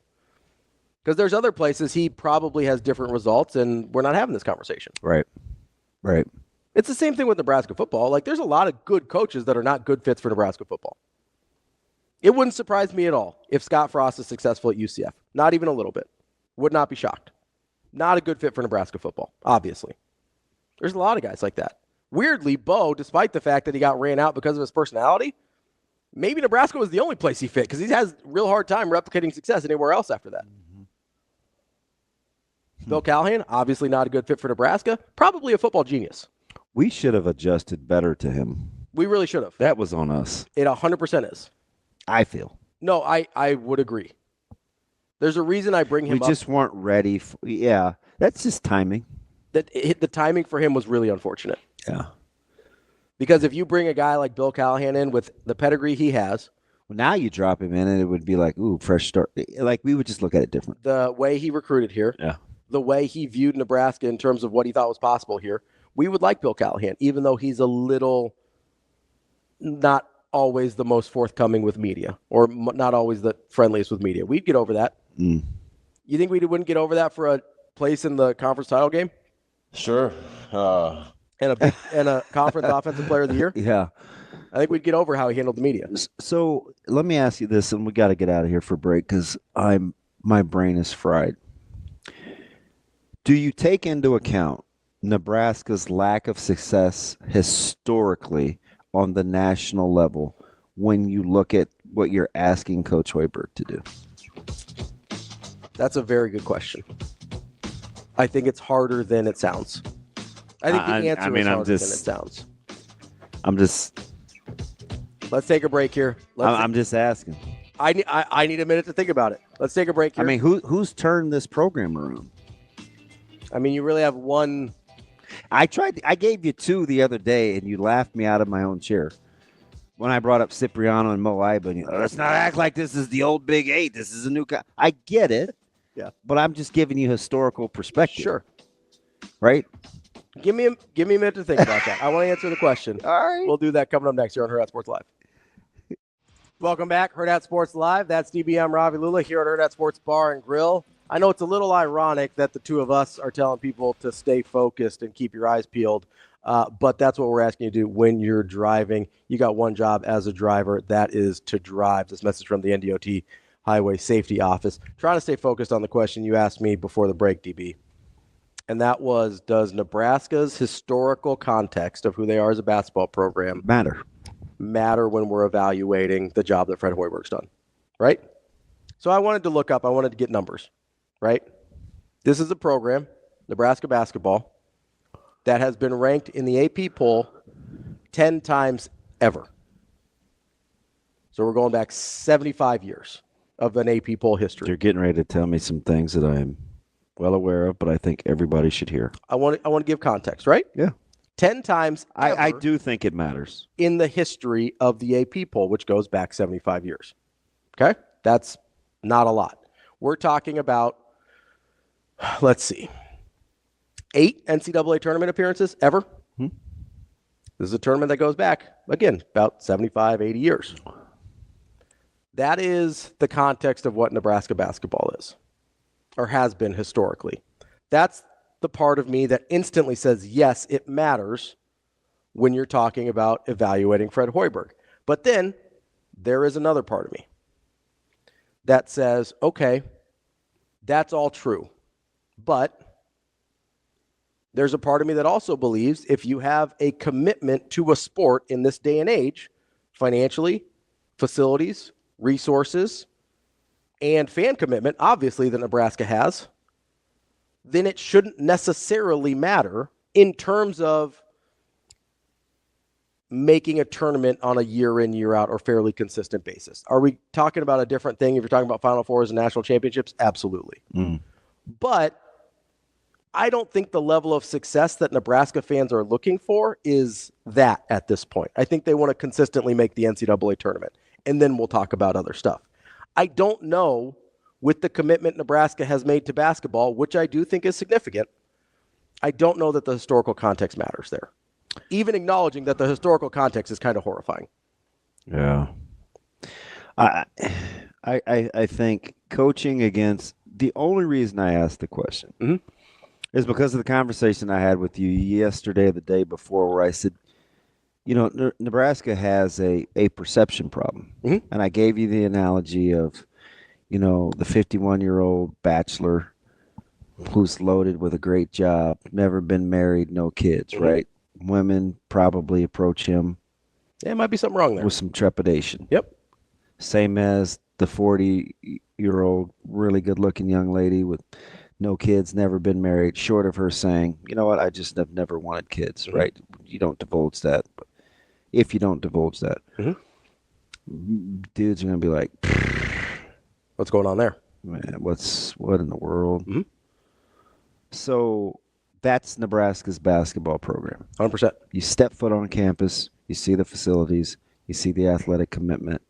Because there's other places he probably has different results, and we're not having this conversation. Right. It's the same thing with Nebraska football. Like, there's a lot of good coaches that are not good fits for Nebraska football. It wouldn't surprise me at all if Scott Frost is successful at UCF. Not even a little bit. Would not be shocked. Not a good fit for Nebraska football, obviously. There's a lot of guys like that. Weirdly, Bo, despite the fact that he got ran out because of his personality, maybe Nebraska was the only place he fit because he has a real hard time replicating success anywhere else after that. Mm-hmm. Bill Callahan, obviously not a good fit for Nebraska. Probably a football genius. We should have adjusted better to him. We really should have. That was on us. It 100% is. I feel. No, I would agree. There's a reason I bring him up. We just weren't ready. Yeah, that's just timing. The timing for him was really unfortunate. Yeah. Because if you bring a guy like Bill Callahan in with the pedigree he has. Well, now you drop him in and it would be like, ooh, fresh start. Like, we would just look at it different. The way he recruited here. Yeah. The way he viewed Nebraska in terms of what he thought was possible here. We would like Bill Callahan, even though he's a little not always the most forthcoming with media or not always the friendliest with media. We'd get over that. Mm. You think we wouldn't get over that for a place in the conference title game? Sure. And a conference offensive player of the year? Yeah. I think we'd get over how he handled the media. So let me ask you this, and we got to get out of here for break because my brain is fried. Do you take into account Nebraska's lack of success historically on the national level when you look at what you're asking Coach Hoiberg to do? That's a very good question. I think it's harder than it sounds. I think the answer is harder than it sounds. Let's take a break here. I'm just asking. I need a minute to think about it. Let's take a break here. I mean, who's turned this program around? I mean, you really have one. I gave you two the other day, and you laughed me out of my own chair when I brought up Cipriano and Mo Iba. And let's not act like this is the old Big Eight. This is a new guy. I get it. Yeah. But I'm just giving you historical perspective. Sure. Right? Give me a minute to think about that. I want to answer the question. All right. We'll do that coming up next here on Hurrdat Sports Live. Welcome back, Hurrdat Sports Live. That's DBM Ravi Lulla here at Hurrdat Sports Bar and Grill. I know it's a little ironic that the two of us are telling people to stay focused and keep your eyes peeled, but that's what we're asking you to do when you're driving. You got one job as a driver, that is to drive. This message from the NDOT Highway Safety Office. Trying to stay focused on the question you asked me before the break, DB. And that was, does Nebraska's historical context of who they are as a basketball program matter when we're evaluating the job that Fred Hoiberg's done, right? So I wanted to get numbers, right? This is a program, Nebraska Basketball, that has been ranked in the AP poll 10 times ever. So we're going back 75 years of an AP poll history. You're getting ready to tell me some things that I'm well aware of, but I think everybody should hear. I want to give context, right? Yeah. 10 times I do think it matters. In the history of the AP poll, which goes back 75 years. Okay? That's not a lot. We're talking about, let's see, 8 NCAA tournament appearances ever. This is a tournament that goes back, again, about 75, 80 years. That is the context of what Nebraska basketball is, or has been historically. That's the part of me that instantly says, yes, it matters when you're talking about evaluating Fred Hoiberg. But then there is another part of me that says, okay, that's all true. But there's a part of me that also believes if you have a commitment to a sport in this day and age, financially, facilities, resources, and fan commitment, obviously, that Nebraska has, then it shouldn't necessarily matter in terms of making a tournament on a year in, year out, or fairly consistent basis. Are we talking about a different thing if you're talking about Final Fours and national championships? Absolutely. But I don't think the level of success that Nebraska fans are looking for is that at this point. I think they want to consistently make the NCAA tournament, and then we'll talk about other stuff. I don't know, with the commitment Nebraska has made to basketball, which I do think is significant, I don't know that the historical context matters there. Even acknowledging that the historical context is kind of horrifying. Yeah. I think coaching against, the only reason I asked the question is because of the conversation I had with you yesterday or the day before, where I said, you know, Nebraska has a perception problem. And I gave you the analogy of, you know, the 51-year-old bachelor who's loaded with a great job, never been married, no kids, right? Women probably approach him. Yeah, might be something wrong there. With some trepidation. Yep. Same as the 40-year-old, really good-looking young lady with no kids, never been married, short of her saying, you know what, I just have never wanted kids, right? You don't divulge that. But if you don't divulge that, dudes are going to be like, what's going on there? Man, what in the world? So that's Nebraska's basketball program. 100%. You step foot on campus, you see the facilities, you see the athletic commitment,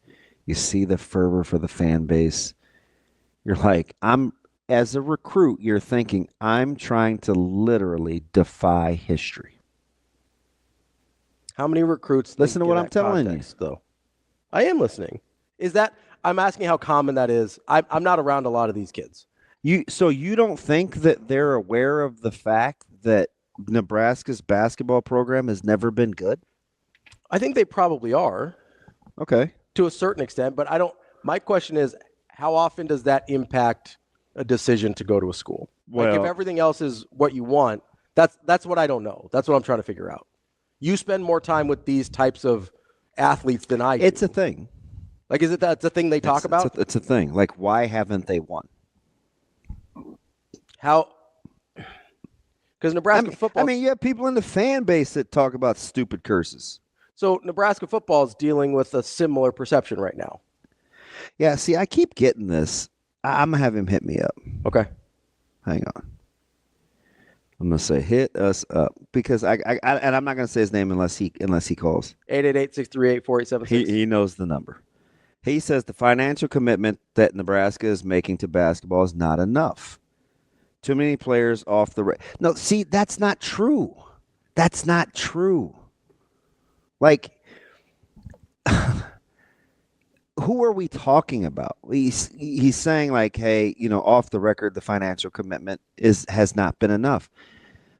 you see the fervor for the fan base. You're like, as a recruit, you're thinking, I'm trying to literally defy history. How many recruits listen to what I'm telling context, you? Though, I am listening. Is that, I'm asking how common that is. I'm not around a lot of these kids. So you don't think that they're aware of the fact that Nebraska's basketball program has never been good? I think they probably are. Okay. To a certain extent, but my question is, how often does that impact a decision to go to a school? Well, like if everything else is what you want, that's what I don't know. That's what I'm trying to figure out. You spend more time with these types of athletes than I do. It's a thing. Like, is it that's a thing they talk about? It's a thing. Like, why haven't they won? How? Because Nebraska football. I mean, you have people in the fan base that talk about stupid curses. So Nebraska football is dealing with a similar perception right now. Yeah, see, I keep getting this. I'm going to have him hit me up. Okay. Hang on. I'm going to say hit us up because and I'm not going to say his name unless he calls. 888-638-4876. He knows the number. He says the financial commitment that Nebraska is making to basketball is not enough. Too many players off the No, see, that's not true. That's not true. Like, who are we talking about? He's saying, like, hey, you know, off the record, the financial commitment has not been enough.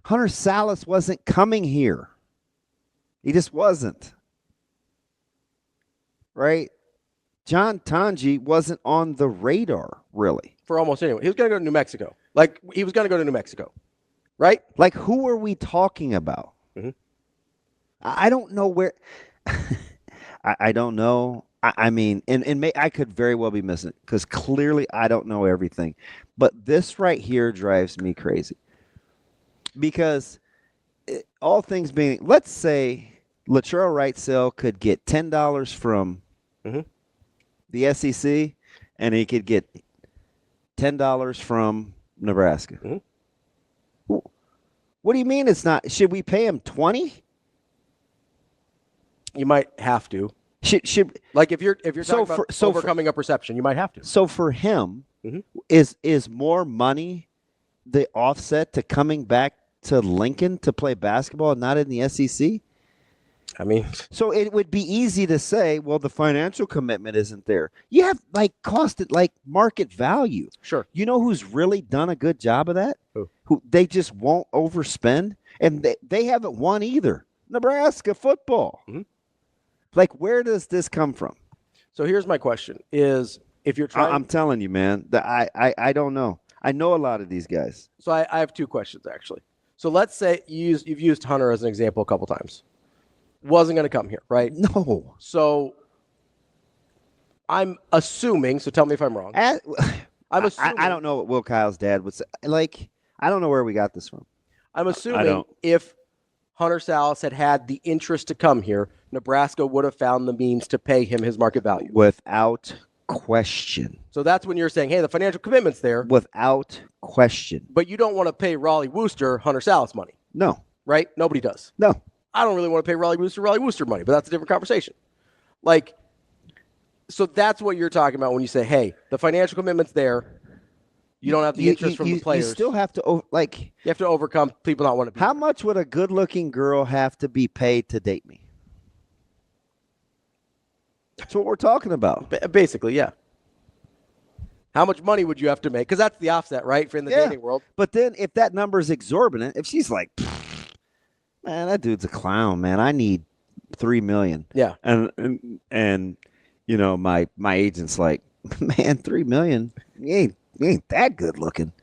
Hunter Salas wasn't coming here. He just wasn't. Right? John Tanji wasn't on the radar, really. For almost anyone. He was going to go to New Mexico. Like, he was going to go to New Mexico. Right? Like, who are we talking about? I don't know where. I don't know. I mean, and I could very well be missing it because clearly I don't know everything. But this right here drives me crazy. Because all things being, let's say Latrell Wrightsell could get $10 from the SEC and he could get $10 from Nebraska. What do you mean it's not? Should we pay him $20? You might have to. Should like if you're talking about overcoming a perception, you might have to. So for him, is more money the offset to coming back to Lincoln to play basketball and not in the SEC? I mean, So it would be easy to say, well, the financial commitment isn't there. You have like cost it like market value. sure. You know who's really done a good job of that? Who? They just won't overspend, and they haven't won either. Nebraska football. Mhm. Like, where does this come from? So here's my question: is if you're trying, I'm telling you, man, that I don't know. I know a lot of these guys. so I have two questions actually. So let's say you've used Hunter as an example a couple times. Wasn't going to come here, right? No. So I'm assuming. So tell me if I'm wrong. I'm assuming. I don't know what Will Kyle's dad would say. Like, I don't know where we got this from. I'm I assuming don't. if Hunter Salas had the interest to come here, Nebraska would have found the means to pay him his market value. Without question. So that's when you're saying, hey, the financial commitment's there, Without question. but you don't want to pay Raleigh Wooster Hunter Salas money, No. right? Nobody does. No. I don't really want to pay Raleigh Wooster money, but that's a different conversation. Like, so that's what you're talking about when you say, hey, the financial commitment's there. You don't have the interest from the players. You still have to, You have to overcome people not want to be. How much would a good-looking girl have to be paid to date me? That's what we're talking about. Basically, yeah. How much money would you have to make? Because that's the offset, right? For in the dating world. But then if that number's exorbitant, if she's like, man, that dude's a clown, man. I need $3 million. Yeah. And you know, my agent's like, man, $3 million, you ain't that good looking.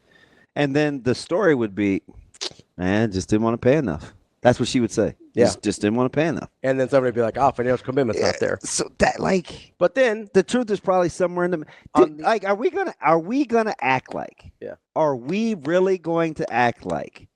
And then the story would be, man, just didn't want to pay enough. That's what she would say. Yeah. Just didn't want to pay enough. And then somebody would be like, oh, financial commitment's not there. So that, like, But then the truth is probably somewhere in like, are we gonna act like? Yeah. Are we really going to act like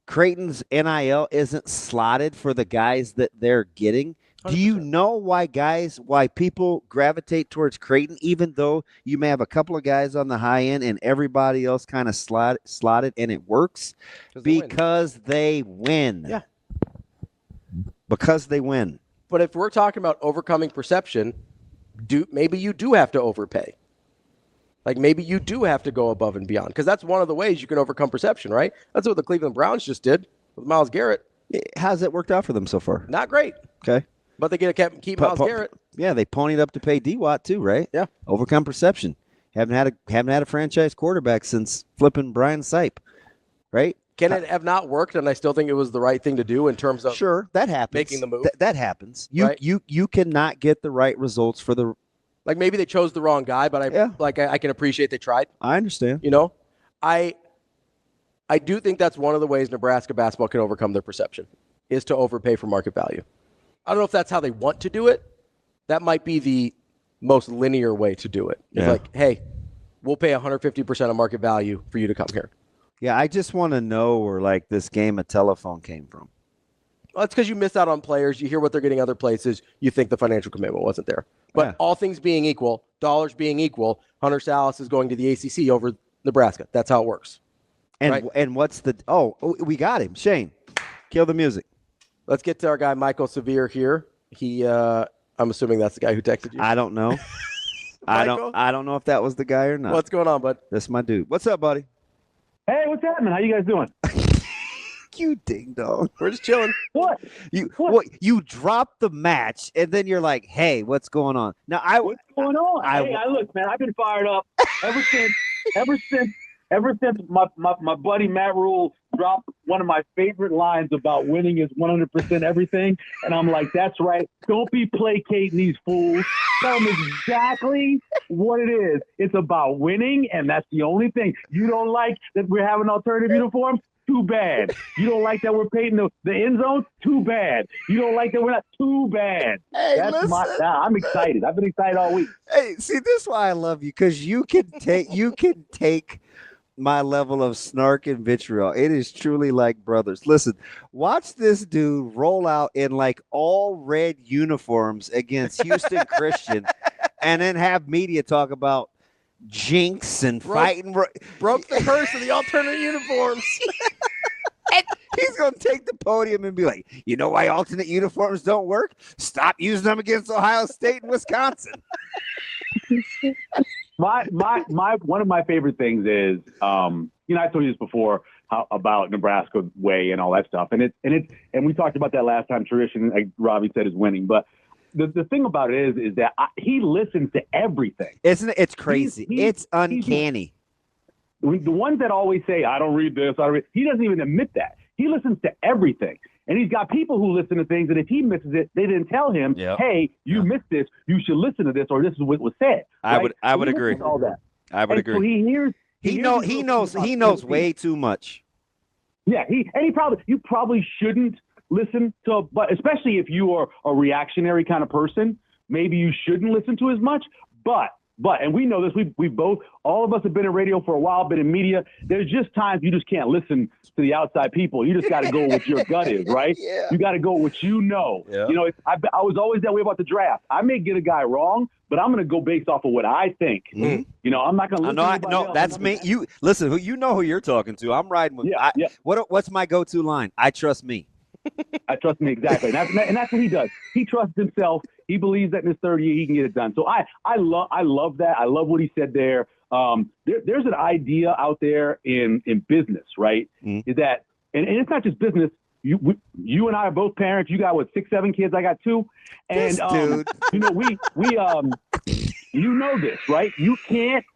Creighton's NIL isn't slotted for the guys that they're getting? 100%. Do you know why people gravitate towards Creighton, even though you may have a couple of guys on the high end and everybody else kind of slotted and it works? Because they win. Yeah. Because they win. But if we're talking about overcoming perception, maybe you do have to overpay. Like maybe you do have to go above and beyond, because that's one of the ways you can overcome perception, right? That's what the Cleveland Browns just did with Myles Garrett. How's it worked out for them so far? Not great. Okay. But they get to keep Myles Garrett. Yeah, they ponied up to pay D-Watt too, right? Yeah. Overcome perception. Haven't had a franchise quarterback since flipping Brian Sipe, right? Can it have not worked? And I still think it was the right thing to do in terms of Sure, that happens. making the move. That happens. Right? You cannot get the right results for the. Like maybe they chose the wrong guy, but I can appreciate they tried. I understand. You know, I do think that's one of the ways Nebraska basketball can overcome their perception is to overpay for market value. I don't know if that's how they want to do it. That might be the most linear way to do it. It's like, hey, we'll pay 150% of market value for you to come here. Yeah, I just want to know where like this game of telephone came from. Well, it's because you miss out on players. You hear what they're getting other places. You think the financial commitment wasn't there. But all things being equal, dollars being equal, Hunter Salas is going to the ACC over Nebraska. That's how it works. And what's the we got him. Shane, kill the music. Let's get to our guy Michael Severe here. He I'm assuming that's the guy who texted you. I don't know. I don't know if that was the guy or not. What's going on, bud? That's my dude. What's up, buddy? Hey, what's happening? How you guys doing? You ding dong. We're just chilling. What? You dropped the match and then you're like, hey, what's going on? Now what's going on? Look, man, I've been fired up ever since my buddy Matt Rule dropped one of my favorite lines about winning is 100% everything. And I'm like, that's right. Don't be placating these fools. Tell them exactly what it is. It's about winning, and that's the only thing. You don't like that we're having alternative uniforms? Too bad. You don't like that we're painting the end zone? Too bad. You don't like that we're not? Too bad. Hey, I'm excited. I've been excited all week. Hey, see, this is why I love you, because you can take my level of snark and vitriol. It is truly like brothers. Listen, watch this dude roll out in like all red uniforms against Houston Christian and then have media talk about jinx and fighting. Broke the curse of the alternate uniforms. He's going to take the podium and be like, you know why alternate uniforms don't work? Stop using them against Ohio State and Wisconsin. My one of my favorite things is, I told you this before, about Nebraska way and all that stuff. And we talked about that last time. Tradition, like Ravi said, is winning. But the thing about it is that he listens to everything. Isn't it? It's crazy. It's uncanny. The ones that always say, I don't read this, he doesn't even admit that. He listens to everything. And he's got people who listen to things, and if he misses it, they didn't tell him, hey, you missed this, you should listen to this, or this is what was said. Right? I would agree. All that. I would agree. So he knows way too much. Yeah, you probably shouldn't listen to, but especially if you are a reactionary kind of person, maybe you shouldn't listen to as much. But and we know this, we both, all of us have been in radio for a while, been in media. There's just times you just can't listen to the outside people. You just got to go with your gut is, right? Yeah. You got to go with what you know. Yeah. You know, I was always that way about the draft. I may get a guy wrong, but I'm going to go based off of what I think. Mm-hmm. You know, I'm not going to listen to anybody else. That's me. You listen, you know who you're talking to. I'm riding with What's my go-to line? I trust me. I trust me, exactly. And that's what he does. He trusts himself. He believes that in his third year he can get it done. So I love that. I love what he said there. There's an idea out there in business, right? Mm-hmm. Is that, and it's not just business. You and I are both parents. You got 6, 7 kids. I got 2. And dude. You know, we you know this, right? You can't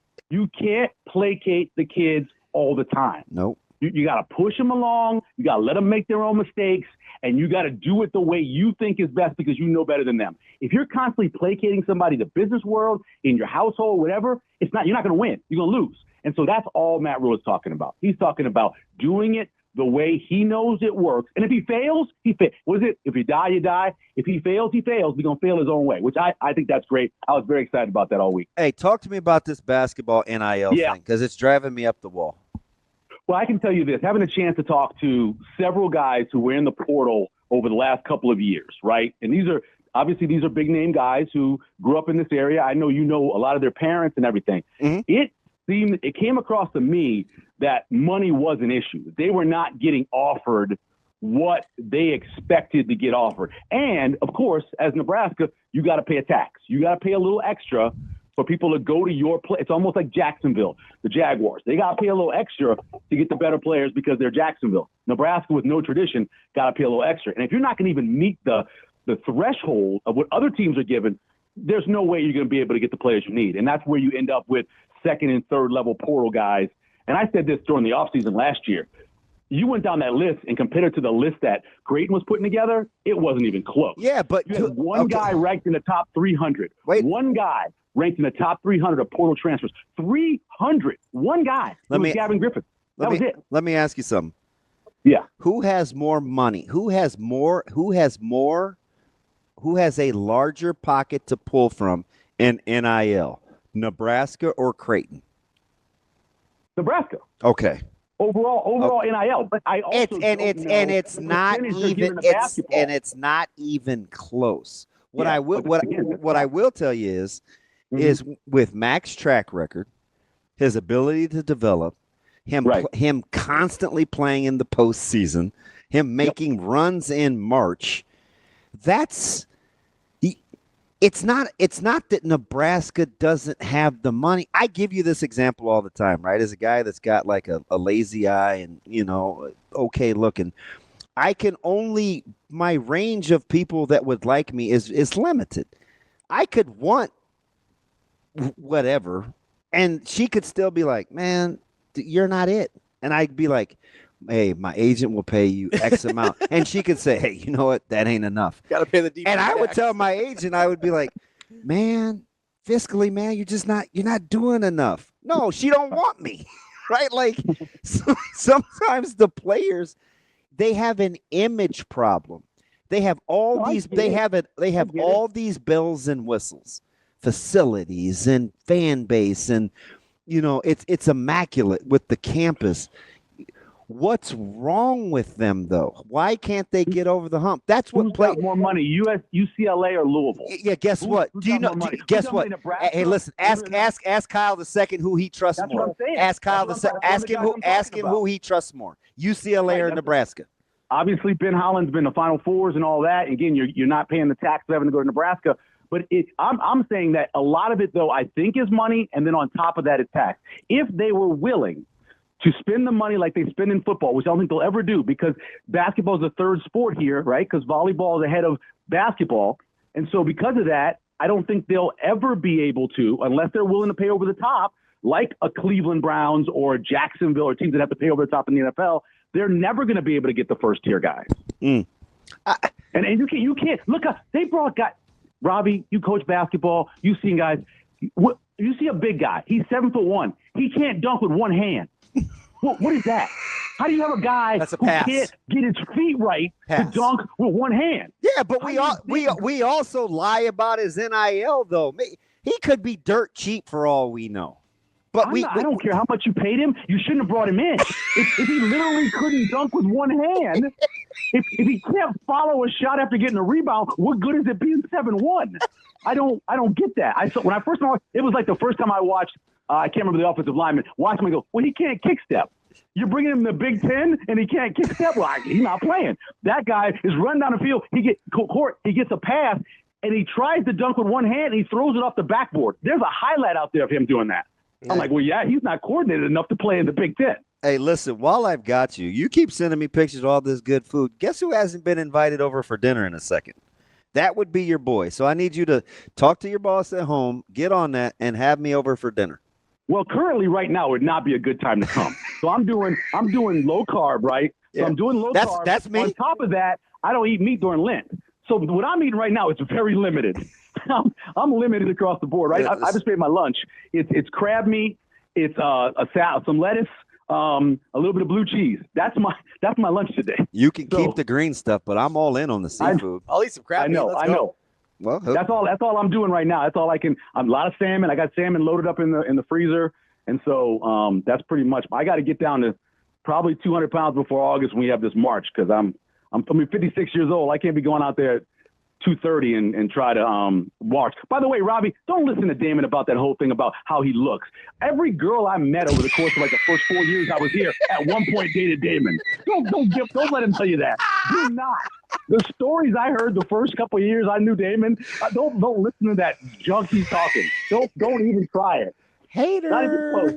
placate the kids all the time. Nope. You got to push them along. You got to let them make their own mistakes, and you got to do it the way you think is best because you know better than them. If you're constantly placating somebody in the business world, in your household, whatever, you're not going to win. You're going to lose. And so that's all Matt Rhule is talking about. He's talking about doing it the way he knows it works. And if he fails, he fails. What is it? If you die, you die. If he fails, he fails. He's going to fail his own way, which I think that's great. I was very excited about that all week. Hey, talk to me about this basketball NIL thing because it's driving me up the wall. Well, I can tell you this, having a chance to talk to several guys who were in the portal over the last couple of years, right? And these are big name guys who grew up in this area. I know you know a lot of their parents and everything. Mm-hmm. It came across to me that money was an issue. They were not getting offered what they expected to get offered. And of course, as Nebraska, you got to pay a tax. You got to pay a little extra for people to go to your place. It's almost like Jacksonville, the Jaguars. They got to pay a little extra to get the better players because they're Jacksonville. Nebraska, with no tradition, got to pay a little extra. And if you're not going to even meet the threshold of what other teams are given, there's no way you're going to be able to get the players you need. And that's where you end up with second and third level portal guys. And I said this during the offseason last year. You went down that list and compared it to the list that Creighton was putting together, it wasn't even close. Yeah, but you had one guy ranked in the top 300. One guy ranked in the top 300 of portal transfers. 300. One guy. Gavin Griffith. That was it. Let me ask you something. Yeah. Who has more money? Who has a larger pocket to pull from in NIL? Nebraska or Creighton? Nebraska. Okay. Overall NIL, but I also it's not even close. What I will tell you is with Mac's track record, his ability to develop, him constantly playing in the postseason, him making runs in March. It's not that Nebraska doesn't have the money. I give you this example all the time, right? As a guy that's got like a lazy eye and, okay looking, my range of people that would like me is limited. I could want whatever, and she could still be like, man, you're not it. And I'd be like, hey, my agent will pay you X amount. And she could say, hey, you know what? That ain't enough. Got to pay the deep. And I would tell my agent, I would be like, man, fiscally, man, you're not doing enough. No, she don't want me. Right? Like sometimes the players, they have an image problem. They have all these these bells and whistles, facilities and fan base, and it's immaculate with the campus. What's wrong with them, though? Why can't they get over the hump? That's what got more money, UCLA or Louisville? Yeah, guess what? Do you know? Guess what? Hey, listen. Ask Kyle the second who he trusts That's more. What I'm saying. Ask Kyle the second. Ask him who he trusts more. UCLA or Nebraska? Obviously, Ben Holland's been to Final Fours and all that. Again, you're not paying the tax of having to go to Nebraska. But I'm saying that a lot of it, though, I think is money, and then on top of that is tax. If they were willing to spend the money like they spend in football, which I don't think they'll ever do because basketball is the third sport here, right? Because volleyball is ahead of basketball. And so because of that, I don't think they'll ever be able to, unless they're willing to pay over the top, like a Cleveland Browns or Jacksonville or teams that have to pay over the top in the NFL, they're never going to be able to get the first tier guys. And you can't look up. They brought guys. Ravi, you coach basketball. You've seen guys. You see a big guy. He's 7'1". He can't dunk with one hand. What is that? How do you have a guy who can't get his feet right to dunk with one hand? Yeah, but we also lie about his NIL though. He could be dirt cheap for all we know. But I don't care how much you paid him. You shouldn't have brought him in. if he literally couldn't dunk with one hand, if he can't follow a shot after getting a rebound, what good is it being 7'1"? I don't get that. When I first watched, it was like the first time I watched. I can't remember the offensive lineman. Watch him and go, well, he can't kick step. You're bringing him the Big Ten and he can't kick step. Well, he's not playing. That guy is running down the field. He gets a pass and he tries to dunk with one hand and he throws it off the backboard. There's a highlight out there of him doing that. I'm like, well, yeah, he's not coordinated enough to play in the Big Ten. Hey, listen, while I've got you, you keep sending me pictures of all this good food. Guess who hasn't been invited over for dinner in a second? That would be your boy. So I need you to talk to your boss at home, get on that, and have me over for dinner. Well, currently right now would not be a good time to come. So I'm doing low carb, right? So yeah. I'm doing low carb. That's me. On top of that, I don't eat meat during Lent. So what I'm eating right now is very limited. I'm limited across the board, right? I just made my lunch. It's crab meat. It's a salad, some lettuce, a little bit of blue cheese. That's my lunch today. You can keep the green stuff, but I'm all in on the seafood. I'll eat some crab meat. I know. Well, that's all I'm doing right now. That's all I can. A lot of salmon. I got salmon loaded up in the freezer, and so that's pretty much. I got to get down to probably 200 pounds before August when we have this march because I'm 56 years old. I can't be going out there at 2:30 and try to watch. By the way, Ravi, don't listen to Damon about that whole thing about how he looks. Every girl I met over the course of like the first 4 years I was here at one point dated Damon. Don't let him tell you that. Do not. The stories I heard the first couple of years I knew Damon, don't listen to that junk he's talking. Don't even try it. Hater. Not even close.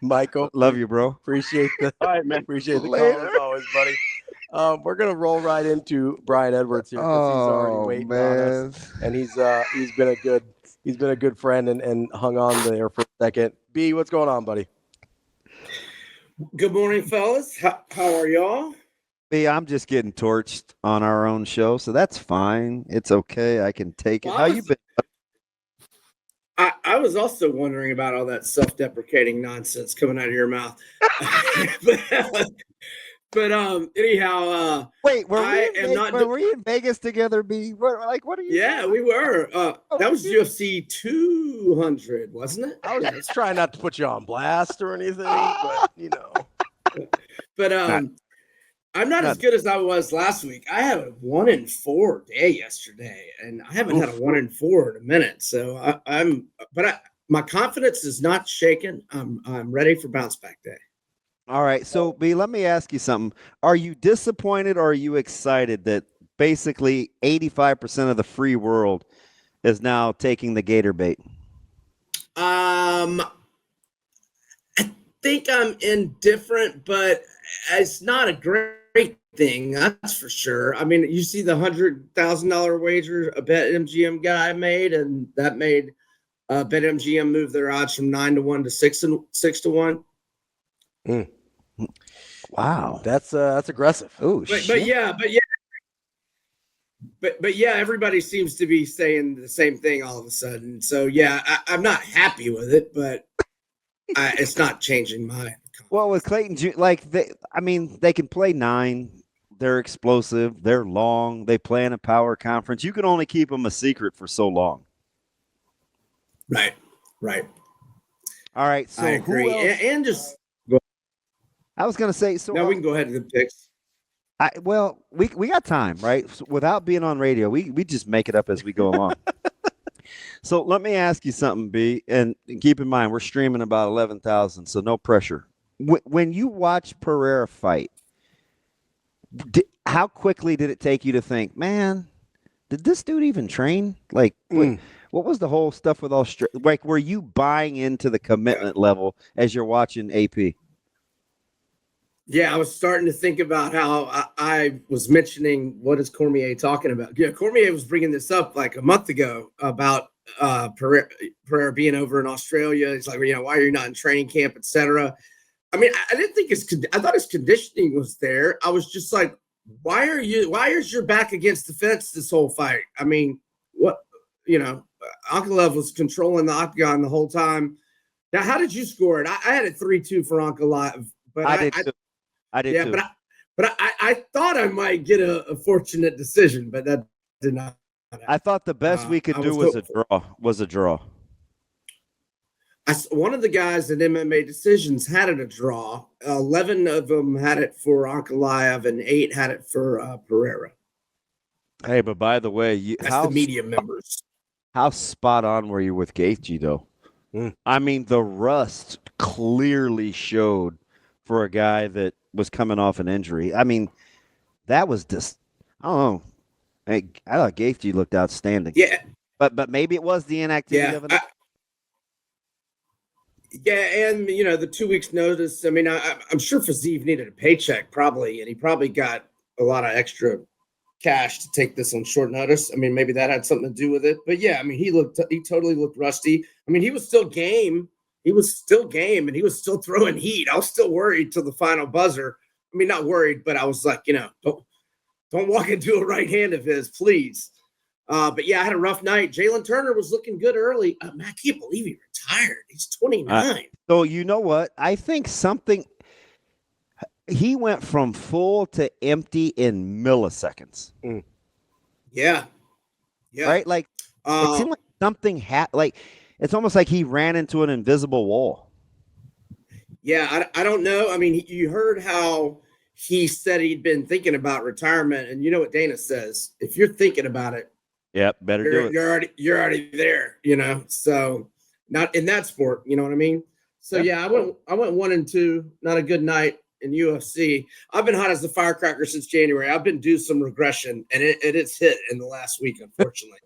Michael, love you, bro. Appreciate the all right, man. Appreciate the call as always, buddy. We're gonna roll right into Brian Edwards here because he's already waiting on us, and he's been a good friend and hung on there for a second. B, what's going on, buddy? Good morning, fellas. How are y'all? B, I'm just getting torched on our own show, so that's fine. It's okay. I can take it. How you been? I was also wondering about all that self-deprecating nonsense coming out of your mouth. But anyhow, wait, were we in Vegas together, B? What are you? Yeah, we were. That was UFC 200, wasn't it? I was trying not to put you on blast or anything, but you know. But I'm not as good as I was last week. I had a 1-4 day yesterday, and I haven't had a 1-4 in a minute. So my confidence is not shaken. I'm ready for bounce back day. All right, so B, let me ask you something. Are you disappointed or are you excited that basically 85% of the free world is now taking the gator bait? I think I'm indifferent, but it's not a great thing, that's for sure. I mean, you see the $100,000 wager a BetMGM guy made, and that made BetMGM move their odds from 9-1 to 6-1. Mm. Wow, that's aggressive. Oh, but yeah, everybody seems to be saying the same thing all of a sudden. So yeah, I'm not happy with it, but it's not changing my. Well, with Clayton, they can play 9. They're explosive. They're long. They play in a power conference. You can only keep them a secret for so long. Right. All right. So I agree, and just. I was going to say, so now we can go ahead to the picks. We got time, right? So without being on radio, we just make it up as we go along. So let me ask you something, B, and keep in mind we're streaming about 11,000, so no pressure. When you watch Pereira fight, how quickly did it take you to think, man, did this dude even train? Like, what was the whole stuff with Australia? Like, were you buying into the commitment level as you're watching AP? Yeah, I was starting to think about how I was mentioning what is Cormier talking about. Yeah, Cormier was bringing this up like a month ago about Pereira being over in Australia. He's like, why are you not in training camp, etc. I mean, I didn't think I thought his conditioning was there. I was just like, why is your back against the fence this whole fight? I mean, what, Ankalaev was controlling the octagon the whole time. Now, how did you score it? I had it 3-2 for Ankalaev, but I did too. But I thought I might get a fortunate decision, but that did not happen. I thought the best we could do was a draw. One of the guys at MMA Decisions had it a draw. 11 of them had it for Ankalaev, and 8 had it for Pereira. Hey, but by the way, that's the media members. How spot on were you with Gaethje, though? I mean, the rust clearly showed for a guy that was coming off an injury. I mean, that was just, I don't know. I thought Gaethje looked outstanding. Yeah. But maybe it was the inactivity of it. Yeah, and, the 2 weeks notice. I mean, I'm sure Fiziev needed a paycheck probably, and he probably got a lot of extra cash to take this on short notice. I mean, maybe that had something to do with it. But, yeah, I mean, he totally looked rusty. I mean, he was still game. And he was still throwing heat. I was still worried till the final buzzer. I mean, not worried, but I was like, don't walk into a right hand of his, please. But yeah, I had a rough night. Jalen Turner was looking good early. I can't believe he retired. He's 29. So you know what? I think he went from full to empty in milliseconds. Yeah. Right? Like, it seemed like something happened. It's almost like he ran into an invisible wall. Yeah, I don't know. I mean, you heard how he said he'd been thinking about retirement, and you know what Dana says: if you're thinking about it, better do it. You're already there, So not in that sport, you know what I mean? So yeah, I went 1-2. Not a good night in UFC. I've been hot as the firecracker since January. I've been due some regression, and it's hit in the last week, unfortunately.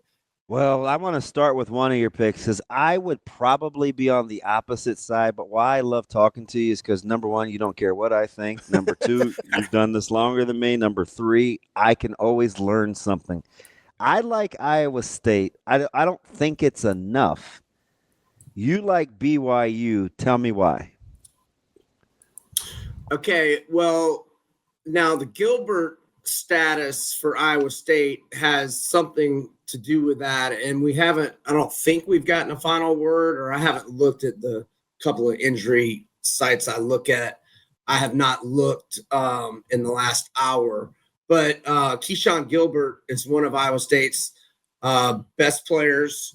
Well, I want to start with one of your picks because I would probably be on the opposite side. But why I love talking to you is because, number one, you don't care what I think. Number two, you've done this longer than me. Number three, I can always learn something. I like Iowa State. I don't think it's enough. You like BYU. Tell me why. Okay, well, now the Gilbert status for Iowa State has something to do with that, and I don't think we've gotten a final word, or I haven't looked at the couple of injury sites I look at. I have not looked in the last hour, but Keyshawn Gilbert is one of Iowa State's best players.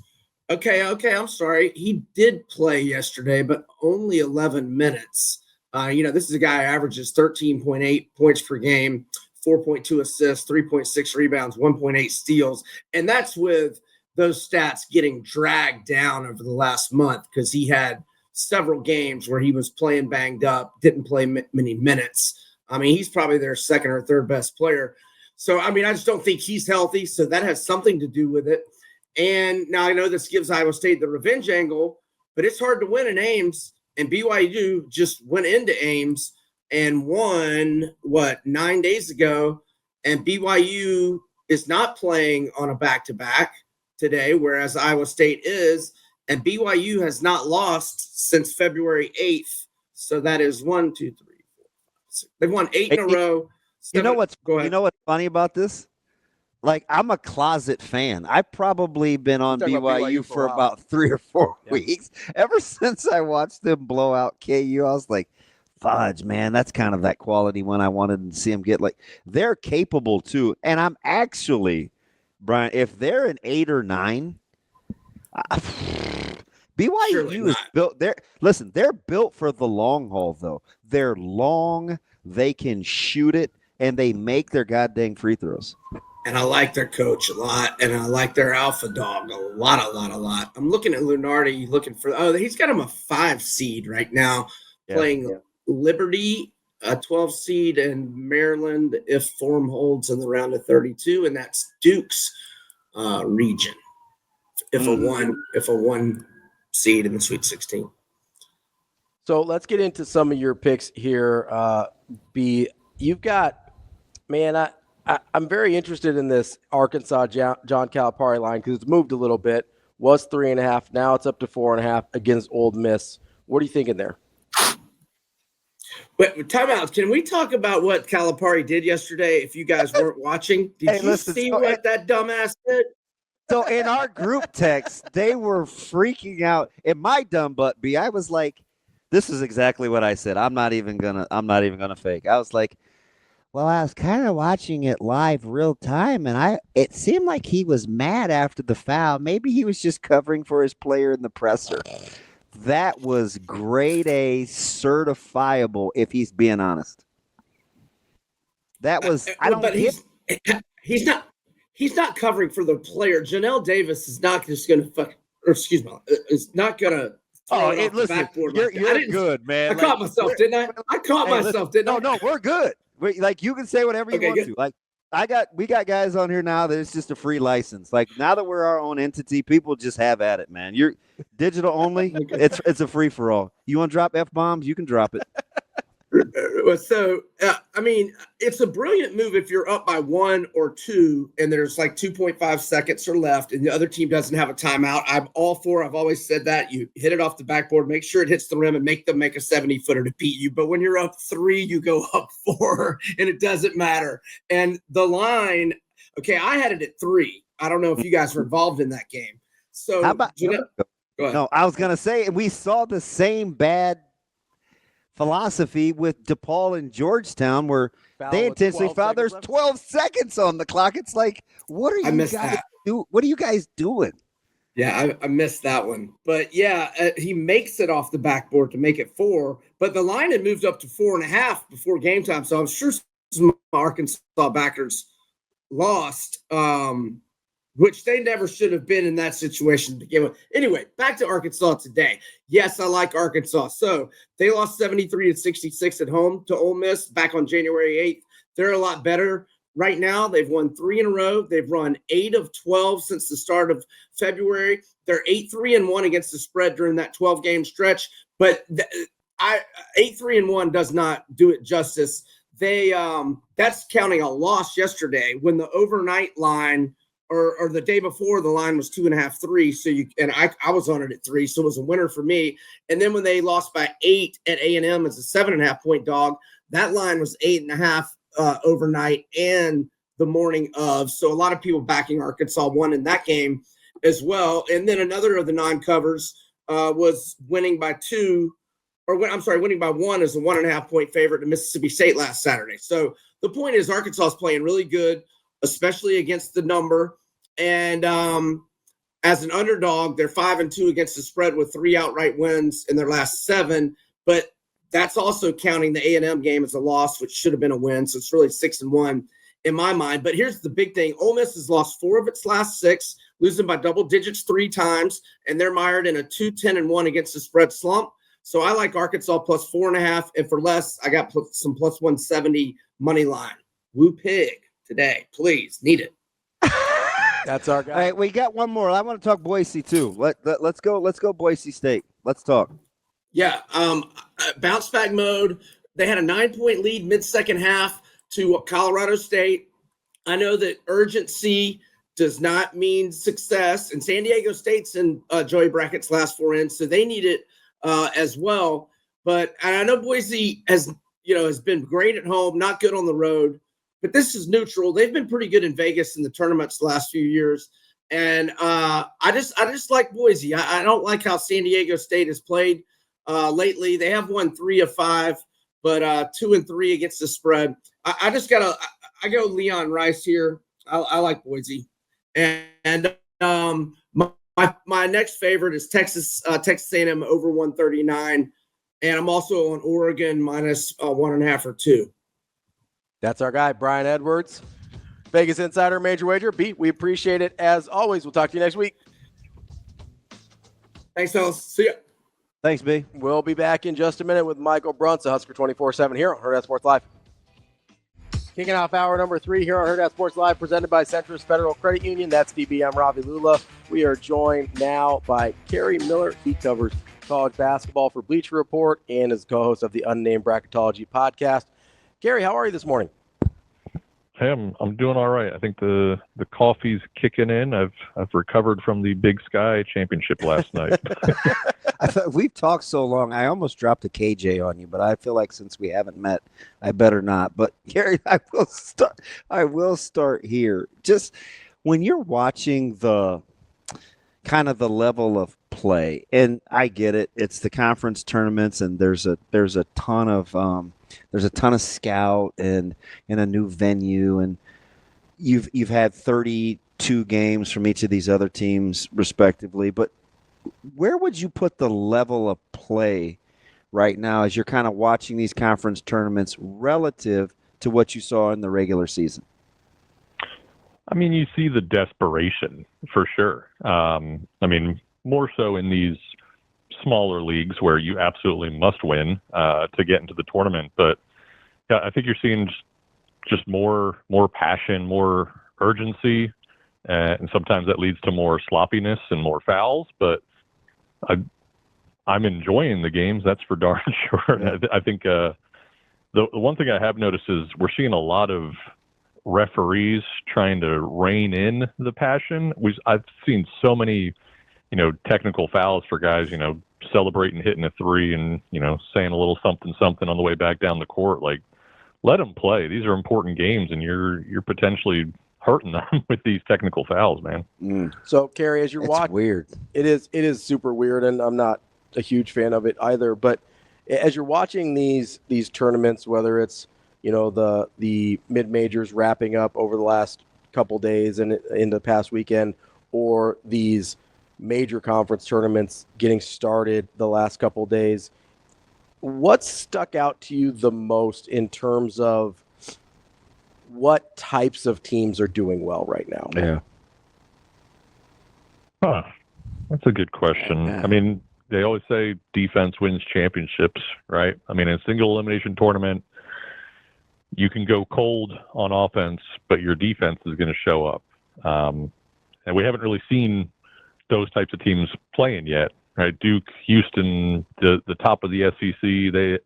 Okay, I'm sorry. He did play yesterday, but only 11 minutes. This is a guy who averages 13.8 points per game, 4.2 assists, 3.6 rebounds, 1.8 steals. And that's with those stats getting dragged down over the last month because he had several games where he was playing banged up, didn't play many minutes. I mean, he's probably their second or third best player. So, I mean, I just don't think he's healthy. So that has something to do with it. And now I know this gives Iowa State the revenge angle, but it's hard to win in Ames. And BYU just went into Ames and won, 9 days ago. And BYU is not playing on a back-to-back today, whereas Iowa State is. And BYU has not lost since February 8th. So that is 1, 2, 3, 4, 5, 6. They've won 8 in a row. You know what's funny about this? Like, I'm a closet fan. I've probably been on BYU for about 3 or 4 weeks. Ever since I watched them blow out KU, I was like, fudge, man, that's kind of that quality one I wanted to see them get. Like, they're capable too. And I'm actually, Brian, if they're an 8 or 9, BYU is built. They're built for the long haul, though. They're long, they can shoot it, and they make their goddamn free throws. And I like their coach a lot, and I like their alpha dog a lot. I'm looking at Lunardi, he's got him a 5 seed right now, playing Liberty, a 12 seed, and Maryland if form holds in the round of 32, and that's Duke's region. If a 1 seed in the Sweet 16. So let's get into some of your picks here. B, you've got, man, I'm very interested in this Arkansas John Calipari line because it's moved a little bit. Was 3.5. Now it's up to 4.5 against Ole Miss. What are you thinking there? Wait, time out. Can we talk about what Calipari did yesterday if you guys weren't watching? Did you see what that dumbass did? So in our group text, they were freaking out. In my dumb butt B, I was like, this is exactly what I said. I'm not even gonna fake. I was like, well, I was kind of watching it live real time, and it seemed like he was mad after the foul. Maybe he was just covering for his player in the presser. That was grade A certifiable, if he's being honest. That was he's not covering for the player. Janelle Davis is not just going to is not going to throw it off the backboard. You're good, man. I caught myself, didn't I? I caught myself, didn't I? No, we're good. Like, you can say whatever you want to. Like, we got guys on here now that it's just a free license. Like, now that we're our own entity, people just have at it, man. You're digital only. It's a free for all. You want to drop F-bombs? You can drop it. So, I mean, it's a brilliant move if you're up by 1 or 2 and there's like 2.5 seconds or left and the other team doesn't have a timeout. I'm all for, I've always said that. You hit it off the backboard, make sure it hits the rim and make them make a 70-footer to beat you. But when you're up 3, you go up 4 and it doesn't matter. And the line, okay, I had it at 3. I don't know if you guys were involved in that game. So, how about, go ahead. No, I was going to say, we saw the same bad philosophy with DePaul and Georgetown where they intentionally fouled. There's 12 seconds on the clock. It's like, what are you guys doing? Yeah, I missed that one. But yeah, he makes it off the backboard to make it 4. But the line had moved up to 4.5 before game time. So I'm sure some Arkansas backers lost, which they never should have been in that situation to begin with. Anyway, back to Arkansas today. Yes, I like Arkansas. So they lost 73-66 at home to Ole Miss back on January 8th. They're a lot better right now. They've won 3 in a row. They've run 8 of 12 since the start of February. They're 8-3-1 against the spread during that 12-game stretch. But 8-3-1 does not do it justice. They that's counting a loss yesterday when the overnight line or the day before the line was 2.5, 3. So I was on it at 3, so it was a winner for me. And then when they lost by 8 at A&M as a 7.5-point dog, that line was 8.5 overnight and the morning of. So a lot of people backing Arkansas won in that game as well. And then another of the non-covers was winning by 1 as a 1.5-point favorite to Mississippi State last Saturday. So the point is Arkansas is playing really good, especially against the number. And as an underdog, they're 5-2 against the spread with 3 outright wins in their last 7. But that's also counting the A&M game as a loss, which should have been a win. So it's really 6-1 in my mind. But here's the big thing. Ole Miss has lost 4 of its last 6, losing by double digits 3 times. And they're mired in a 2-10-1 against the spread slump. So I like Arkansas plus 4.5. And for less, I got some plus 170 money line. Woo pig today. Please. Need it. That's our guy. All right, we got one more. I want to talk Boise too. Let's go Boise State. Let's talk. Yeah, bounce back mode. They had a 9-point lead mid-second half to Colorado State. I know that urgency does not mean success, and San Diego State's in Joey Brackett's last 4 ends, so they need it as well. But I know Boise has been great at home, not good on the road. But this is neutral. They've been pretty good in Vegas in the tournaments the last few years. And I just like Boise. I don't like how San Diego State has played lately. They have won 3 of 5, but 2-3 against the spread. I go Leon Rice here. I like Boise. And my next favorite is Texas A&M over 139. And I'm also on Oregon minus 1.5 or 2. That's our guy, Brian Edwards, Vegas Insider Major Wager. Beat, we appreciate it as always. We'll talk to you next week. Thanks, fellas. See ya. Thanks, B. We'll be back in just a minute with Michael Brunson, Husker 24/7 here on Hurrdat Sports Live. Kicking off hour number 3 here on Hurrdat Sports Live, presented by Centris Federal Credit Union. That's DBM Ravi Lulla. We are joined now by Kerry Miller. He covers college basketball for Bleacher Report and is co-host of the Unnamed Bracketology podcast. Kerry, how are you this morning? Hey, I'm doing all right. I think the coffee's kicking in. I've recovered from the Big Sky Championship last night. I thought we've talked so long. I almost dropped a KJ on you, but I feel like since we haven't met, I better not. But Kerry, I will start here. Just when you're watching the kind of the level of play, and I get it. It's the conference tournaments, and there's a ton of scout and in a new venue, and you've had 32 games from each of these other teams respectively. But where would you put the level of play right now as you're kind of watching these conference tournaments relative to what you saw in the regular season? I mean, you see the desperation for sure. I mean, more so in these smaller leagues where you absolutely must win to get into the tournament. But yeah, I think you're seeing just more passion, more urgency, and sometimes that leads to more sloppiness and more fouls. But I'm enjoying the games, that's for darn sure. Yeah. I think the one thing I have noticed is we're seeing a lot of referees trying to rein in the passion. I've seen so many, technical fouls for guys, celebrating hitting a three and, saying a little something on the way back down the court. Like, let them play. These are important games, and you're potentially hurting them with these technical fouls, man. So, Kerry, as you're It's watching, weird. it is super weird, and I'm not a huge fan of it either. But as you're watching these tournaments, whether it's the mid majors wrapping up over the last couple days and in the past weekend, or these major conference tournaments getting started the last couple days, what stuck out to you the most in terms of what types of teams are doing well right now? Yeah. That's a good question. I mean, they always say defense wins championships, right? I mean, in a single elimination tournament, you can go cold on offense, but your defense is going to show up. And we haven't really seen those types of teams playing yet, right? Duke, Houston, the top of the SEC,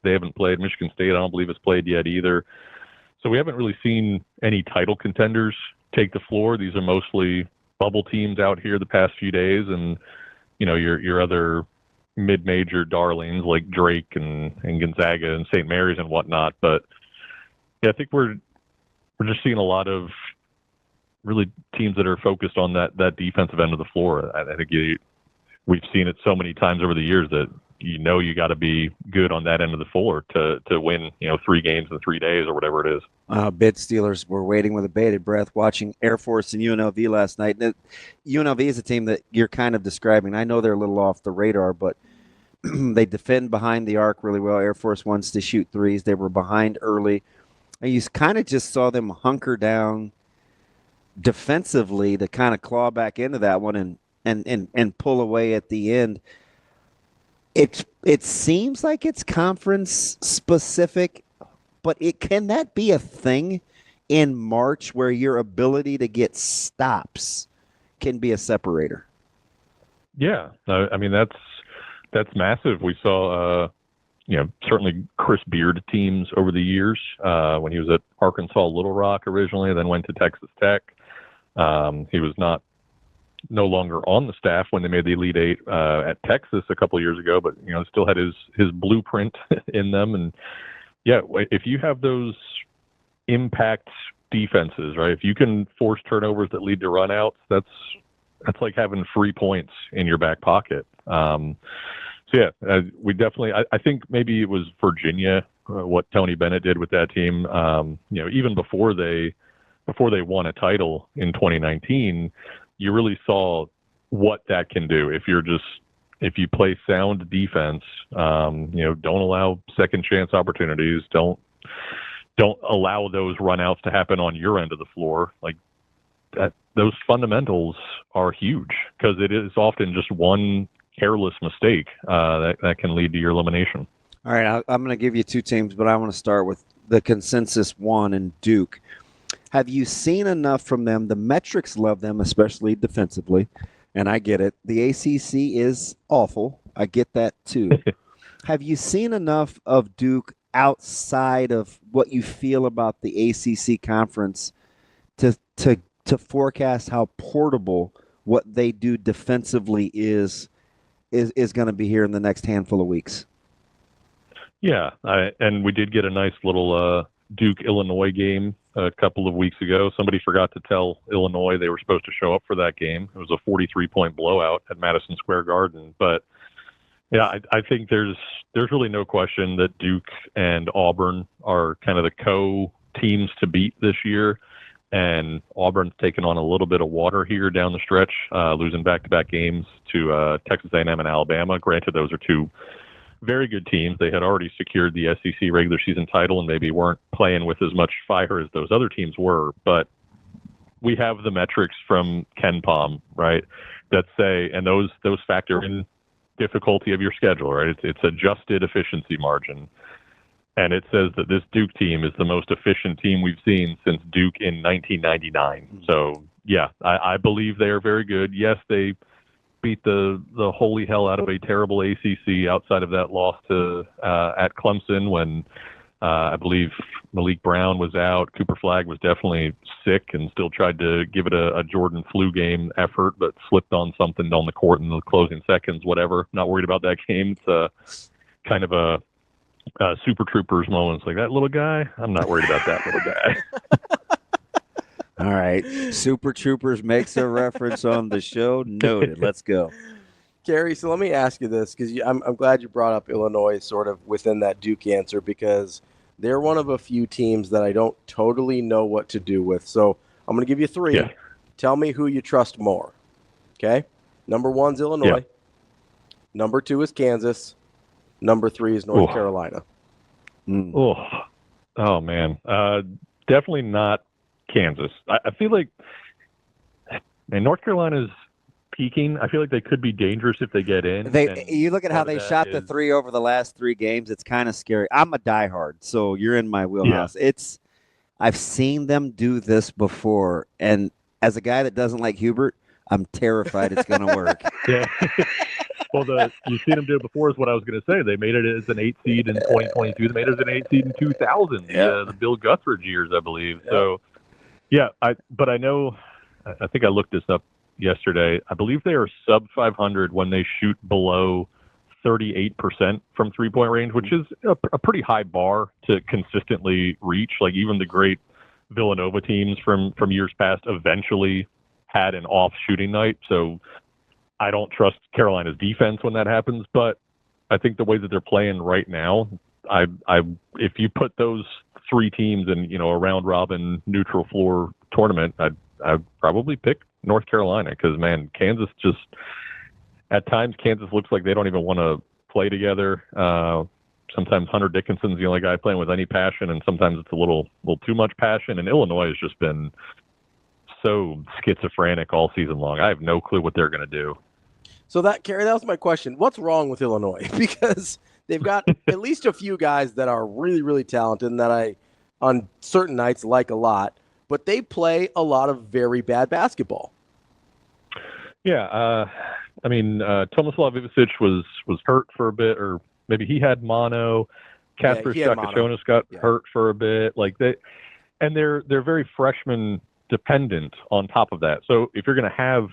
they haven't played. Michigan State, I don't believe has played yet either. So we haven't really seen any title contenders take the floor. These are mostly bubble teams out here the past few days, and your other mid-major darlings like Drake and Gonzaga and St. Mary's and whatnot. But yeah, I think we're just seeing a lot of really teams that are focused on that defensive end of the floor. I think we've seen it so many times over the years that you got to be good on that end of the floor to win 3 games in 3 days or whatever it is. Bid Steelers were waiting with a bated breath watching Air Force and UNLV last night. UNLV is a team that you're kind of describing. I know they're a little off the radar, but they defend behind the arc really well. Air Force wants to shoot threes. They were behind early. And you kind of just saw them hunker down defensively to kind of claw back into that one and pull away at the end. It seems like it's conference specific, but can that be a thing in March where your ability to get stops can be a separator? Yeah, I mean that's massive. We saw certainly Chris Beard teams over the years when he was at Arkansas Little Rock originally, then went to Texas Tech. He was no longer on the staff when they made the Elite Eight at Texas a couple of years ago, but still had his blueprint in them. And yeah, if you have those impact defenses, right? If you can force turnovers that lead to runouts, that's like having free points in your back pocket. So yeah, we definitely. I think maybe it was Virginia what Tony Bennett did with that team. Even before they won a title in 2019, you really saw what that can do if you play sound defense. Don't allow second chance opportunities. Don't allow those runouts to happen on your end of the floor. Like that, those fundamentals are huge because it is often just one careless mistake that can lead to your elimination. All right, I'm going to give you 2 teams, but I want to start with the consensus one and Duke. Have you seen enough from them? The metrics love them, especially defensively, and I get it. The ACC is awful. I get that too. Have you seen enough of Duke outside of what you feel about the ACC conference to forecast how portable what they do defensively is going to be here in the next handful of weeks. Yeah, and we did get a nice little Duke-Illinois game a couple of weeks ago. Somebody forgot to tell Illinois they were supposed to show up for that game. It was a 43-point blowout at Madison Square Garden. But, yeah, I think there's really no question that Duke and Auburn are kind of the co-teams to beat this year. And Auburn's taken on a little bit of water here down the stretch, losing back-to-back games to Texas A&M and Alabama. Granted, those are two very good teams. They had already secured the SEC regular season title and maybe weren't playing with as much fire as those other teams were. But we have the metrics from KenPom, right, that say, and those factor in difficulty of your schedule, right? It's adjusted efficiency margin. And it says that this Duke team is the most efficient team we've seen since Duke in 1999. So, yeah, I believe they are very good. Yes, they beat the holy hell out of a terrible ACC outside of that loss to at Clemson when I believe Malik Brown was out. Cooper Flagg was definitely sick and still tried to give it a Jordan flu game effort, but slipped on something on the court in the closing seconds, whatever. Not worried about that game. It's kind of a Super Troopers moments like that little guy. I'm not worried about that little guy. All right. Super Troopers makes a reference on the show. Noted. Let's go. Kerry, so let me ask you this, because I'm glad you brought up Illinois sort of within that Duke answer, because they're one of a few teams that I don't totally know what to do with. So I'm going to give you three. Yeah. Tell me who you trust more. Okay? Number one's Illinois. Yeah. Number two is Kansas. Number three is North Carolina. Oh man. Definitely not Kansas. I feel like North Carolina's peaking. I feel like they could be dangerous if they get in. You look at how they shot the three over the last 3 games. It's kind of scary. I'm a diehard, so you're in my wheelhouse. Yeah. I've seen them do this before, and as a guy that doesn't like Hubert, I'm terrified it's going to work. Yeah. Well, you've seen them do it before is what I was going to say. They made it as an 8 seed in 2022. They made it as an 8 seed in 2000, the Bill Guthridge years, I believe. Yeah. So, yeah, but I know, I think I looked this up yesterday. I believe they are sub 500 when they shoot below 38% from three-point range, which is a pretty high bar to consistently reach. Like even the great Villanova teams from years past eventually had an off shooting night. So I don't trust Carolina's defense when that happens, but I think the way that they're playing right now, if you put those 3 teams in, a round robin neutral floor tournament, I'd probably pick North Carolina because, man, Kansas just at times Kansas looks like they don't even want to play together. Sometimes Hunter Dickinson's the only guy playing with any passion, and sometimes it's a little too much passion. And Illinois has just been so schizophrenic all season long. I have no clue what they're going to do. So Kerry, that was my question. What's wrong with Illinois? Because they've got at least a few guys that are really, really talented and that I, on certain nights, like a lot, but they play a lot of very bad basketball. Yeah. Tomislav Ivic was hurt for a bit, or maybe he had mono. Kasper Shakachonis got hurt for a bit. They're very freshman dependent on top of that. So if you're going to have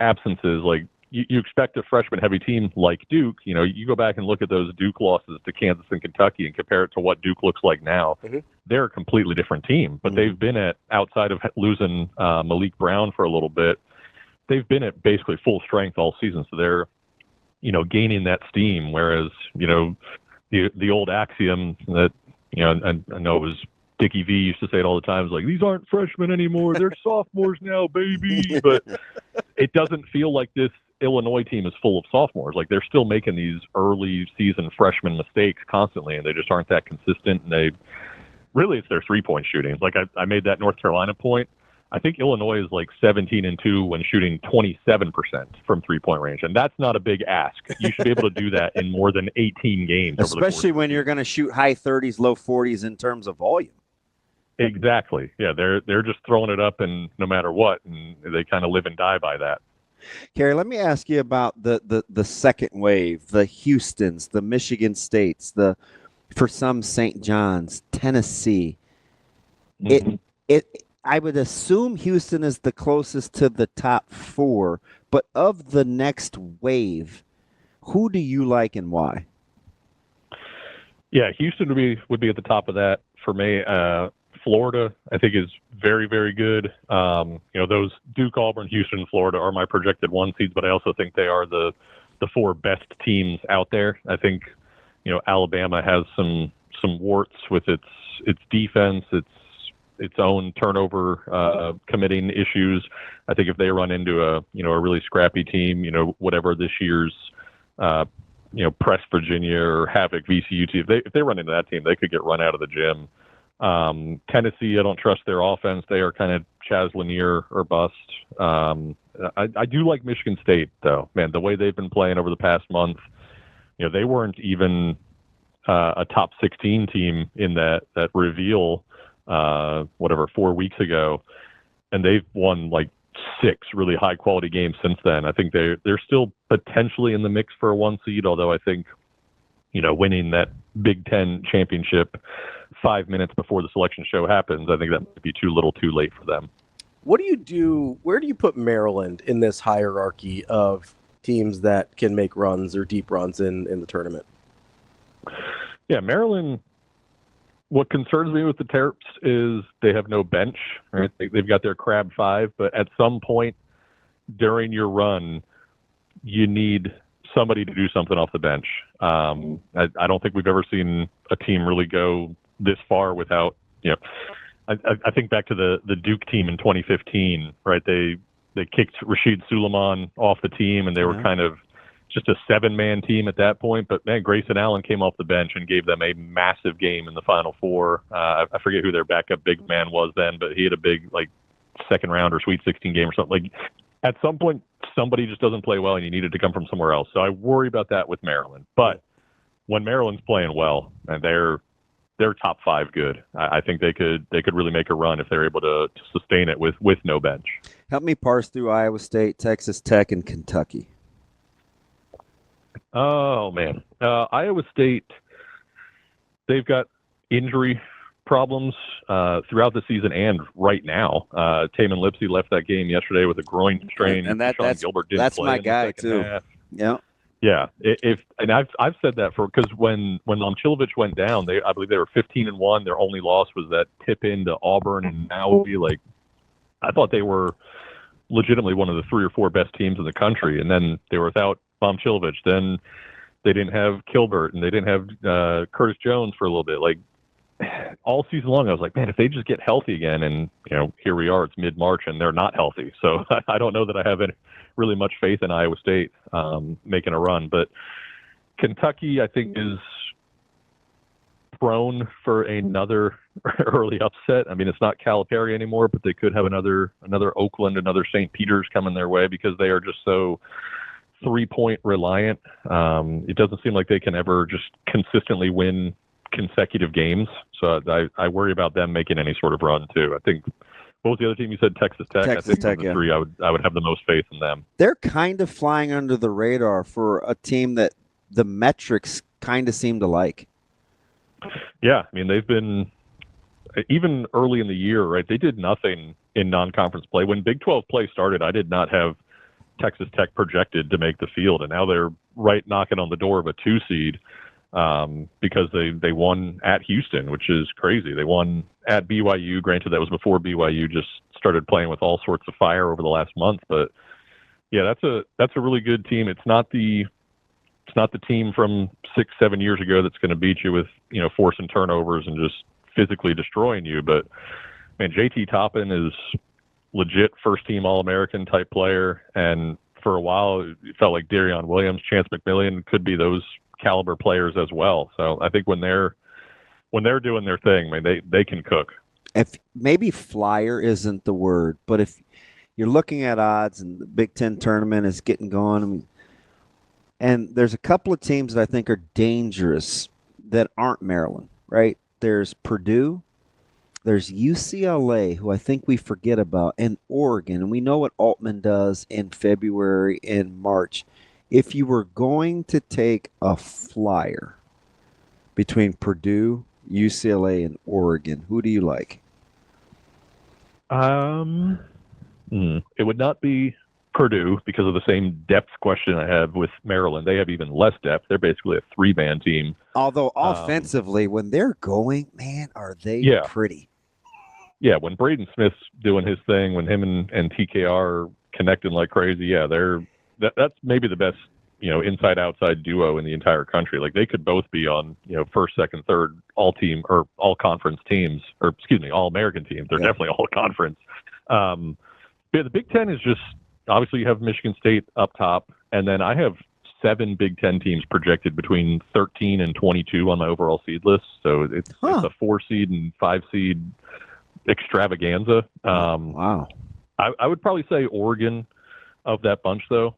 absences, like you expect a freshman heavy team like Duke, you go back and look at those Duke losses to Kansas and Kentucky and compare it to what Duke looks like now. Mm-hmm. They're a completely different team, but they've been outside of losing Malik Brown for a little bit, they've been at basically full strength all season. So they're, gaining that steam. Whereas, the old axiom that, I know it was Dickie V used to say it all the time. It's like, these aren't freshmen anymore. They're sophomores now, baby. But it doesn't feel like this Illinois team is full of sophomores. Like they're still making these early season freshman mistakes constantly, and they just aren't that consistent. And it's their 3-point shooting. Like I made that North Carolina point. I think Illinois is like 17-2 when shooting 27% from 3-point range. And that's not a big ask. You should be able to do that in more than 18 games. Especially when you're going to shoot high 30s, low 40s in terms of volume. Exactly. Yeah, they're just throwing it up and no matter what, and they kind of live and die by that. Kerry, let me ask you about the second wave, the Houstons, the Michigan States, the for some St. John's, Tennessee. I would assume Houston is the closest to the top 4, but of the next wave, who do you like and why? Yeah, Houston would be at the top of that for me. Florida, I think, is very, very good. Those Duke, Auburn, Houston, Florida are my projected 1 seeds, but I also think they are the 4 best teams out there. I think, Alabama has some warts with its defense, its own turnover committing issues. I think if they run into a really scrappy team, whatever this year's Press Virginia or Havoc VCU team, if they run into that team, they could get run out of the gym. Tennessee, I don't trust their offense. They are kind of Chaz Lanier or bust. I do like Michigan State, though. Man, the way they've been playing over the past month, they weren't even a top 16 team in that reveal 4 weeks ago, and they've won like 6 really high quality games since then. I think they're still potentially in the mix for a 1 seed, although I think winning that Big Ten championship 5 minutes before the selection show happens, I think that might be too little too late for them. What do you do? Where do you put Maryland in this hierarchy of teams that can make runs or deep runs in the tournament? Yeah, Maryland, what concerns me with the Terps is they have no bench, right? They've got their crab 5, but at some point during your run, you need somebody to do something off the bench. I don't think we've ever seen a team really go this far without, I think back to the Duke team in 2015, right? They kicked Rashid Suleiman off the team, and they were kind of just a 7-man team at that point. But, man, Grayson Allen came off the bench and gave them a massive game in the Final Four. I forget who their backup big man was then, but he had a big, second round or Sweet 16 game or something. At some point, somebody just doesn't play well, and you need it to come from somewhere else. So I worry about that with Maryland. But when Maryland's playing well, and they're top 5 good, I think they could really make a run if they're able to sustain it with no bench. Help me parse through Iowa State, Texas Tech, and Kentucky. Oh, man. Iowa State, they've got injury problems throughout the season and right now. Taman Lipsey left that game yesterday with a groin strain. And Sean Gilbert didn't that's play my in the guy, second too. half. Yeah. Yeah, I've said that because when Momcilovic went down, I believe they were 15-1. Their only loss was that tip into Auburn and Maui. I thought they were legitimately one of the 3 or 4 best teams in the country, and then they were without Momcilovic. Then they didn't have Kilbert, and they didn't have Curtis Jones for a little bit. All season long, I was like, man, if they just get healthy again, and here we are, it's mid-March, and they're not healthy. So I don't know that I have really much faith in Iowa State making a run. But Kentucky, I think, is prone for another early upset. I mean, it's not Calipari anymore, but they could have another Oakland, another St. Peter's coming their way because they are just so 3-point reliant. It doesn't seem like they can ever just consistently win consecutive games. So I worry about them making any sort of run too. I think, what was the other team you said? Texas Tech. Texas I think Tech, of the 3, I would have the most faith in them. They're kind of flying under the radar for a team that the metrics kind of seem to like. Yeah, I mean, they've been, even early in the year, right, they did nothing in non-conference play. When Big 12 play started, I did not have Texas Tech projected to make the field, and now they're right knocking on the door of a 2 seed because they won at Houston, which is crazy. They won at BYU. Granted, that was before BYU just started playing with all sorts of fire over the last month. But yeah, that's a really good team. It's not the team from 6-7 years ago that's going to beat you with forcing turnovers and just physically destroying you. But man, JT Toppin is legit first-team All-American type player, and for a while it felt like Darion Williams, Chance McMillian could be those caliber players as well. So I think when they're doing their thing, man, they can cook. If maybe flyer isn't the word, but if you're looking at odds and the Big Ten tournament is getting going, and there's a couple of teams that I think are dangerous that aren't Maryland, right? There's Purdue, there's UCLA, who I think we forget about, and Oregon. And we know what Altman does in February and March. If you were going to take a flyer between Purdue, UCLA, and Oregon. Who do you like? It would not be Purdue because of the same depth question I have with Maryland. They have even less depth. They're basically a three-man team. Although offensively, when they're going, man, are they pretty. Yeah, when Braden Smith's doing his thing, when him and TKR are connecting like crazy, that's maybe the best, inside-outside duo in the entire country. Like, they could both be on, first, second, third, all-team or all-conference teams, or, all-American teams. They're definitely all-conference. The Big Ten is just, obviously you have Michigan State up top, and then I have 7 Big Ten teams projected between 13 and 22 on my overall seed list. So it's a 4-seed and 5-seed extravaganza. Wow. I would probably say Oregon of that bunch, though.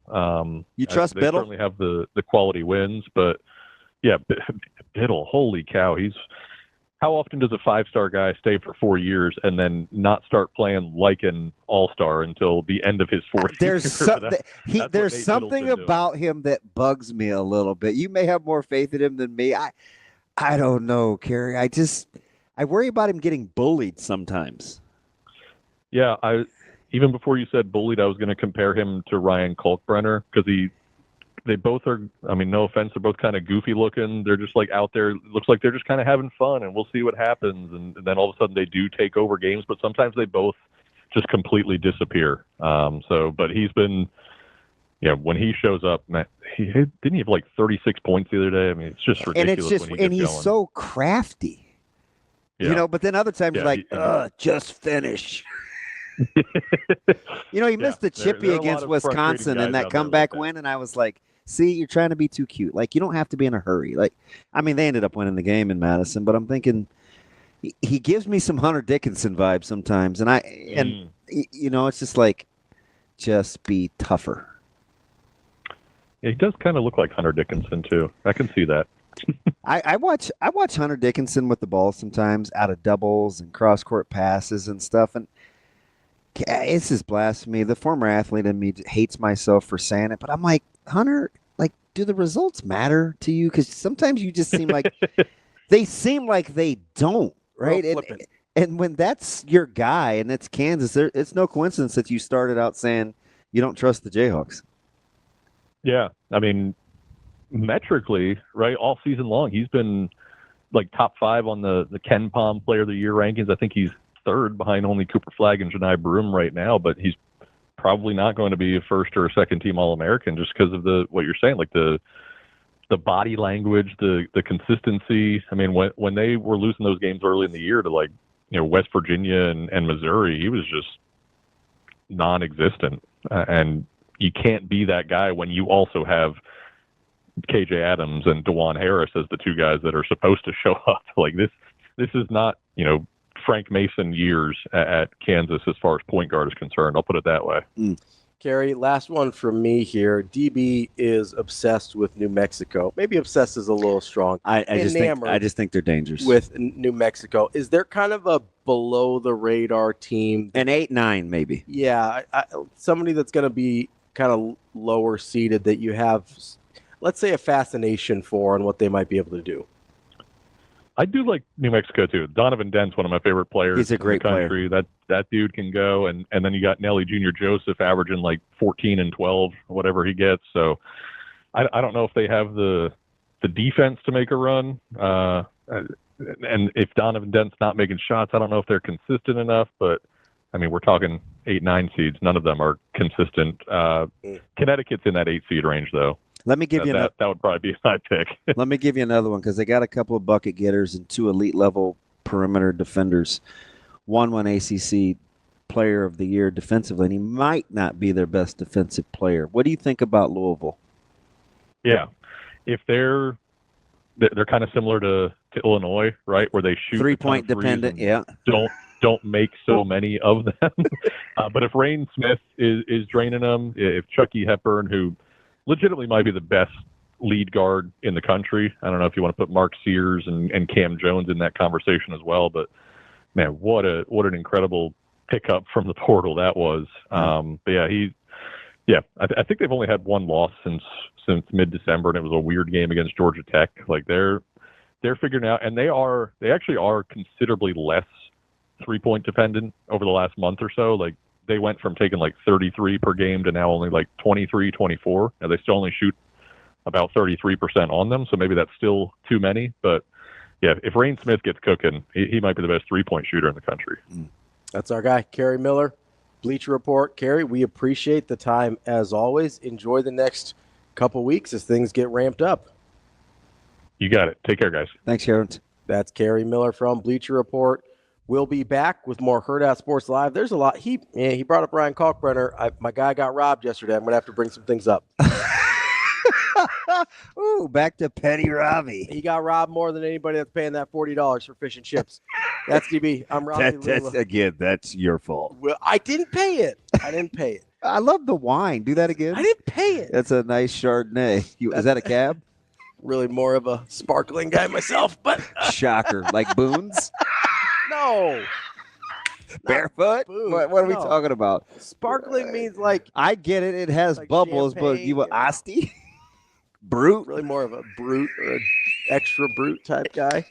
You trust they Biddle? Certainly have the quality wins, but yeah, Biddle, holy cow. How often does a 5-star guy stay for 4 years and then not start playing like an all-star until the end of his 4th year? There's something about him that bugs me a little bit. You may have more faith in him than me. I don't know, Kerry. I worry about him getting bullied sometimes. Yeah, even before you said bullied, I was going to compare him to Ryan Kalkbrenner because they both are, no offense, they're both kind of goofy looking. They're just like out there. It looks like they're just kind of having fun, and we'll see what happens. And then all of a sudden they do take over games, but sometimes they both just completely disappear. But he's been, when he shows up, man, didn't he have like 36 points the other day? It's just ridiculous. And he's so crafty, but then other times like, just finish. He missed the chippy against Wisconsin in that comeback win, and I was like, see, you're trying to be too cute. Like, you don't have to be in a hurry. Like, they ended up winning the game in Madison, but I'm thinking he gives me some Hunter Dickinson vibes sometimes, and it's just like, just be tougher. Yeah, he does kind of look like Hunter Dickinson too. I can see that. I watch Hunter Dickinson with the ball sometimes out of doubles and cross court passes and stuff, and this is blasphemy. The former athlete in me hates myself for saying it, but I'm like, Hunter, like, do the results matter to you? Because sometimes you just seem like they don't, right? And when that's your guy and it's Kansas, it's no coincidence that you started out saying you don't trust the Jayhawks. Yeah, metrically, right, all season long, he's been like top 5 on the Ken Pom Player of the Year rankings. I think he's 3rd behind only Cooper Flagg and Janai Broom right now, but he's probably not going to be a first or a second team All-American just because of what you're saying, like the body language, the consistency. When they were losing those games early in the year to West Virginia and Missouri, he was just non-existent. And you can't be that guy when you also have KJ Adams and DeJuan Harris as the 2 guys that are supposed to show up. Like, this is not, Frank Mason years at Kansas as far as point guard is concerned. I'll put it that way. Kerry, last one from me here. DB is obsessed with New Mexico. Maybe obsessed is a little strong. I just think they're dangerous with New Mexico. Is there kind of a below the radar team? An 8-9 maybe. Yeah, somebody that's going to be kind of lower seeded that you have, let's say, a fascination for and what they might be able to do. I do like New Mexico too. Donovan Dent's one of my favorite players. He's a great in the country. player. That dude can go, and then you got Nelly Jr. Joseph averaging like 14 and 12, whatever he gets. So I don't know if they have the defense to make a run. And if Donovan Dent's not making shots, I don't know if they're consistent enough. But we're talking 8-9 seeds. None of them are consistent. Connecticut's in that 8-seed range though. Let me give you that would probably be my pick. Let me give you another one because they got a couple of bucket getters and 2 elite level perimeter defenders. One ACC Player of the Year defensively, and he might not be their best defensive player. What do you think about Louisville? Yeah, if they're kind of similar to Illinois, right, where they shoot 3-point dependent. Yeah, don't make so many of them. But if Rain Smith is draining them, if Chucky Hepburn, who legitimately might be the best lead guard in the country. I don't know if you want to put Mark Sears and Cam Jones in that conversation as well, but man, what an incredible pickup from the portal that was. But yeah, I think they've only had 1 loss since mid-December, and it was a weird game against Georgia Tech. Like they're they're figuring out, and they actually are considerably less 3-point dependent over the last month or so. Like they went from taking like 33 per game to now only like 23, 24. Now they still only shoot about 33% on them, so maybe that's still too many. But yeah, if Rain Smith gets cooking, he might be the best 3-point shooter in the country. That's our guy, Kerry Miller, Bleacher Report. Kerry, we appreciate the time as always. Enjoy the next couple weeks as things get ramped up. You got it. Take care, guys. Thanks, Sharon. That's Kerry Miller from Bleacher Report. We'll be back with more Hurrdat Sports Live. There's a lot. He brought up Ryan Kalkbrenner. My guy got robbed yesterday. I'm going to have to bring some things up. Ooh, back to Petty Ravi. He got robbed more than anybody that's paying that $40 for fish and chips. That's DB. I'm Ravi. That's your fault. Well, I didn't pay it. I love the wine. Do that again. I didn't pay it. That's a nice Chardonnay. Is that a cab? Really more of a sparkling guy myself, but shocker. Like Boone's? No. Barefoot? What are we talking about? Sparkling means like I get it. It has like bubbles, but you were Asti? Brute? Really more of a brute or an extra brute type guy.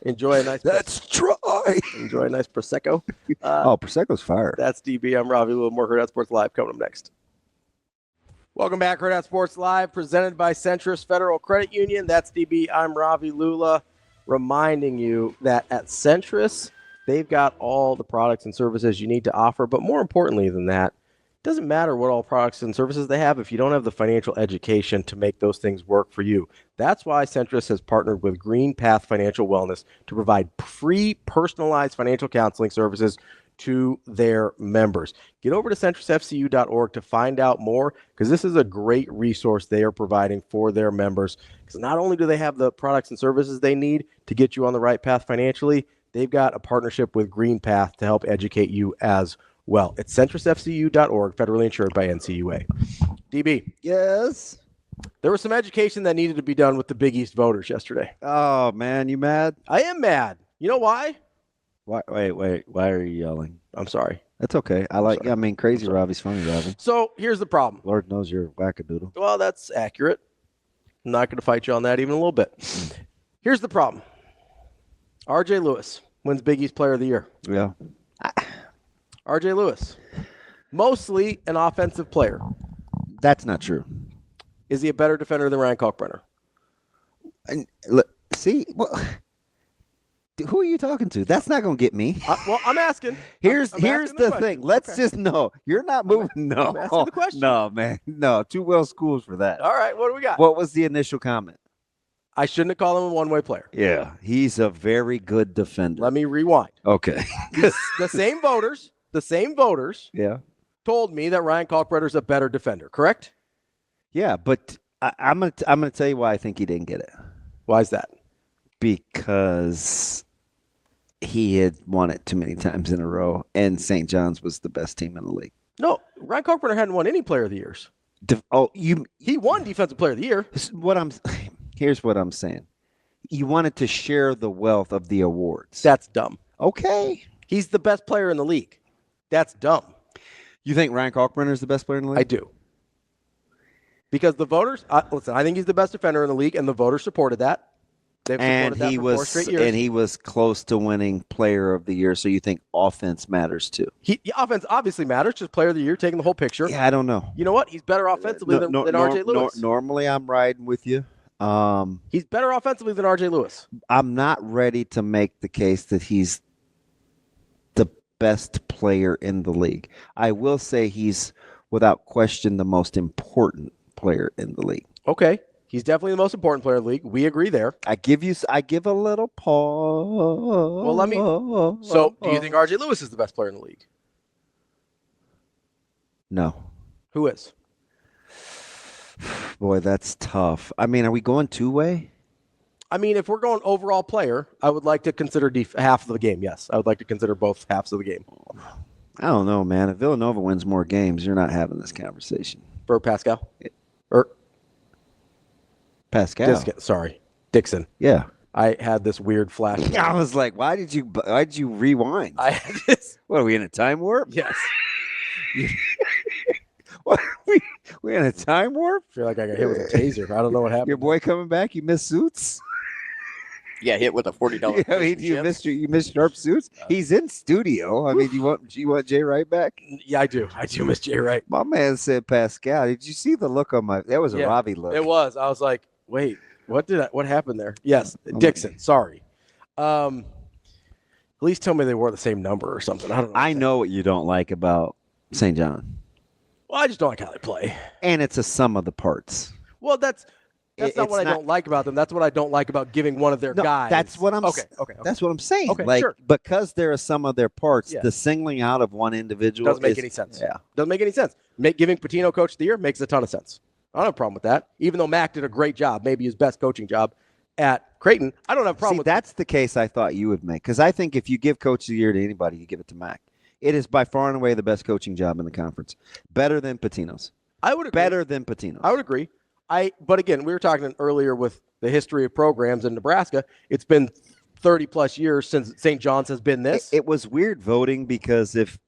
Enjoy a nice That's dry. Enjoy a nice Prosecco. Prosecco's fire. That's DB. I'm Ravi. A little more Hurrdat Sports Live coming up next. Welcome back, Hurrdat Sports Live, presented by Centris Federal Credit Union. That's DB. I'm Ravi Lulla, reminding you that at Centris, they've got all the products and services you need to offer. But more importantly than that, it doesn't matter what all products and services they have if you don't have the financial education to make those things work for you. That's why Centris has partnered with Green Path Financial Wellness to provide free personalized financial counseling services to their members. Get over to centrisfcu.org to find out more, because this is a great resource they are providing for their members. Because not only do they have the products and services they need to get you on the right path financially, they've got a partnership with Green Path to help educate you as well. It's centrisfcu.org, federally insured by NCUA. DB. Yes? There was some education that needed to be done with the Big East voters yesterday. Oh, man, you mad? I am mad. You know why? Wait. Why are you yelling? I'm sorry. That's okay. Crazy Ravi's funny, Ravi. So here's the problem. Lord knows you're wackadoodle. Well, that's accurate. I'm not going to fight you on that even a little bit. Here's the problem. RJ Lewis wins Big East Player of the Year. Yeah. RJ Lewis, mostly an offensive player. That's not true. Is he a better defender than Ryan Kalkbrenner? Who are you talking to? That's not going to get me. Well, I'm asking. Here's the question. thing. Let's just know. You're not moving. I'm asking the question. No, man. No, too well schooled for that. All right, what do we got? What was the initial comment? I shouldn't have called him a one-way player. Yeah, he's a very good defender. Let me rewind. Okay. The same voters Yeah. told me that Ryan Kalkbrenner is a better defender, correct? Yeah, but I'm gonna tell you why I think he didn't get it. Why is that? Because he had won it too many times in a row, and St. John's was the best team in the league. No, Ryan Kalkbrenner hadn't won any Player of the Years. He won Defensive Player of the Year. Here's what I'm saying. You wanted to share the wealth of the awards. That's dumb. Okay. He's the best player in the league. That's dumb. You think Ryan Kalkbrenner is the best player in the league? I do. Because the voters, listen, I think he's the best defender in the league, and the voters supported that. They've supported that for 4 straight years. And he was close to winning Player of the Year, so you think offense matters too? Offense obviously matters, just Player of the Year, taking the whole picture. Yeah, I don't know. You know what? He's better offensively than RJ Lewis. Normally, I'm riding with you. He's better offensively than RJ Lewis. I'm not ready to make the case that he's the best player in the league. I will say he's, without question, the most important player in the league. Okay. He's definitely the most important player in the league. We agree there. I give a little pause. Well, so do you think RJ Lewis is the best player in the league? No. Who is? Boy, that's tough. I mean, are we going two-way? I mean, if we're going overall player, I would like to consider half of the game. Yes, I would like to consider both halves of the game. I don't know, man. If Villanova wins more games, you're not having this conversation. For Pascal? Pascal. Dixon. Yeah. I had this weird flash. I was like, why did you rewind? I had this. What, are we in a time warp? Yes. What, we in a time warp? I feel like I got hit with a taser. I don't know what happened. Your boy coming back? You missed Suits? Yeah, hit with a $40. I mean, you missed Sharp Suits. He's in studio. I mean, do you want Jay Wright back? Yeah, I do. I do miss Jay Wright. My man said Pascal. Did you see the look on my? That was a Ravi look. It was. I was like, wait, what happened there? Yes, Dixon. Sorry. At least tell me they wore the same number or something. I don't know. I know what you don't like about St. John. Well, I just don't like how they play. And it's a sum of the parts. Well, that's not what I don't like about them. That's what I don't like about giving one of their guys. That's what I'm. Okay. That's what I'm saying. Okay, like, sure. Because they're a sum of their parts, Yeah. the singling out of one individual doesn't make any sense. Yeah, doesn't make any sense. Giving Patino Coach of the Year makes a ton of sense. I don't have a problem with that. Even though Mac did a great job, maybe his best coaching job at Creighton, I don't have a problem with that's the case I thought you would make. Because I think if you give Coach of the Year to anybody, you give it to Mac. It is by far and away the best coaching job in the conference. Better than Patino's. I would agree. Better than Patino's. I would agree. But again, we were talking earlier with the history of programs in Nebraska. It's been 30-plus years since St. John's has been this. It was weird voting because if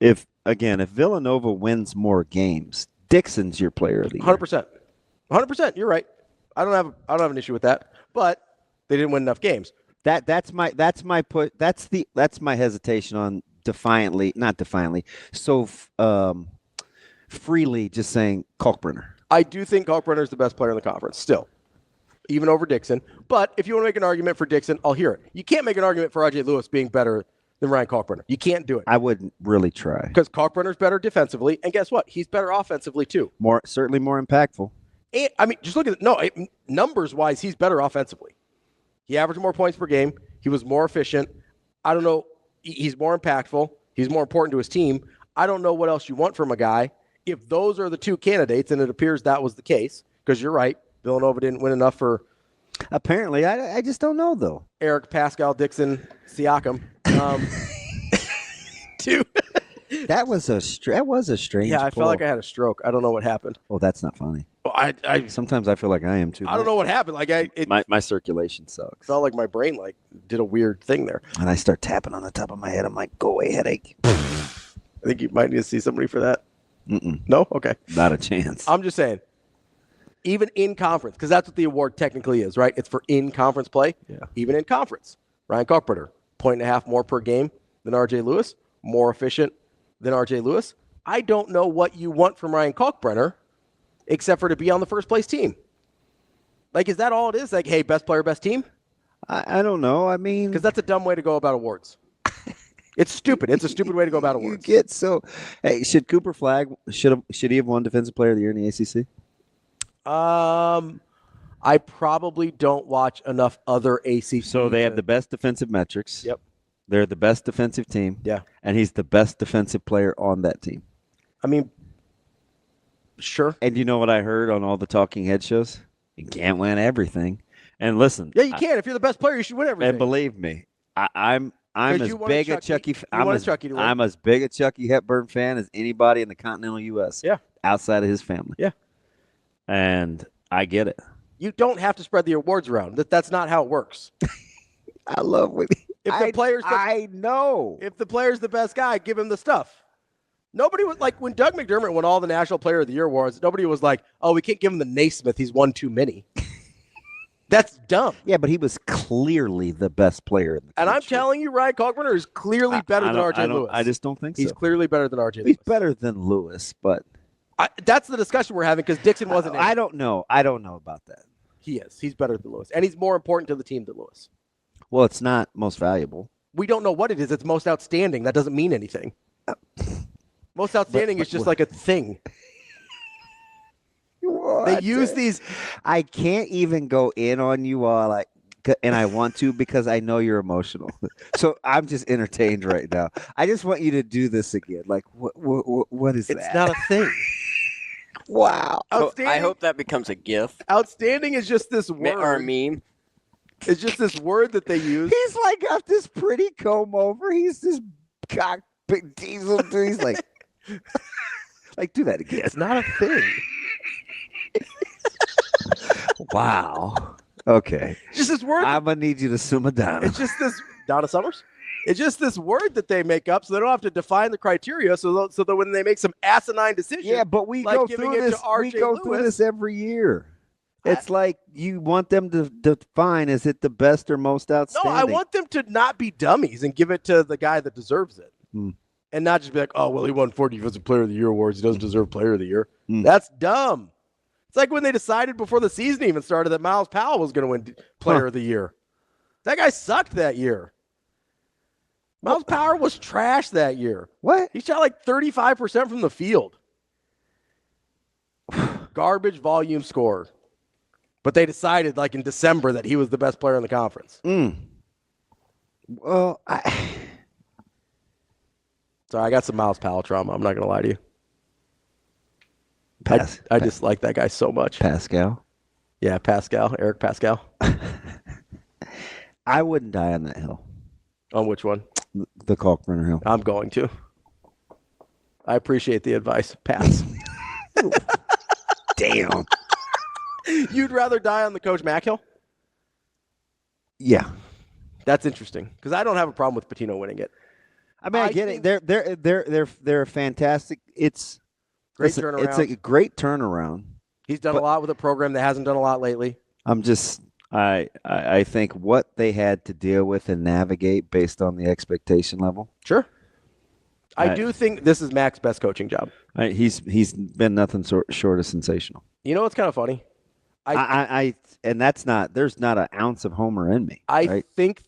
Villanova wins more games, Dixon's your player of the year. 100%. 100%. You're right. I don't have an issue with that. But they didn't win enough games. That's my hesitation on freely just saying Kalkbrenner. I do think Kalkbrenner is the best player in the conference still, even over Dixon. But if you want to make an argument for Dixon, I'll hear it. You can't make an argument for RJ Lewis being better than Ryan Kalkbrenner. You can't do it. I wouldn't really try. Because Kalkbrenner's better defensively, and guess what? He's better offensively too. Certainly more impactful. And, I mean, just look at it. Numbers-wise, he's better offensively. He averaged more points per game. He was more efficient. I don't know. He's more impactful. He's more important to his team. I don't know what else you want from a guy. If those are the two candidates, and it appears that was the case, because you're right, Villanova didn't win enough for. Apparently, I just don't know though. Eric, Pascal, Dixon, Siakam. Two. That was a strange. Yeah, I felt like I had a stroke. I don't know what happened. Oh, that's not funny. Well, I sometimes I feel like I am too. I don't know what happened. Like my circulation sucks. Felt like my brain did a weird thing there. And I start tapping on the top of my head. I'm like, go away, headache. I think you might need to see somebody for that. Mm-mm. No? Okay. Not a chance. I'm just saying, even in conference, because that's what the award technically is, right? It's for in-conference play. Yeah. Even in conference. Ryan Kalkbrenner, 1.5 more per game than RJ Lewis, more efficient than RJ Lewis. I don't know what you want from Ryan Kalkbrenner except for to be on the first-place team. Like, is that all it is? Like, hey, best player, best team? I don't know. I mean, because that's a dumb way to go about awards. It's stupid. It's a stupid way to go about awards. Hey, should Cooper Flagg should he have won Defensive Player of the Year in the ACC? I probably don't watch enough other ACC. So they have the best defensive metrics. Yep. They're the best defensive team. Yeah. And he's the best defensive player on that team. I mean, sure. And you know what I heard on all the talking head shows? You can't win everything. And listen. Yeah, you can. If you're the best player, you should win everything. And believe me, I'm as big a Chucky. I'm as big a Chucky Hepburn fan as anybody in the continental U.S. Yeah. Outside of his family. Yeah. And I get it. You don't have to spread the awards around. That's not how it works. I love when I know. If the player's the best guy, give him the stuff. Nobody was like when Doug McDermott won all the National Player of the Year awards. Nobody was like, "Oh, we can't give him the Naismith. He's won too many." That's dumb. Yeah, but he was clearly the best player in the country. And I'm telling you, Ryan Kalkbrenner is clearly better than RJ Lewis. I just don't think so. He's clearly better than RJ Lewis. He's better than Lewis, but that's the discussion we're having because Dixon wasn't. I don't know. I don't know about that. He is. He's better than Lewis, and he's more important to the team than Lewis. Well, it's not most valuable. We don't know what it is. It's most outstanding. That doesn't mean anything. Most outstanding is just like a thing. What? They use these. I can't even go in on you all, and I want to because I know you're emotional. So I'm just entertained right now. I just want you to do this again. Like, what is that? It's not a thing. Wow. I hope that becomes a GIF. Outstanding is just this word. Or a meme. It's just this word that they use. He's like got this pretty comb over. He's this cockpit diesel dude. He's like, do that again. It's not a thing. Wow. Okay. It's just this word. I'm gonna need you to summa Donna. It's just this Donna Summers. It's just this word that they make up, so they don't have to define the criteria. So that when they make some asinine decision, yeah, but we like go giving through it this. to RJ We go Lewis, through this every year. It's like you want them to define, is it the best or most No, outstanding? I want them to not be dummies and give it to the guy that deserves it. And not just be like, oh, well, he won 4 Defensive Player of the Year awards. He doesn't deserve Player of the Year. That's dumb. It's like when they decided before the season even started that Miles Powell was going to win Player of the Year. That guy sucked that year. Miles Powell was trash that year. What? He shot like 35% from the field. Garbage volume scorer. But they decided like in December that he was the best player in the conference. Well, Sorry, I got some Miles Powell trauma. I'm not going to lie to you. I just like that guy so much. Pascal? Yeah, Pascal. Eric Pascal. I wouldn't die on that hill. On which one? The Kalkbrenner Hill. I'm going to. I appreciate the advice. Pass. Damn. You'd rather die on the Coach Mack Hill? Yeah. That's interesting because I don't have a problem with Pitino winning it. I mean, I get it. They're fantastic. It's great turnaround. It's a great turnaround. He's done a lot with a program that hasn't done a lot lately. I think what they had to deal with and navigate based on the expectation level. Sure. I do think this is Mac's best coaching job. He's been nothing short of sensational. You know what's kind of funny? And that's not. There's not an ounce of Homer in me. I think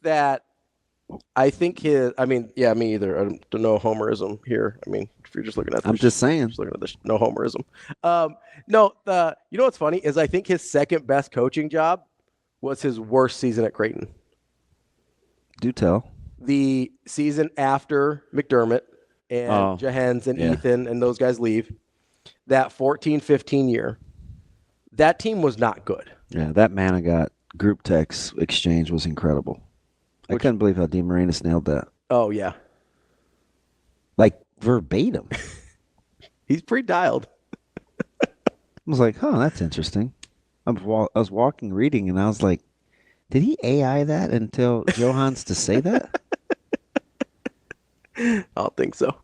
his. I mean, yeah, me either. I don't know Homerism here. I mean, if you're just looking at this, I'm just saying. Just looking at this, no Homerism. No, you know what's funny is I think his second best coaching job was his worst season at Creighton. Do tell. The season after McDermott and Jahens and Ethan and those guys leave, that 14-15 year, that team was not good. Yeah, that Manigat group text exchange was incredible. I couldn't believe how DeMarinis nailed that. Oh, yeah. Like verbatim. He's pretty dialed. I was like, that's interesting. I was walking, reading, and I was like, did he AI that and tell Johans to say that? I don't think so.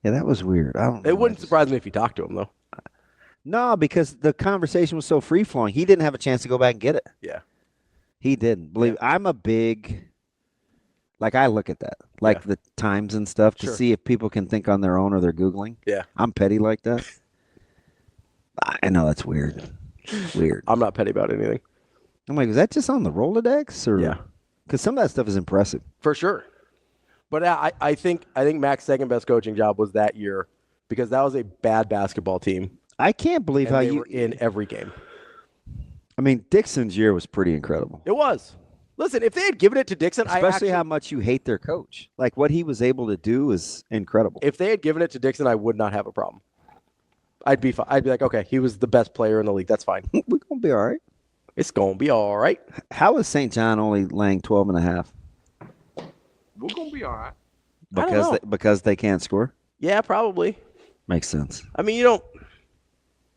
Yeah, that was weird. I don't know. It wouldn't surprise me if you talked to him, though. No, because the conversation was so free-flowing. He didn't have a chance to go back and get it. Yeah. He didn't. I'm a big, I look at that, the times and stuff to see if people can think on their own or they're Googling. Yeah. I'm petty like that. I know that's weird. Weird. I'm not petty about anything. I'm like, is that just on the Rolodex? Or? Yeah. Because some of that stuff is impressive. For sure. But I think Mac's second best coaching job was that year because that was a bad basketball team. I can't believe how they were in every game. I mean, Dixon's year was pretty incredible. It was. Listen, if they had given it to Dixon, especially how much you hate their coach. Like what he was able to do is incredible. If they had given it to Dixon, I would not have a problem. I'd be fine. I'd be like, okay, he was the best player in the league. That's fine. We're gonna be all right. It's gonna be all right. How is St. John only laying 12.5? We're gonna be all right. Because they can't score? Yeah, probably. Makes sense. I mean,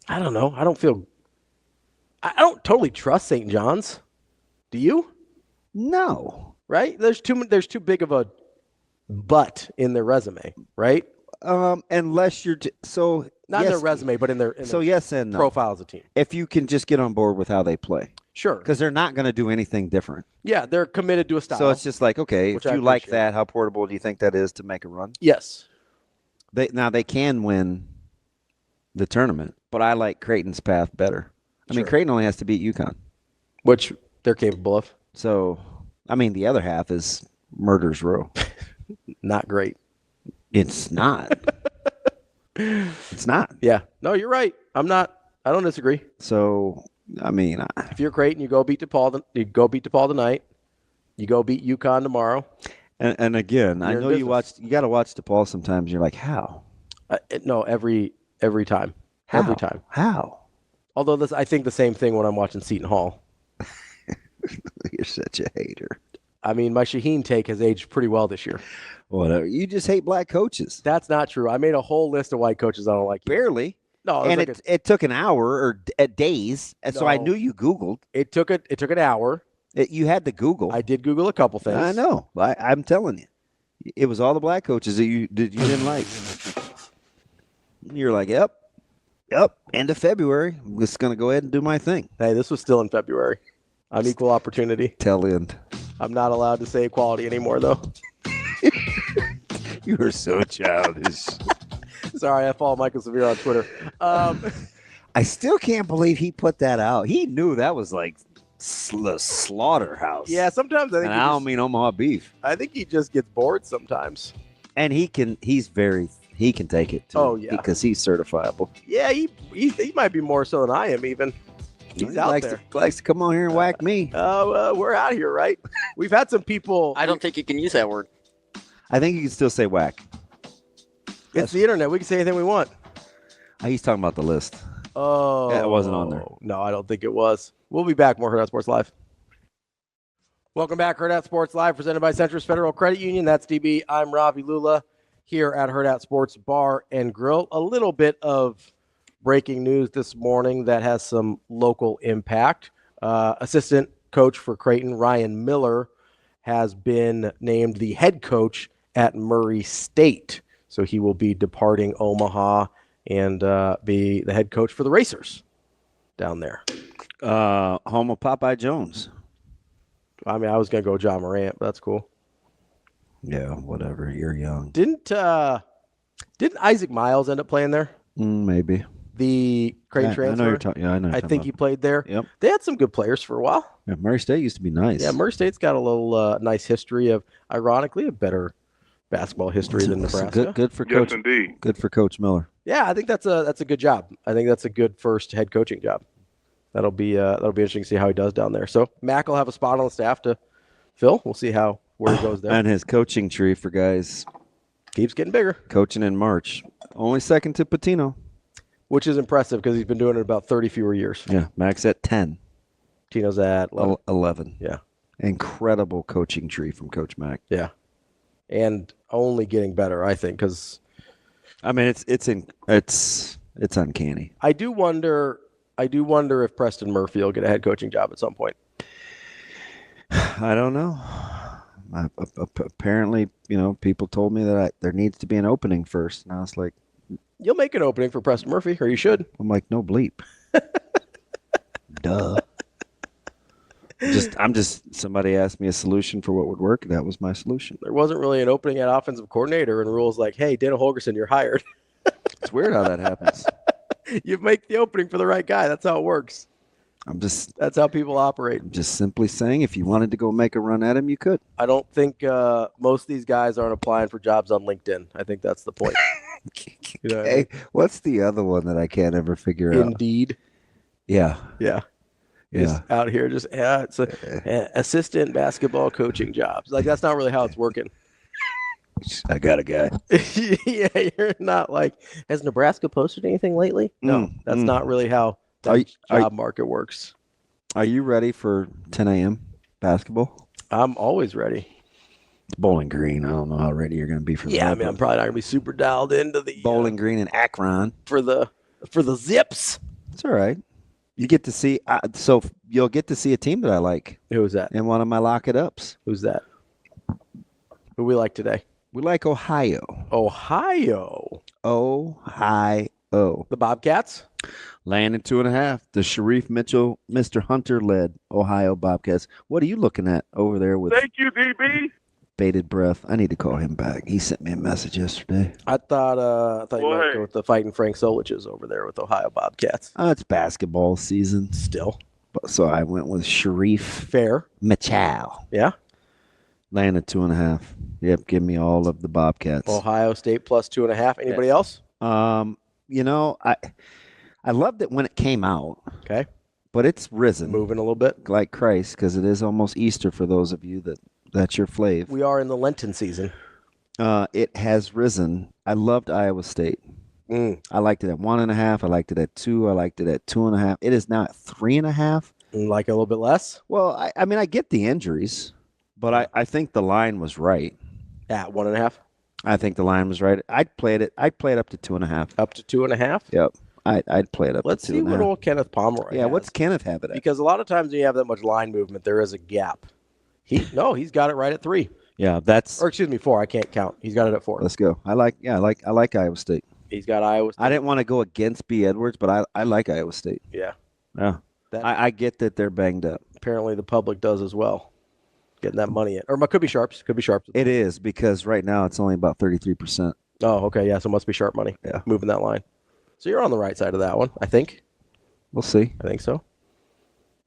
I don't know. I don't totally trust St. John's. Do you? No. Right? There's too big of a butt in their resume, right? Unless you're not in their resume, but in their yes and no. Profile as a team. If you can just get on board with how they play. Sure. Because they're not going to do anything different. Yeah, they're committed to a style. So it's just like, okay, if you like that, how portable do you think that is to make a run? Yes. They can win the tournament, but I like Creighton's path better. I mean, Creighton only has to beat UConn. Which they're capable of. So, I mean, the other half is Murder's Row. Not great. It's not. It's not. Yeah. No, you're right. I don't disagree. So, I mean, if you're Creighton, you go beat DePaul. You go beat DePaul tonight. You go beat UConn tomorrow. And again, I know you got to watch DePaul sometimes. You're like, how? No, every time. How? Every time. How? Although I think the same thing when I'm watching Seton Hall. You're such a hater. I mean, my Shaheen take has aged pretty well this year. Whatever. You just hate black coaches. That's not true. I made a whole list of white coaches I don't like. Barely. No, and it took an hour or days, and so I knew you Googled. It took an hour. You had to Google. I did Google a couple things. I know. I'm telling you, it was all the black coaches that you didn't like. You're like, yep. Yep, end of February. I'm just going to go ahead and do my thing. Hey, this was still in February. I'm equal opportunity. Tail end. I'm not allowed to say equality anymore, though. You are so childish. Sorry, I follow Michael Severe on Twitter. I still can't believe he put that out. He knew that was like slaughterhouse. Yeah, sometimes I think And I don't mean Omaha beef. I think he just gets bored sometimes. And he can take it too. Oh, yeah. Because he's certifiable. Yeah, he might be more so than I am even. He's out likes there. likes to come on here and whack me. We're out here, right? We've had some people. I don't think you can use that word. I think you can still say whack. It's the internet. We can say anything we want. He's talking about the list. Oh. Yeah, it wasn't on there. No, I don't think it was. We'll be back. More Hurrdat Sports Live. Welcome back. Hurrdat Sports Live, presented by Centris Federal Credit Union. That's DB. I'm Ravi Lulla here at Hurrdat Sports Bar and Grill. A little bit of breaking news this morning that has some local impact. Assistant coach for Creighton, Ryan Miller, has been named the head coach at Murray State. So he will be departing Omaha and be the head coach for the Racers down there. Home of Popeye Jones. I mean, I was going to go John Morant, but that's cool. Yeah, whatever. You're young. Didn't Isaac Miles end up playing there? Maybe. The Creighton transfer? I know you're talking. Yeah, I know. I think he played there. Yep. They had some good players for a while. Yeah, Murray State used to be nice. Yeah, Murray State's got a little nice history of, ironically, a better basketball history than Nebraska. Good for Coach. Yes, indeed. Good for Coach Miller. Yeah, I think that's a good job. I think that's a good first head coaching job. That'll be interesting to see how he does down there. So Mac will have a spot on the staff to fill. We'll see where he goes there. And his coaching tree for guys keeps getting bigger. Coaching in March, only second to Patino, which is impressive because he's been doing it about 30 fewer years. Yeah, Mac's at 10. Tino's at 11. Yeah, incredible coaching tree from Coach Mac. Yeah, and only getting better, I think, because I mean it's uncanny. I do wonder if Preston Murphy will get a head coaching job at some point. I don't know. Apparently, people told me that there needs to be an opening first. And I was like, you'll make an opening for Preston Murphy, or you should. I'm like, no bleep. Duh. Somebody asked me a solution for what would work. That was my solution. There wasn't really an opening at offensive coordinator, and rules like, hey, Dana Holgerson, you're hired. It's weird how that happens. You make the opening for the right guy. That's how it works. That's how people operate. I'm just simply saying, if you wanted to go make a run at him, you could. I don't think most of these guys aren't applying for jobs on LinkedIn. I think that's the point. Okay. What's the other one that I can't ever figure out? Indeed. Yeah. Yeah. Just out here, it's assistant basketball coaching jobs. Like, that's not really how it's working. I got a guy. Yeah, you're not like, has Nebraska posted anything lately? No, that's not really how the job market works. Are you ready for 10 a.m. basketball? I'm always ready. It's Bowling Green. I don't know how ready you're going to be for that. Yeah, I mean, I'm probably not going to be super dialed into the Bowling Green and Akron for the Zips. It's all right. You get to see, so you'll get to see a team that I like. Who's that? In one of my lock it ups. Who's that? Who we like today? We like Ohio. Ohio. The Bobcats? Landing 2.5. The Sharif Mitchell, Mr. Hunter-led Ohio Bobcats. What are you looking at over there with? Thank you, DB. Bated breath. I need to call him back. He sent me a message yesterday. I thought you might go with the Fighting Frank Soliches over there with Ohio Bobcats. It's basketball season. Still. So I went with Sharif. Fair. Mitchell. Yeah. Landed 2.5. Yep, give me all of the Bobcats. Ohio State plus 2.5. Anybody else? I loved it when it came out. Okay. But it's risen. Moving a little bit. Like Christ, because it is almost Easter for those of you that's your fave. We are in the Lenten season. It has risen. I loved Iowa State. I liked it at 1.5. I liked it at 2. I liked it at 2.5. It is now at 3.5. Like a little bit less? Well, I mean, I get the injuries, but I think the line was right. At 1.5? I think the line was right. I'd play it up to 2.5. Up to 2.5? Yep. I'd play it up Let's to 2.5. see what old Kenneth Pomeroy has. What's Kenneth have it at? Because a lot of times when you have that much line movement, there is a gap. He's got it right at 3. Yeah, that's. Or excuse me, 4. I can't count. He's got it at 4. Let's go. I like Iowa State. He's got Iowa State. I didn't want to go against B. Edwards, but I like Iowa State. Yeah. Yeah. I get that they're banged up. Apparently the public does as well. Getting that money in. Or it could be Sharps. Could be Sharps. It is, because right now it's only about 33%. Oh, okay. Yeah, so it must be Sharp money. Yeah. Moving that line. So you're on the right side of that one, I think. We'll see. I think so.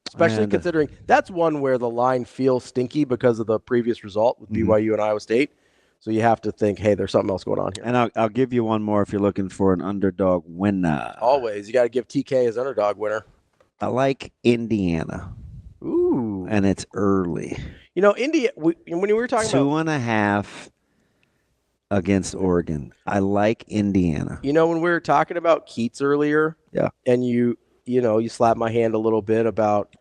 Especially considering that's one where the line feels stinky because of the previous result with BYU and Iowa State. So you have to think, hey, there's something else going on here. And I'll give you one more if you're looking for an underdog winner. Always. You got to give TK as underdog winner. I like Indiana. Ooh. And it's early. You know, when we were talking about 2.5 against Oregon. I like Indiana. You know, when we were talking about Keats earlier, yeah, and you slapped my hand a little bit about,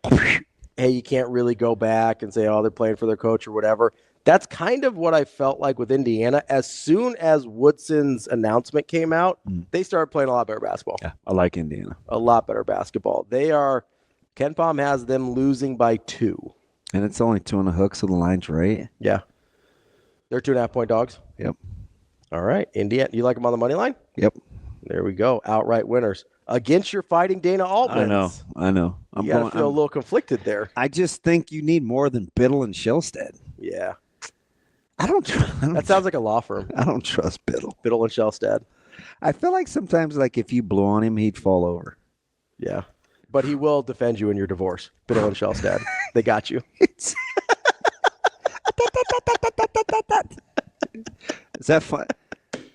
hey, you can't really go back and say, oh, they're playing for their coach or whatever. That's kind of what I felt like with Indiana. As soon as Woodson's announcement came out, they started playing a lot better basketball. Yeah, I like Indiana. A lot better basketball. Ken Pom has them losing by 2. And it's only 2 on the hook, so the line's right. Yeah. They're 2.5-point dogs? Yep. All right. Indiana, you like them on the money line? Yep. There we go. Outright winners. Against your Fighting Dana Altman. I know. You got to feel a little conflicted there. I just think you need more than Biddle and Shellstead. Yeah. That sounds like a law firm. I don't trust Biddle. Biddle and Shellstead. I feel like sometimes, like, if you blow on him, he'd fall over. Yeah. But he will defend you in your divorce. Biddle and Shellstead. They got you. Is that fun?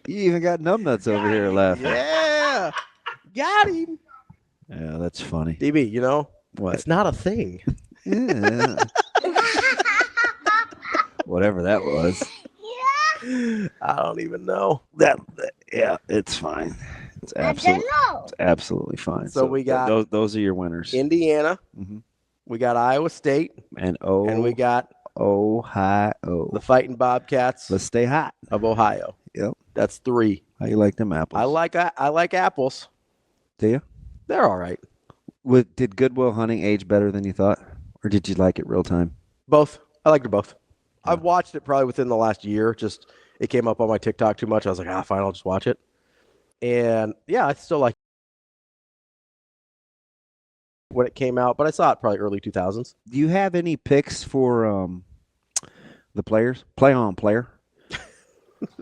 You even got numbnuts over here laughing. Yeah. Got him. Yeah, that's funny. DB, you know, what? It's not a thing. Yeah. Whatever that was. I don't even know. Yeah, it's fine. It's absolutely fine. So we got those are your winners. Indiana. We got Iowa State. And we got Ohio. The Fighting Bobcats. Let's stay hot. Of Ohio. Yep. That's 3. How you like them apples? I like apples. Do you? They're all right. Did Goodwill Hunting age better than you thought? Or did you like it real time? Both. I liked it both. Yeah. I've watched it probably within the last year. Just it came up on my TikTok too much. I was like, fine, I'll just watch it. And yeah, I still like when it came out, but I saw it probably early 2000s. Do you have any picks for the players? Play on player.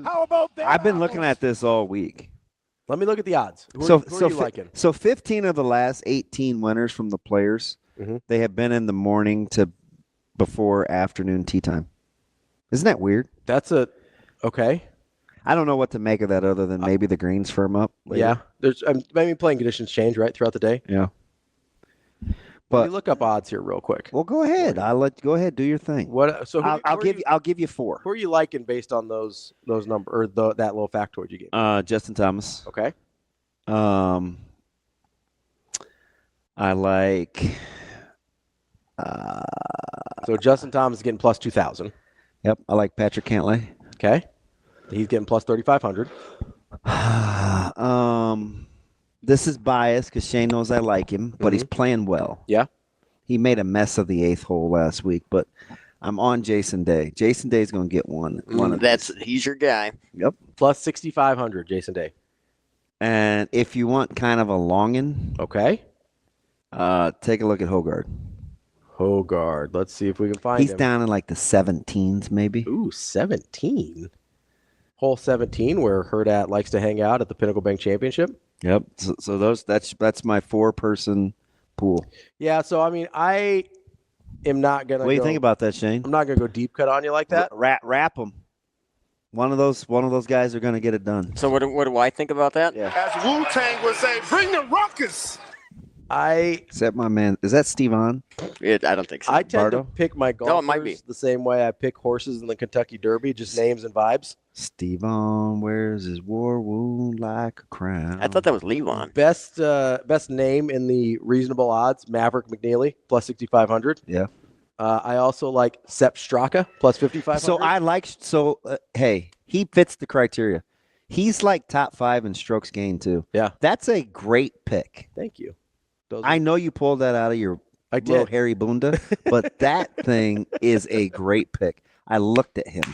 How about that? I've been looking at this all week. Let me look at the odds. Who are you liking? So 15 of the last 18 winners from the players, they have been in the morning to before afternoon tea time. Isn't that weird? That's okay. I don't know what to make of that other than maybe the greens firm up later. Yeah, there's maybe playing conditions change right throughout the day. Yeah. But let me look up odds here real quick. Well, go ahead. Go ahead, do your thing. What? So I'll give you 4. Who are you liking based on those numbers or that little factoid you gave? Justin Thomas. Okay. I like. So Justin Thomas is getting plus 2,000. Yep, I like Patrick Cantlay. Okay. He's getting plus 3,500. This is biased because Shane knows I like him, but he's playing well. Yeah. He made a mess of the 8th hole last week, but I'm on Jason Day. Jason Day's going to get one. He's your guy. Yep. Plus 6,500, Jason Day. And if you want kind of a longin, okay, take a look at Hogard. Let's see if we can find him. He's down in like the 17s, maybe. Ooh, 17. Hole 17, where Hurrdat likes to hang out at the Pinnacle Bank Championship. Yep. So that's my 4-person pool. Yeah. So I mean, I am not gonna. What do you think about that, Shane? I'm not gonna go deep cut on you like that. Wrap them. One of those guys are gonna get it done. So what do I think about that? Yeah. As Wu-Tang would say, bring the ruckus. Except my man, is that Steve On? I don't think so. I tend to pick my golfers it might be. the same way I pick horses in the Kentucky Derby, just names and vibes. Steve On wears his war wound like a crown. I thought that was Levon. Best name in the reasonable odds, Maverick McNeely, plus 6,500. Yeah. I also like Sepp Straka, plus 5,500. Hey, he fits the criteria. He's like top 5 in strokes gained too. Yeah. That's a great pick. Thank you. I know you pulled that out of your little hairy bunda, but that thing is a great pick. I looked at him.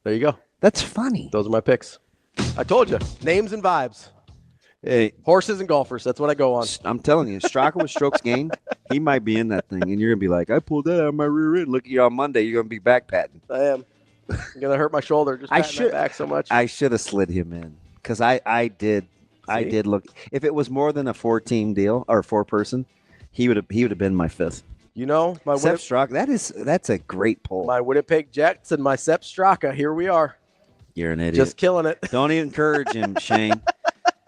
There you go. That's funny. Those are my picks. I told you, names and vibes. Hey, Horses and golfers. That's what I go on. I'm telling you, Straka with strokes gained, he might be in that thing, and you're gonna be like, I pulled that out of my rear end. Look at you on Monday. You're gonna be back patting. I am. I'm gonna hurt my shoulder. Just patting my back so much. I should have slid him in because I did look. If it was more than a 4-team deal or 4-person, he would have been my 5th. You know, my Sepp Straka. That's a great poll. My Winnipeg Jets and my Sepp Straka. Here we are. You're an idiot. Just killing it. Don't encourage him, Shane.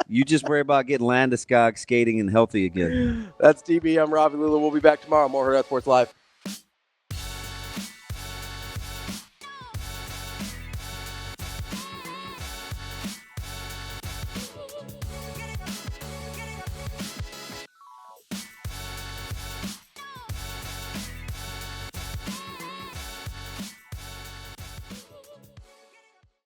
You just worry about getting Landeskog skating and healthy again. That's DB. I'm Ravi Lulla. We'll be back tomorrow. More Hurrdat Sports Live.